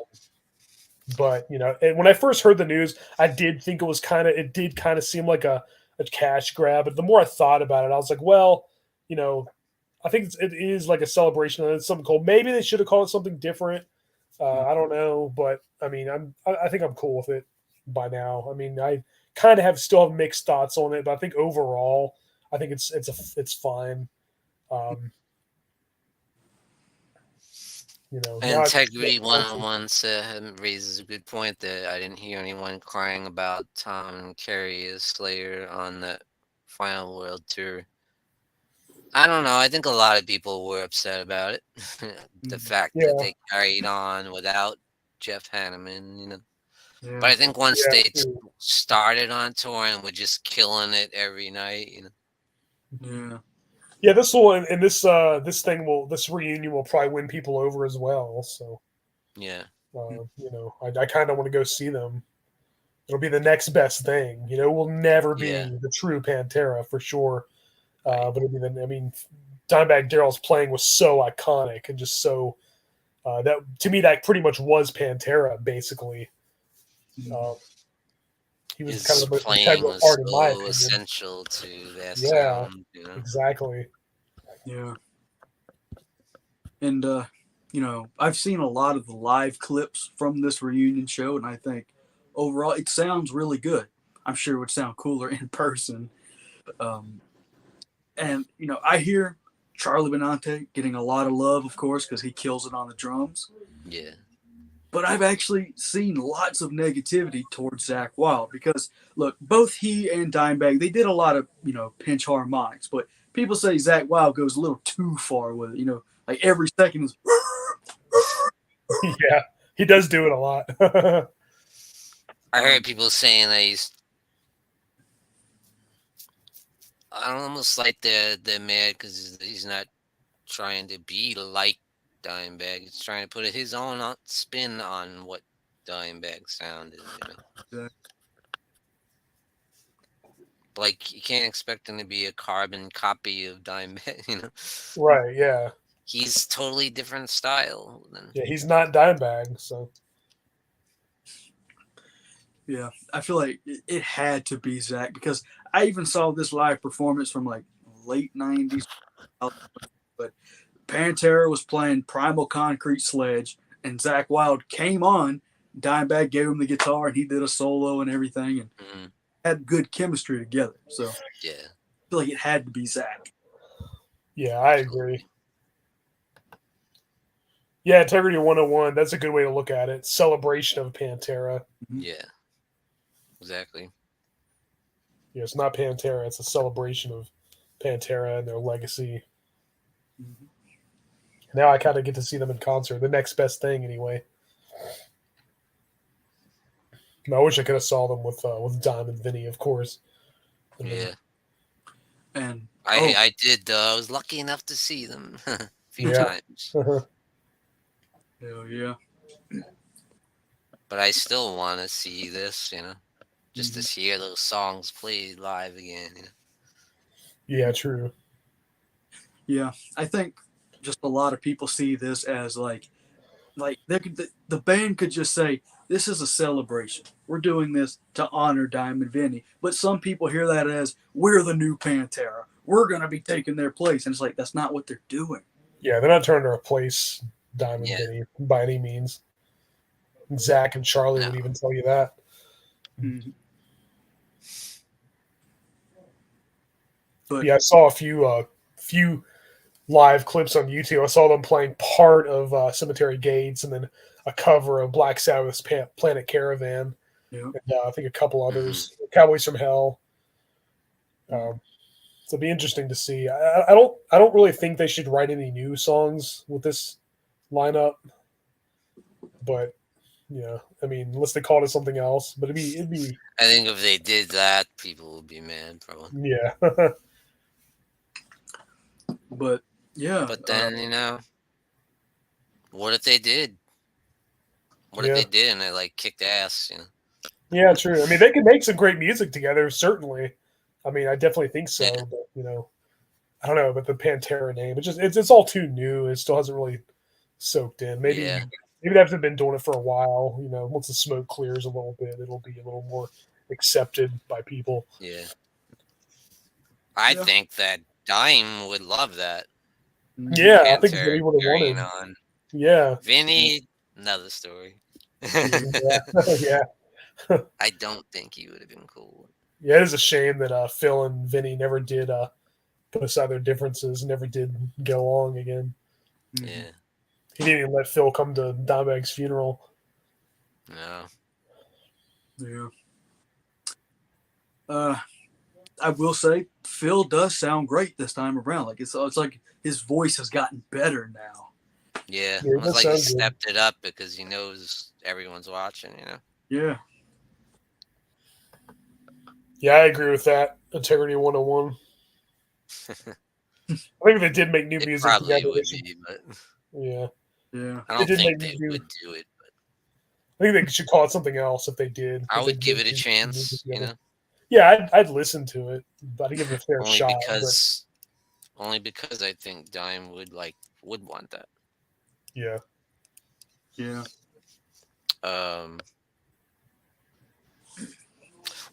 But and when I first heard the news, I did think it did kind of seem like a cash grab. But the more I thought about it, I was like, well, I think it is like a celebration and it's something cool. Maybe they should have called it something different. I don't know, but I mean, I think I'm cool with it by now. I mean, I kind of still have mixed thoughts on it, but I think overall, I think it's fine. Um,
And
now
Integrity 101 raises a good point that I didn't hear anyone crying about Tom and Kerry as Slayer on the final world tour. I don't know. I think a lot of people were upset about it. The fact that
yeah,
they carried on without Jeff Hanneman. But
Yeah.
I think once
yeah,
they started on tour and were just killing it every night.
Yeah.
yeah. This will and this reunion will probably win people over as well. So
Yeah.
I kind of want to go see them. It'll be the next best thing. We'll never
Yeah.
be the true Pantera for sure.
Right.
But I mean, Dimebag Darrell's playing was so iconic and just so that to me that pretty much was Pantera basically. Um, he was kind
His
of the most
playing
integral
was
part in my
so
opinion.
essential to their
Yeah,
sound.
exactly.
Yeah. And I've seen a lot of the live clips from this reunion show, and I think overall it sounds really good. I'm sure it would sound cooler in person. Um, and I hear Charlie Benante getting a lot of love, of course, because he kills it on the drums.
Yeah.
But I've actually seen lots of negativity towards Zach Wild because look, both he and Dimebag, they did a lot of pinch harmonics, but people say Zach Wild goes a little too far with it. Like every second is.
Yeah, he does do it a lot.
I heard people saying that almost like they're mad because he's not trying to be like Dimebag. He's trying to put his own spin on what Dimebag sound is. Like you can't expect him to be a carbon copy of Dimebag.
Right? Yeah.
He's totally different style.
Yeah, he's not Dimebag, so
Yeah, I feel like it had to be Zach because I even saw this live performance from like late '90s, but Pantera was playing Primal Concrete Sledge, and Zach Wild came on. Dimebag gave him the guitar, and he did a solo and everything, and had good chemistry together. So
yeah,
I feel like it had to be Zach.
yeah, I agree. Yeah, Integrity 101, that's a good way to look at it. Celebration of Pantera.
Yeah, exactly.
Yeah, it's not Pantera, it's a celebration of Pantera and their legacy.
Mm-hmm.
Now I kind of get to see them in concert. The next best thing, anyway. I wish I could have saw them with Dime and Vinny, of course.
Yeah,
and
I did. I was lucky enough to see them a few
Yeah.
times,
hell yeah.
but I still want to see this. Just
Mm-hmm.
to hear those songs played live again.
Yeah, true.
Yeah, I think just a lot of people see this as like the band could just say this is a celebration. We're doing this to honor Diamond Vinny, but some people hear that as we're the new Pantera. We're gonna be taking their place, and it's like that's not what they're doing.
Yeah, they're not trying to replace Diamond
Yeah.
Vinny by any means. Zach and Charlie
No.
would even tell you that.
Mhm. But
Yeah, I saw a few live clips on YouTube. I saw them playing part of Cemetery Gates and then a cover of Black Sabbath's Planet Caravan,
yeah,
and I think a couple
Mm-hmm.
others, Cowboys from Hell. So it'll be interesting to see. I don't really think they should write any new songs with this lineup, but yeah, I mean, unless they called it something else, but it'd be
I think if they did that, people would be mad, probably.
yeah.
but yeah,
But then, what if they did? What if
Yeah.
they did and they like kicked ass?
Yeah, true. I mean, they could make some great music together, certainly. I mean, I definitely think so.
Yeah.
But I don't know. But the Pantera name, it's all too new. It still hasn't really soaked in. Maybe
Yeah.
maybe they've been doing it for a while. Once the smoke clears a little bit, it'll be a little more accepted by people.
Yeah. I
Yeah.
think that Dime would love that.
Yeah, I think
Pantera
he would have
carrying
wanted.
on.
Yeah,
Vinny, another story.
yeah, yeah.
I don't think he would have been cool.
Yeah, it is a shame that Phil and Vinny never did put aside their differences, never did get along again.
Mhm.
Yeah.
He didn't even let Phil come to Dimebag's funeral.
No.
Yeah. I will say Phil does sound great this time around. Like it's like his voice has gotten better now.
Yeah.
Yeah,
Almost
that
like he
sounds good.
stepped it up because he knows everyone's watching,
Yeah.
Yeah, I agree with that. Integrity 101. I think if they did make new
It
music
probably
together, they
would
should.
be, but
Yeah,
Yeah.
I
they
don't
did
think
make
they
new.
would do it. But
I think they should call it something else if they did.
I
If they
would give
did
it a
do
chance,
music together.
you know,
Yeah, I'd listen to it, but I'd give it a fair
only
shot.
because I think Dime would want that.
But yeah,
Yeah.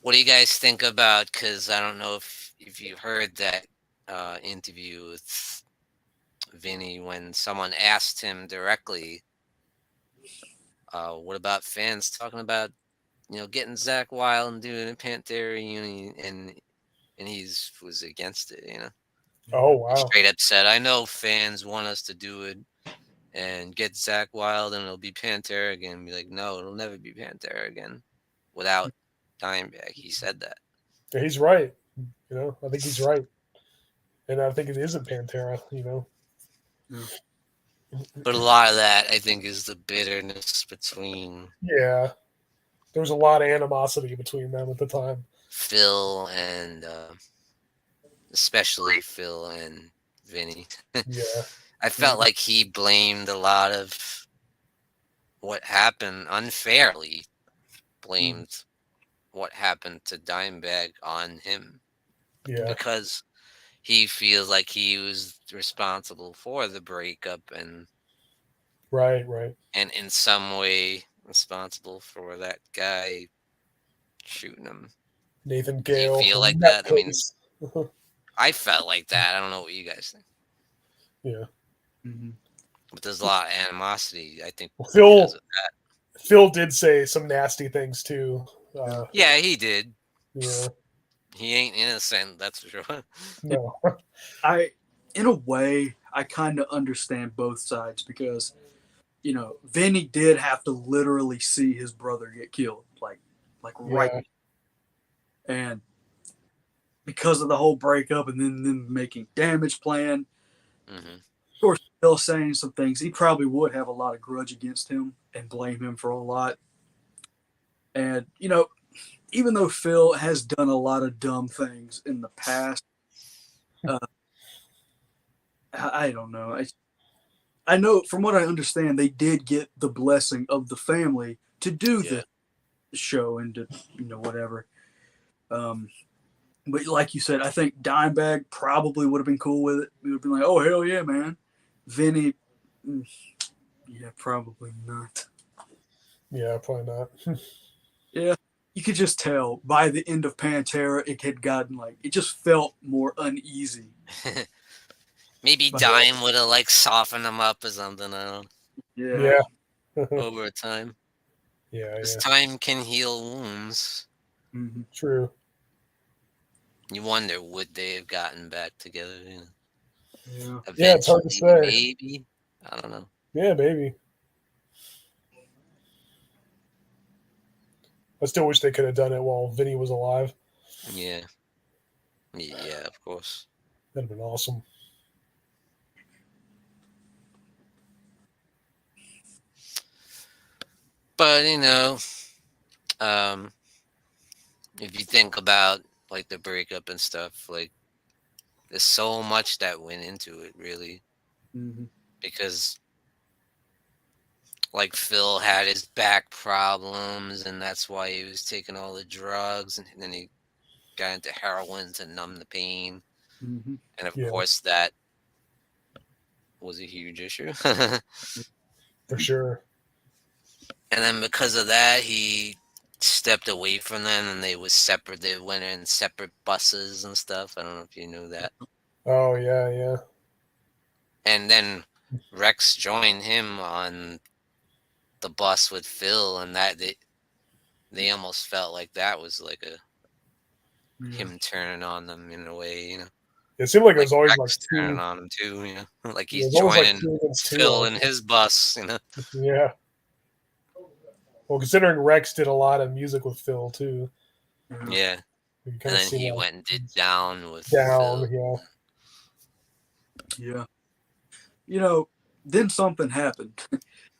What do you guys think about? Because I don't know if you heard that interview with Vinny when someone asked him directly, "What about fans talking about getting Zach Wild and doing a Pantera reunion?" And was against it.
oh
He
wow,
straight up said, "I know fans want us to do it and get Zach Wild and it'll be Pantera again." And be like, "No, it'll never be Pantera again without Dimebag." He said that.
yeah, he's right. I think he's right, and I think it isn't Pantera.
But a lot of that, I think, is the bitterness between
Yeah, there was a lot of animosity between them at the time.
Phil and especially Phil and Vinny.
Yeah,
I felt like he blamed a lot of what happened unfairly, blamed what happened to Dimebag on him
yeah,
because he feels like he was responsible for the breakup and
right.
in some way responsible for that guy shooting him.
Nathan
Do you
Gale
feel
from
like
that
that? I mean,
case.
I felt like that. I don't know what you guys think,
Yeah,
Mhm.
but there's a lot of animosity. I think
well,
because of that.
Phil did say some nasty things too.
Yeah, he did.
Yeah,
He ain't innocent, that's for sure.
no,
In a way, I kind of understand both sides because, Vinny did have to literally see his brother get killed, like right,
yeah,
and because of the whole breakup and then them making Damage Plan.
hmm
Of course, Phil saying some things, he probably would have a lot of grudge against him and blame him for a lot. And even though Phil has done a lot of dumb things in the past, I don't know. I know from what I understand, they did get the blessing of the family to do
Yeah.
the show and to whatever. But like you said, I think Dimebag probably would have been cool with it. We would have been like, oh, hell yeah, man. Vinny, yeah, probably not.
Yeah, probably not.
Yeah, you could just tell by the end of Pantera, it had gotten like, it just felt more uneasy.
Maybe
But,
Dime would have like softened him up or something. I don't
yeah.
Yeah.
know, over time.
Yeah,
Because
yeah.
time can heal wounds.
Mm-hmm.
True.
You wonder, would they have gotten back together? You know?
Yeah.
Yeah, it's hard to
Eventually,
say.
maybe. I don't know.
Yeah, maybe. I still wish they could have done it while Vinny was alive.
Yeah. Yeah, of course.
That'd have been awesome.
But, you know, um, if you think about like the breakup and stuff, like there's so much that went into it, really,
Mm-hmm.
because like Phil had his back problems, and that's why he was taking all the drugs, and then he got into heroin to numb the pain,
Mm-hmm.
and of
Yeah.
course that was a huge issue.
For sure.
And then because of that, he stepped away from them, and they was separate. They went in separate buses and stuff. I don't know if you knew that.
Oh, yeah, yeah.
And then Rex joined him on the bus with Phil, and that they almost felt like that was like a
Yeah.
him turning on them in a way, you know.
It seemed like it
Like
was always
Rex
like
turning
two.
on him too, you know. Like
It
he's
was almost like
joining
2 against 2.
Phil in his bus, you know.
Yeah. Well, considering Rex did a lot of music with Phil too,
Yeah.
you
And
kind of
then
see
he
like
went and did Down with
down.
Phil.
Yeah.
Yeah. You know, then something happened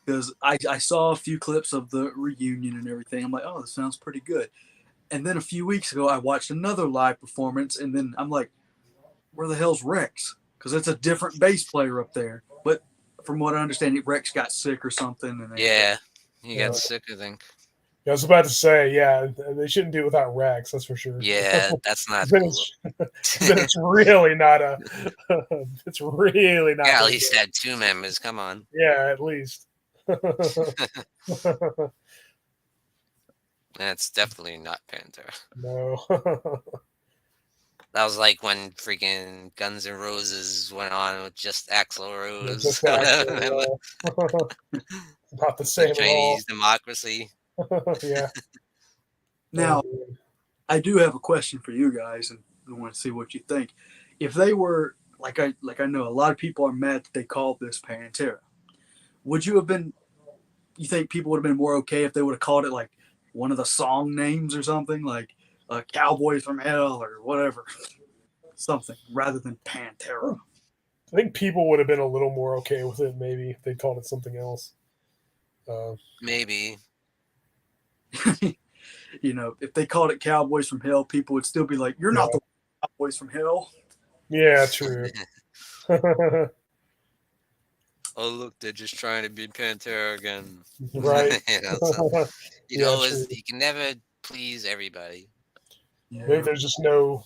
because I saw a few clips of the reunion and everything. I'm like, oh, this sounds pretty good. And then a few weeks ago, I watched another live performance, and then I'm like, where the hell's Rex? Because it's a different bass player up there. But from what I understand, Rex got sick or something. And
Yeah. He got
Yeah.
sick, I think.
Yeah, I was about to say, yeah, they shouldn't do it without Rex. That's for sure.
Yeah, that's not
then,
cool.
then it's really not a. It's really not.
Yeah, at
very
least
good.
had two members. Come on.
Yeah, at least.
That's definitely not Pantera.
No.
That was like when freaking Guns N' Roses went on with just Axl Rose.
Just Axl, not the
The
same at all.
Chinese Democracy.
Yeah.
now,
Oh,
I do have a question for you guys, and I want to see what you think. If they were like I know a lot of people are mad that they called this Pantera. Would you have been? You think people would have been more okay if they would have called it like one of the song names or something, like "Cowboys from Hell" or whatever, something rather than Pantera?
I think people would have been a little more okay with it, maybe if they called it something else.
Maybe.
You know, if they called it Cowboys from Hell, people would still be like, "You're not the Cowboys from Hell."
Yeah, true.
Oh, look, they're just trying to be Pantera again.
Right.
You know, so you
Yeah,
always,
true.
you can never please everybody.
Maybe there's just no.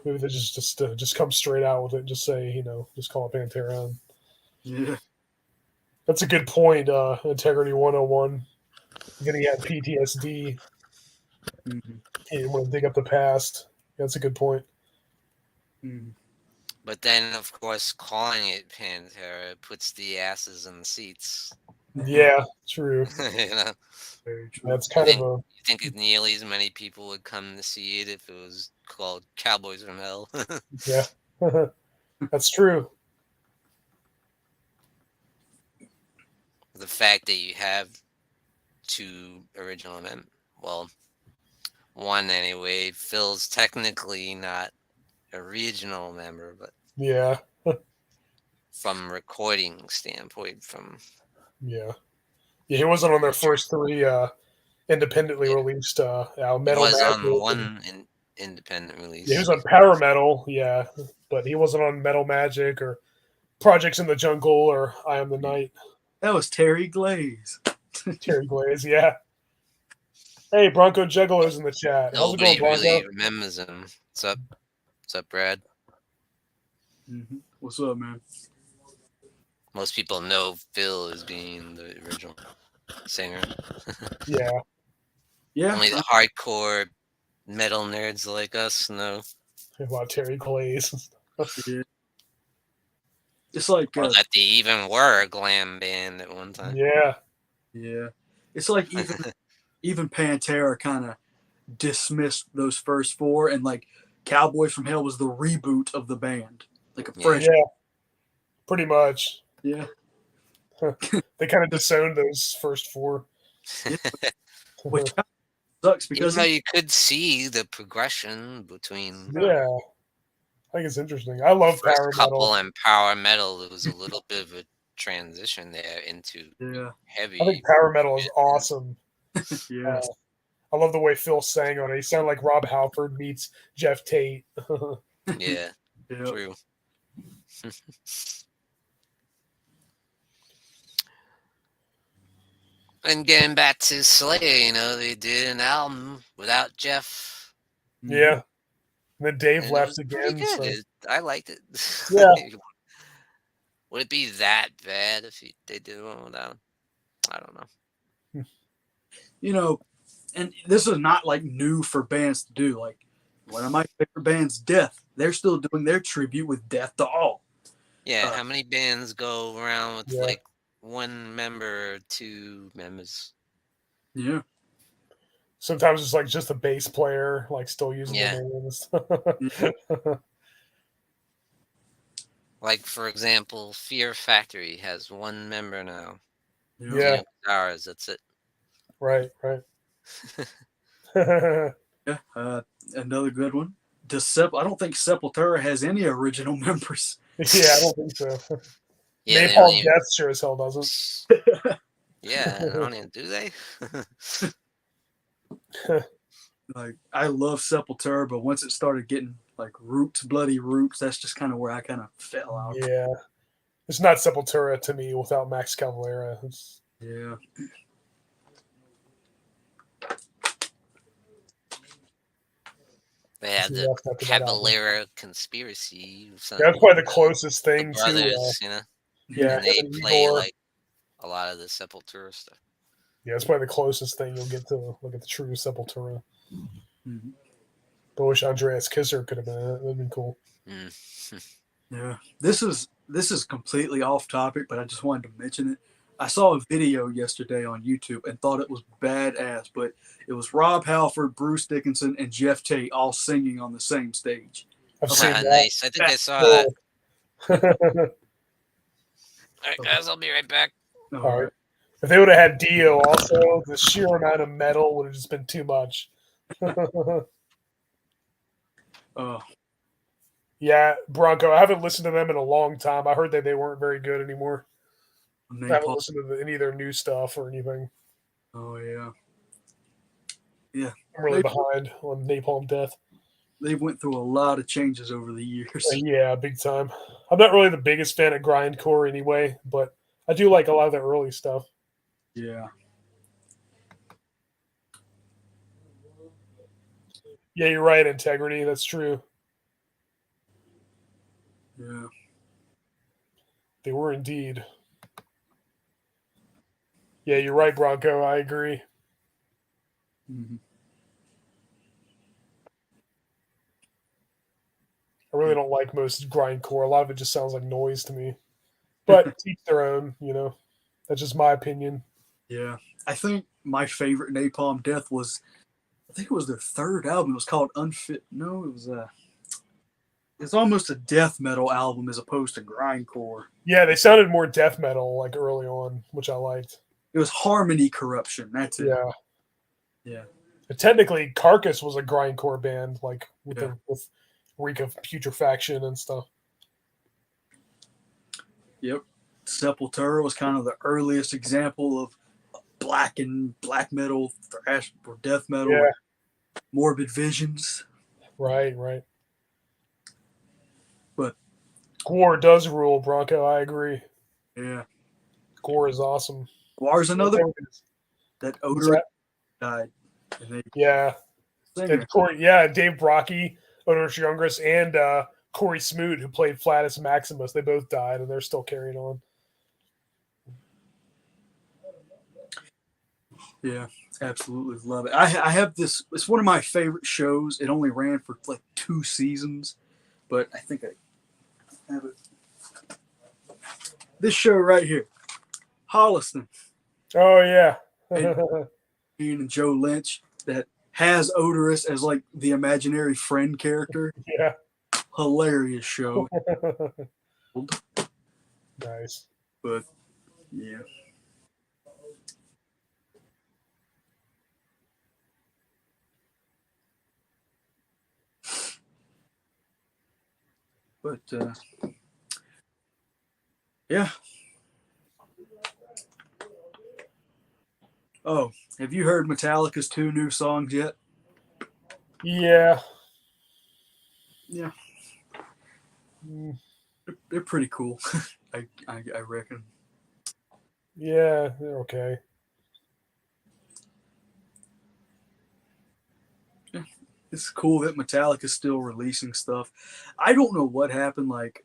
Maybe they just come straight out with it. And just say, just call it Pantera.
Yeah.
That's a good point. Integrity 101. Getting at PTSD.
Mm-hmm.
You want to dig up the past. That's a good point.
Mm-hmm.
But then, of course, calling it Pantera puts the asses in the seats.
Yeah, true.
You know,
Very true.
That's kind
think-
of a.
you think if nearly as many people would come to see it if it was called Cowboys from Hell?
Yeah. That's true.
The fact that you have two original men, well, one anyway, Phil's technically not a regional member, but
Yeah.
from recording standpoint, from
Yeah. Yeah, he wasn't on their first three independently released
he
Metal
was
Magic.
on one independent release.
Yeah, he was on Power Metal, yeah, but he wasn't on Metal Magic or Projects in the Jungle or I Am the Night.
That was Terry Glaze.
Terry Glaze, yeah. Hey, Bronco Juggalo's in the chat. How's it going,
Nobody
Bronco?
really remembers him. What's up? What's up, Brad?
Mm-hmm. What's up, man?
Most people know Phil as being the original singer.
Yeah.
Yeah.
Only the hardcore metal nerds like us know.
About Terry Glaze.
Yeah. It's like
Or that they even were a glam band at one time.
Yeah.
yeah. It's like even Pantera kind of dismissed those first four, and like Cowboys from Hell was the reboot of the band, like a fresh.
Yeah. Pretty much.
Yeah.
They kind of disowned those first four.
Which kind of sucks because
Even though you could see the progression between
Yeah. I think it's interesting. I love
first
power
couple
metal.
and power metal. There was a little bit of a transition there into
yeah,
heavy.
I think power metal is awesome.
yeah,
I love the way Phil sang on it. He sounded like Rob Halford meets Jeff Tate.
Yeah,
yeah.
true. And getting back to Slayer, you know, they did an album without Jeff.
Yeah. And then Dave
And it
left
was pretty
again.
good.
So.
I liked it.
Yeah.
Would it be that bad if they did one without him? I don't know.
You know, and this is not like new for bands to do. Like one of my favorite bands, Death, they're still doing their tribute with Death to All.
Yeah, how many bands go around with
Yeah.
like one member or two members?
Yeah.
Sometimes it's like just a bass player, like still using
Yeah.
their names.
Like, for example, Fear Factory has one member now.
Yeah.
Ours, that's it.
Right, right.
Yeah. Another good one. I don't think Sepultura has any original members.
Yeah, I don't think so.
Yeah,
Napalm Death sure as hell doesn't.
Yeah, I don't even do they?
Like I love Sepultura, but once it started getting like Roots, Bloody Roots, that's just kind of where I kind of fell out.
Yeah. It's not Sepultura to me without Max Cavalera.
Yeah.
They had the Cavalera Conspiracy.
That's probably the closest thing
the brothers,
to.
You know?
Yeah,
and they play like a lot of the Sepultura stuff.
Yeah, it's probably the closest thing you'll get to look at the true Sepultura.
Mm-hmm.
But I wish Andreas Kisser could have been it. That'd been cool.
Yeah. This is completely off topic, but I just wanted to mention it. I saw a video yesterday on YouTube and thought it was badass, but it was Rob Halford, Bruce Dickinson, and Jeff Tate all singing on the same stage.
I've seen that.
Nice. I think I saw that. All right, guys, I'll be right back.
All right. If they would have had Dio also, the sheer amount of metal would have just been too much. Yeah, Bronco. I haven't listened to them in a long time. I heard that they weren't very good anymore. I haven't listened to any of their new stuff or anything.
Oh, yeah. Yeah.
I'm really behind on Napalm Death.
They went through a lot of changes over the years.
Yeah, big time. I'm not really the biggest fan of grindcore anyway, but I do like a lot of the early stuff.
Yeah.
Yeah, you're right, Integrity. That's true.
Yeah.
They were indeed. Yeah, you're right, Bronco. I agree.
Mm-hmm.
I really don't like most grindcore. A lot of it just sounds like noise to me. But teach their own, you know. That's just my opinion.
Yeah. I think my favorite Napalm Death was, I think it was their third album. It was called Unfit. No, it was it's almost a death metal album as opposed to grindcore.
Yeah, they sounded more death metal like early on, which I liked.
It was Harmony Corruption. That's it.
Yeah.
Yeah.
But technically, Carcass was a grindcore band, like with reek of putrefaction and stuff.
Yep. Sepultura was kind of the earliest example of black metal, thrash or death metal.
Yeah.
Morbid Visions.
Right, right.
But
Gore does rule, Bronco. I agree.
Yeah.
Gore is awesome.
Gore's another that Odor died. And they
Yeah.
singer.
And Dave Brocky, Otis Youngris, and Corey Smoot, who played Flatus Maximus. They both died, and they're still carrying on.
Yeah, absolutely love it. I have this. It's one of my favorite shows. It only ran for like 2 seasons, but I think I have it. This show right here, Holliston,
Oh, yeah.
Ian and Joe Lynch, that has Odorous as like the imaginary friend character.
Yeah.
Hilarious show.
Nice.
But yeah. But yeah. Oh, have you heard Metallica's 2 new songs yet?
Yeah.
Yeah,
Mm,
they're pretty cool. I reckon.
yeah, they're okay.
It's cool that Metallica's still releasing stuff. I don't know what happened. Like,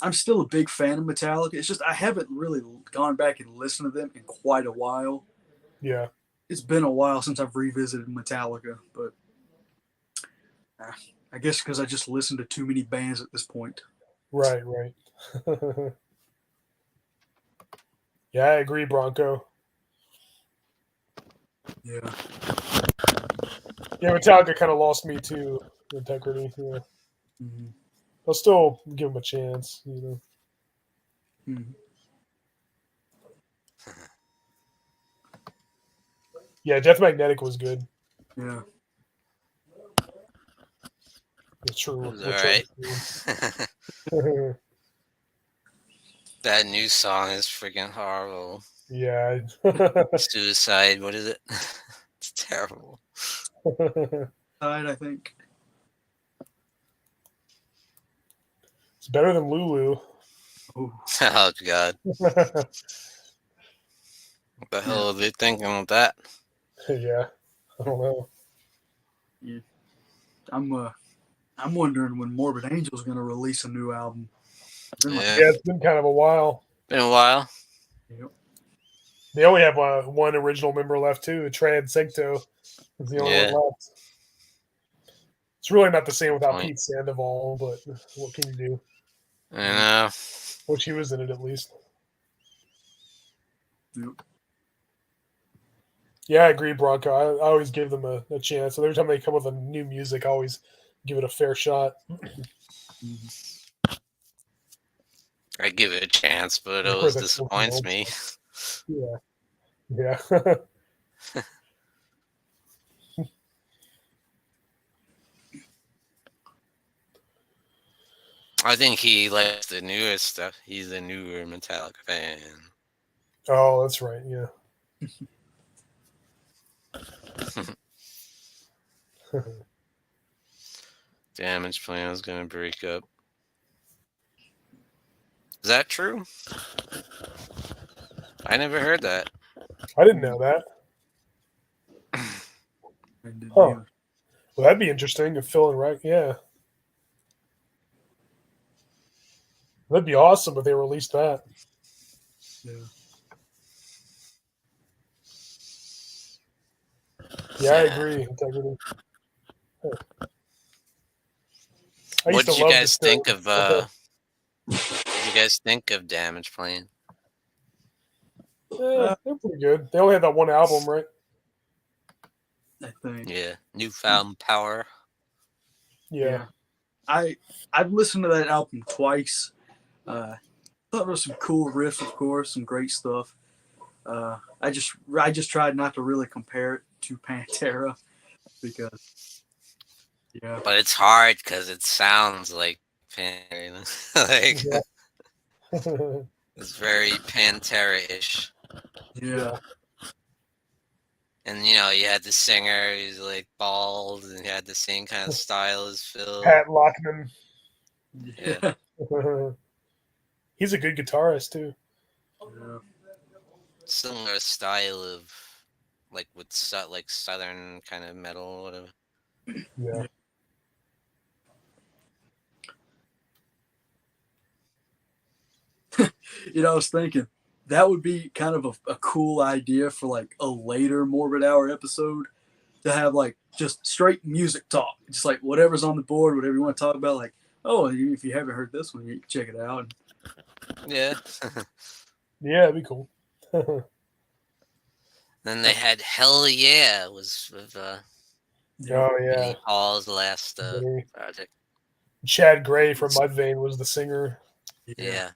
I'm still a big fan of Metallica. It's just I haven't really gone back and listened to them in quite a while.
Yeah.
It's been a while since I've revisited Metallica, but I guess because I just listened to too many bands at this point.
Right. Yeah, I agree, Bronco.
Yeah.
Yeah, Metallica kind of lost me too. Integrity. Yeah.
Mm-hmm.
I'll still give them a chance.
Mm-hmm.
Yeah, Death Magnetic was good.
Yeah.
It's true.
It was all right. That new song is freaking horrible.
Yeah.
Suicide. What is it? It's terrible.
I think.
It's better than Lulu.
Ooh.
Oh God. What the hell are they thinking of that?
Yeah. I don't know.
Yeah. I'm wondering when Morbid Angel is going to release a new album.
Yeah.
Yeah, it's been kind of a while.
Been a while.
Yep.
They only have one original member left too. Trad Sancto is the only one left. It's really not the same without Pete Sandoval, but what can you do?
I know.
Well, she was in it at least.
Yep.
Yeah, I agree, Bronco. I always give them a chance. So every time they come with a new music, I always give it a fair shot.
I give it a chance, but it always disappoints me.
Yeah.
I think he likes the newer stuff. He's a newer Metallica fan.
Oh, that's right. Yeah.
Damage Plan is going to break up. Is that true? I never heard that.
I didn't know that. Huh. Well, that'd be interesting if Phil and Rex. Yeah. That'd be awesome if they released that. Yeah, I agree. Integrity.
What did you guys think of? What did you guys think of Damage Plan?
They're pretty good. They only had that one album, right?
I think.
Yeah, Newfound Power.
Yeah.
I've listened to that album twice. Thought there was some cool riffs, of course, some great stuff. I just tried not to really compare it to Pantera because, yeah.
But it's hard because it sounds like Pantera. It's very Pantera-ish.
Yeah.
And you had the singer who's like bald and he had the same kind of style as Phil.
Pat Lockman.
Yeah.
He's a good guitarist too.
Yeah.
Similar style of like with like southern kind of metal or whatever.
Yeah.
I was thinking that would be kind of a cool idea for like a later Morbid Hour episode to have like just straight music talk, just like whatever's on the board, whatever you want to talk about. Like, oh, if you haven't heard this one, you can check it out.
Yeah.
Yeah, it'd be cool.
Then they had Hell Yeah was with
Oh yeah.
Vinnie Paul's last
Vinnie.
project.
Chad Gray from Mudvayne was the singer.
Yeah.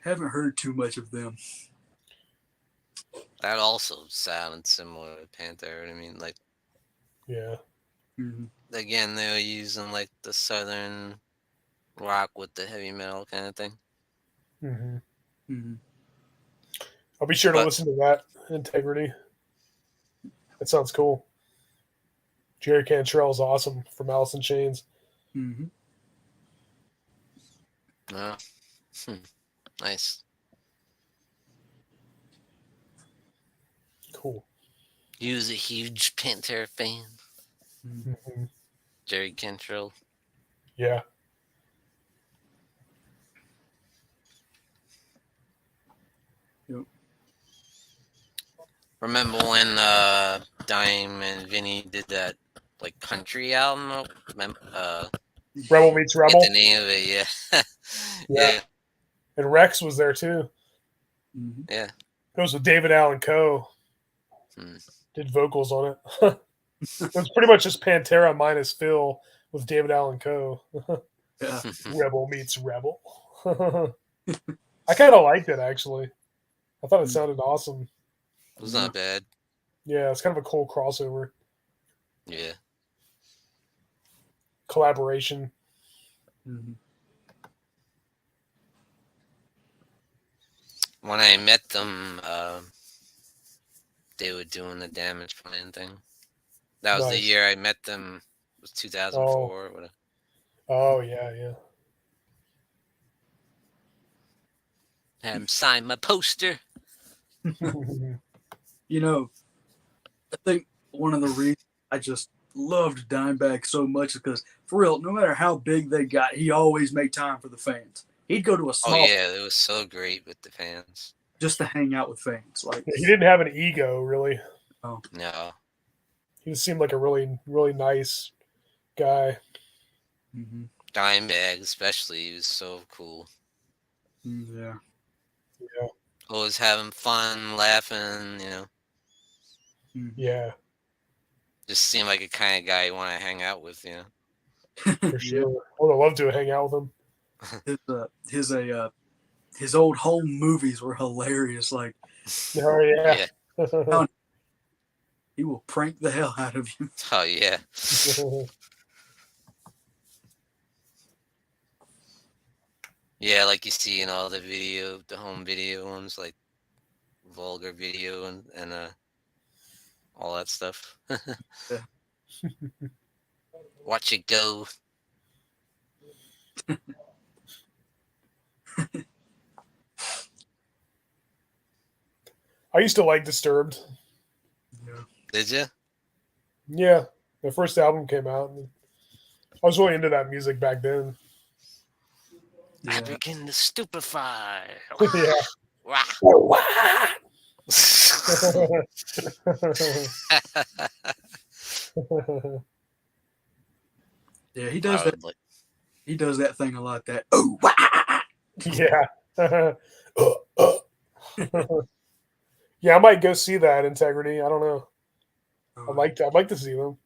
Haven't heard too much of them.
That also sounded similar to Pantera. I mean, like,
Yeah.
Mhm.
again, they were using like the southern rock with the heavy metal kind of thing.
Hmm.
Mhm.
I'll be sure to
But-
listen to that. Integrity. That sounds cool. Jerry Cantrell's awesome from Alice in Chains.
Mhm.
Oh. Nice.
Cool.
He was a huge Pantera fan.
Mhm.
Hmm.
Jerry Cantrell.
Yeah.
Yep.
Remember when Dime and Vinny did that like country album?
Rebel Meets
Get
Rebel.
the name of it, yeah.
Yeah. And Rex was there too.
Mhm.
Yeah.
It was with David Allen Coe.
Hmm.
Did vocals on it. It was pretty much just Pantera minus Phil with David Allen Coe.
Yeah.
Rebel Meets Rebel. I kind of liked it actually. I thought it sounded awesome.
It was not bad.
Yeah, it's kind of a cool crossover
Yeah.
collaboration.
Mhm.
When I met them, they were doing the Damage Plan thing. That was the
Nice.
year I met them. It was 2004 or whatever.
Oh yeah.
Had him sign my poster.
I think one of the reasons I just loved Dimebag so much is because, for real, no matter how big they got, he always made time for the fans. He'd go to a
Oh
small
yeah, it was so great with the fans.
just to hang out with fans. Like,
He didn't have an ego really.
No.
He just seemed like a really, really nice guy.
mhm.
Dimebag especially, he was so cool.
Yeah.
Yeah.
Always having fun, laughing,
Mhm.
Yeah,
just seemed like a kind of guy you want to hang out with,
for
Yeah.
sure. I would have loved to hang out with him.
His old home movies were hilarious. Like,
Oh yeah.
he will prank the hell out of you.
Oh yeah. Yeah, like you see in all the home video ones, like vulgar video and all that stuff.
Yeah.
Watch it go.
I used to like Disturbed.
Yeah.
Did you?
Yeah, the first album came out. And I was really into that music back then.
I
Yeah.
begin to stupefy.
Yeah.
Wow.
Yeah, he does
I
that.
would like-
He does that thing a lot. That
Yeah. Yeah, I might go see that Integrity. I don't know. I'd like to see them.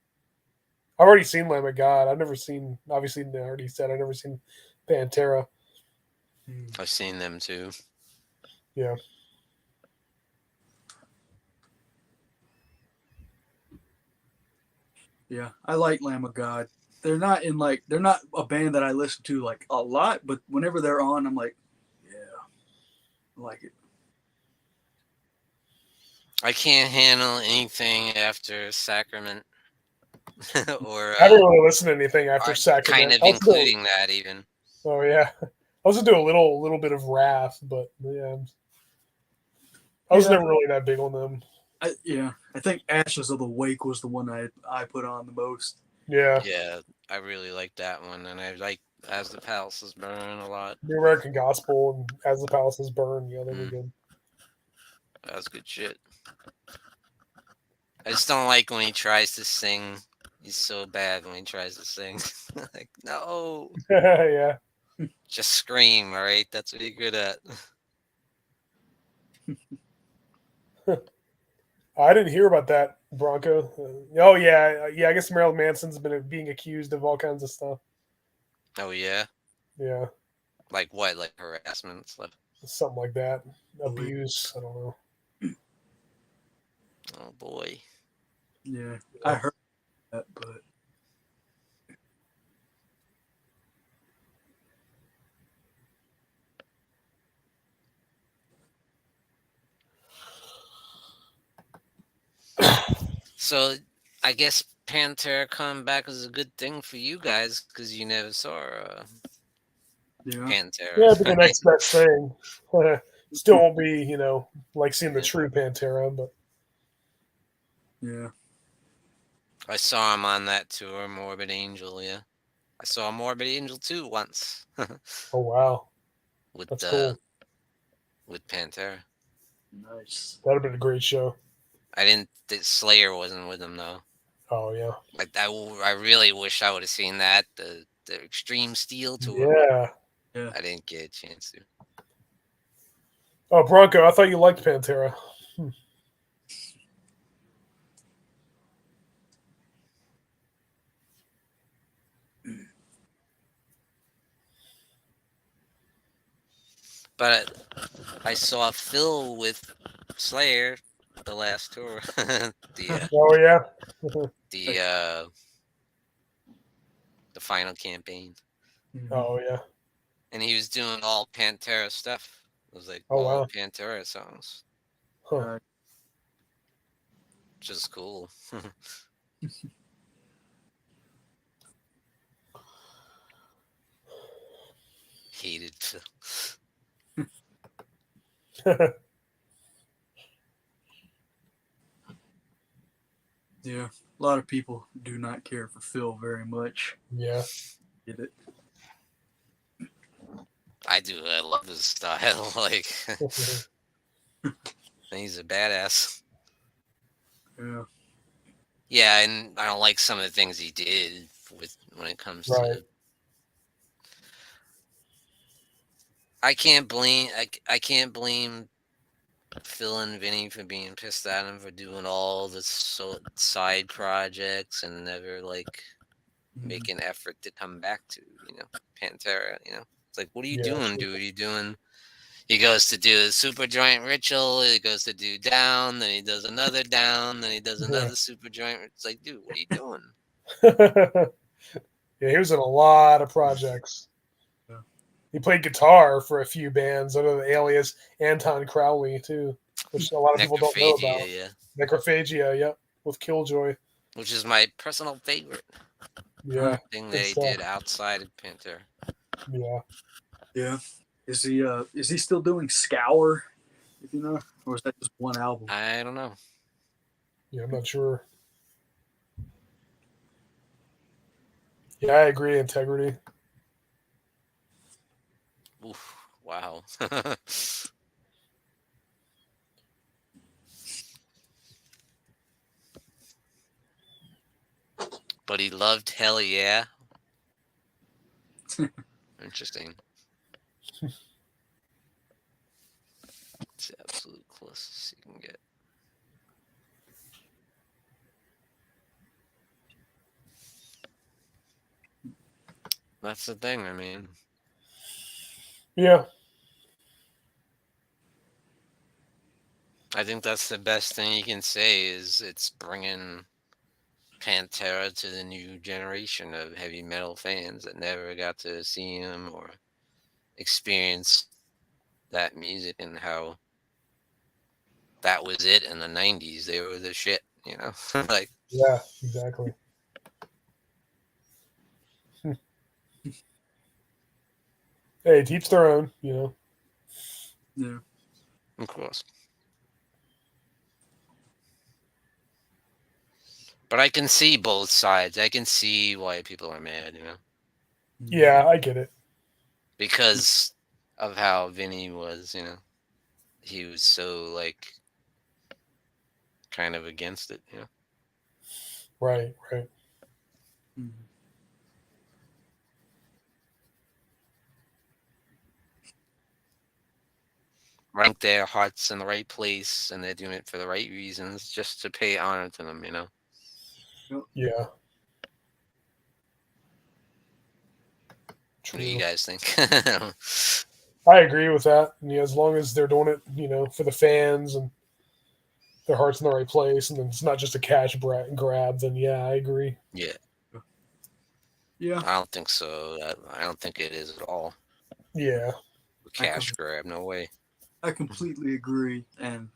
I've already seen Lamb of God. I've never seen. Obviously, I already said I've never seen Pantera.
I've seen them too.
Yeah.
Yeah, I like Lamb of God. They're not a band that I listen to like a lot, but whenever they're on, I'm like, yeah, I like it.
I can't handle anything after Sacrament, or
I haven't really listened to anything after Sacrament.
kind of
I listened to-
including that even.
Oh yeah, I was into a little bit of Wrath, but yeah, I was
Yeah.
never really that big on them.
I think Ashes of the Wake was the one I put on the most.
Yeah.
Yeah, I really like that one, and I like As the Palaces Burn a lot.
The American Gospel and As the Palaces Burn. Yeah, they were good.
That's good shit. I just don't like when he tries to sing. He's so bad when he tries to sing. Like, no,
Yeah.
just scream, all right? That's what you're good at.
I didn't hear about that, Bronco. Oh yeah, yeah. I guess Marilyn Manson's been being accused of all kinds of stuff.
Oh yeah,
Yeah,
like what? Like harassment stuff.
something like that. Abuse. I don't know.
Oh boy.
Yeah, I heard that, but
So I guess Pantera coming back is a good thing for you guys because you never saw
yeah,
Pantera.
Yeah, it'd be the
right?
next best thing. Still won't be, like seeing the true Pantera, but
yeah.
I saw him on that tour, Morbid Angel. Yeah, I saw Morbid Angel too once
oh wow,
with
that's cool.
with Pantera.
Nice.
That'd have been a great show.
I didn't. Slayer wasn't with him though.
Oh yeah,
Like I really wish I would have seen that the Extreme Steel tour.
yeah.
Yeah.
I didn't get a chance to.
Oh Bronco, I thought you liked Pantera.
But I saw Phil with Slayer the last tour.
Oh yeah,
The uh the final campaign.
oh yeah.
And he was doing all Pantera stuff. It was like
Oh
all
wow.
Pantera songs.
Huh.
Which is cool. Hated Phil.
Yeah, a lot of people do not care for Phil very much.
Yeah.
Get it?
I do. I love his style. Like he's a badass.
Yeah.
Yeah, and I don't like some of the things he did with when it comes
Right.
to. I can't blame. I can't blame Phil and Vinny for being pissed at him for doing all the side projects and never like make an effort to come back to Pantera. It's like, what are you
Yeah.
doing, dude? You doing? He goes to do a super joint ritual. He goes to do down. Then he does another down. Then he does another super joint. It's like, dude, what are you doing?
Yeah, he was in a lot of projects.
Yeah.
He played guitar for a few bands under the alias Anton Crowley too, which a lot of people don't know about.
Yeah,
Necrophagia, yep, with Killjoy.
which is my personal favorite
Yeah,
thing
good
that he
stuff.
did outside of Pantera.
Yeah.
Yeah. Is he still doing Scour? If you know, or is that just one album?
I don't know.
Yeah, I'm not sure. Yeah, I agree. Integrity.
Oof, wow. But he loved Hell Yeah. Interesting. It's the absolute closest you can get. That's the thing. I mean,
Yeah.
I think that's the best thing you can say is it's bringing Pantera to the new generation of heavy metal fans that never got to see him or experience that music and how that was it in the 90s. They were the shit, like,
Yeah. Exactly. Hey, to each their own.
Yeah.
of course. But I can see both sides. I can see why people are mad,
Yeah, I get it.
because of how Vinny was, he was so like kind of against it,
Right, right.
Mhm.
Rank their hearts in the right place, and they're doing it for the right reasons, just to pay honor to them,
Yeah,
What do you
true.
guys think?
I agree with that. And, as long as they're doing it, for the fans and their heart's in the right place, and then it's not just a cash grab, then yeah, I agree.
Yeah,
Yeah,
I don't think so. I don't think it is at all.
Yeah,
A
I com-
cash grab, no way.
I completely agree, and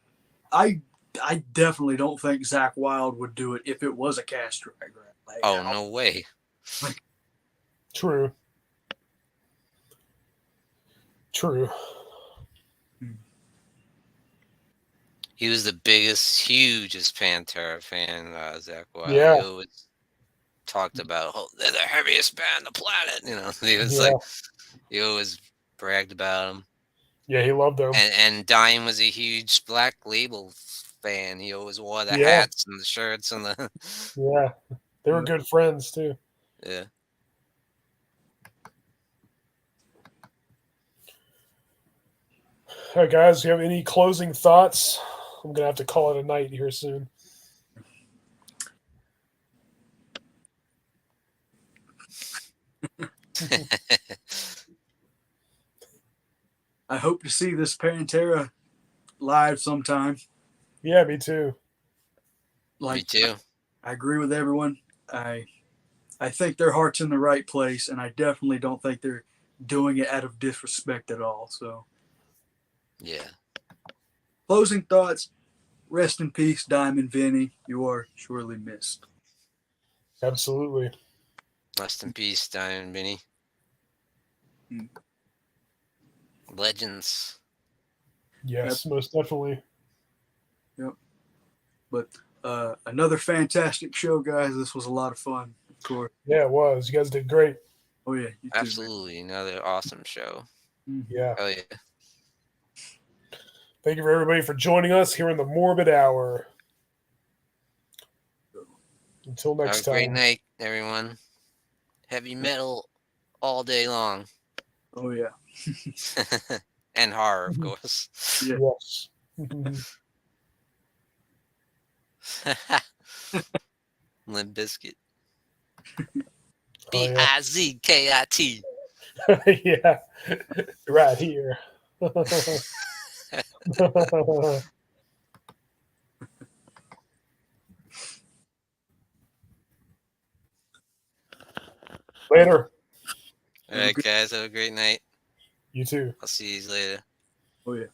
I I definitely don't think Zach Wilde would do it if it was a cash grab. Like,
Oh, no way.
true. True.
He was the hugest Pantera fan, Zach Wilde. He
Yeah,
always talked about, oh, they're the heaviest band on the planet. He was
yeah,
like, he always bragged about them.
yeah. He loved them.
And Dime was a huge Black Label fan. He always wore the
Yeah,
hats and the shirts and the
yeah. They were good friends too.
yeah.
All right, guys. Do you have any closing thoughts? I'm gonna have to call it a night here soon.
I hope to see this Pantera live sometime.
Yeah, me too.
Like,
Me too.
I agree with everyone. I think their heart's in the right place, and I definitely don't think they're doing it out of disrespect at all. So,
Yeah.
closing thoughts. Rest in peace, Diamond Vinny. You are surely missed.
Absolutely.
Rest in peace, Diamond Vinny.
Mm.
Legends.
Yes, most definitely.
Yep. But another fantastic show, guys. This was a lot of fun, of course.
Yeah, it was. You guys did great.
Oh yeah, you too,
Absolutely. Another awesome show.
man.
Yeah.
Oh, yeah.
Thank you for everybody for joining us here in the Morbid Hour. Until
Have
next
a great
time.
night, everyone. Heavy metal all day long.
Oh yeah.
And horror, of course.
Yeah.
Yes.
Limp Bizkit.
Oh, yeah.
Bizkit.
Yeah. Right here. Later.
All right, guys. Have a great night.
You too.
I'll see you later.
Oh yeah.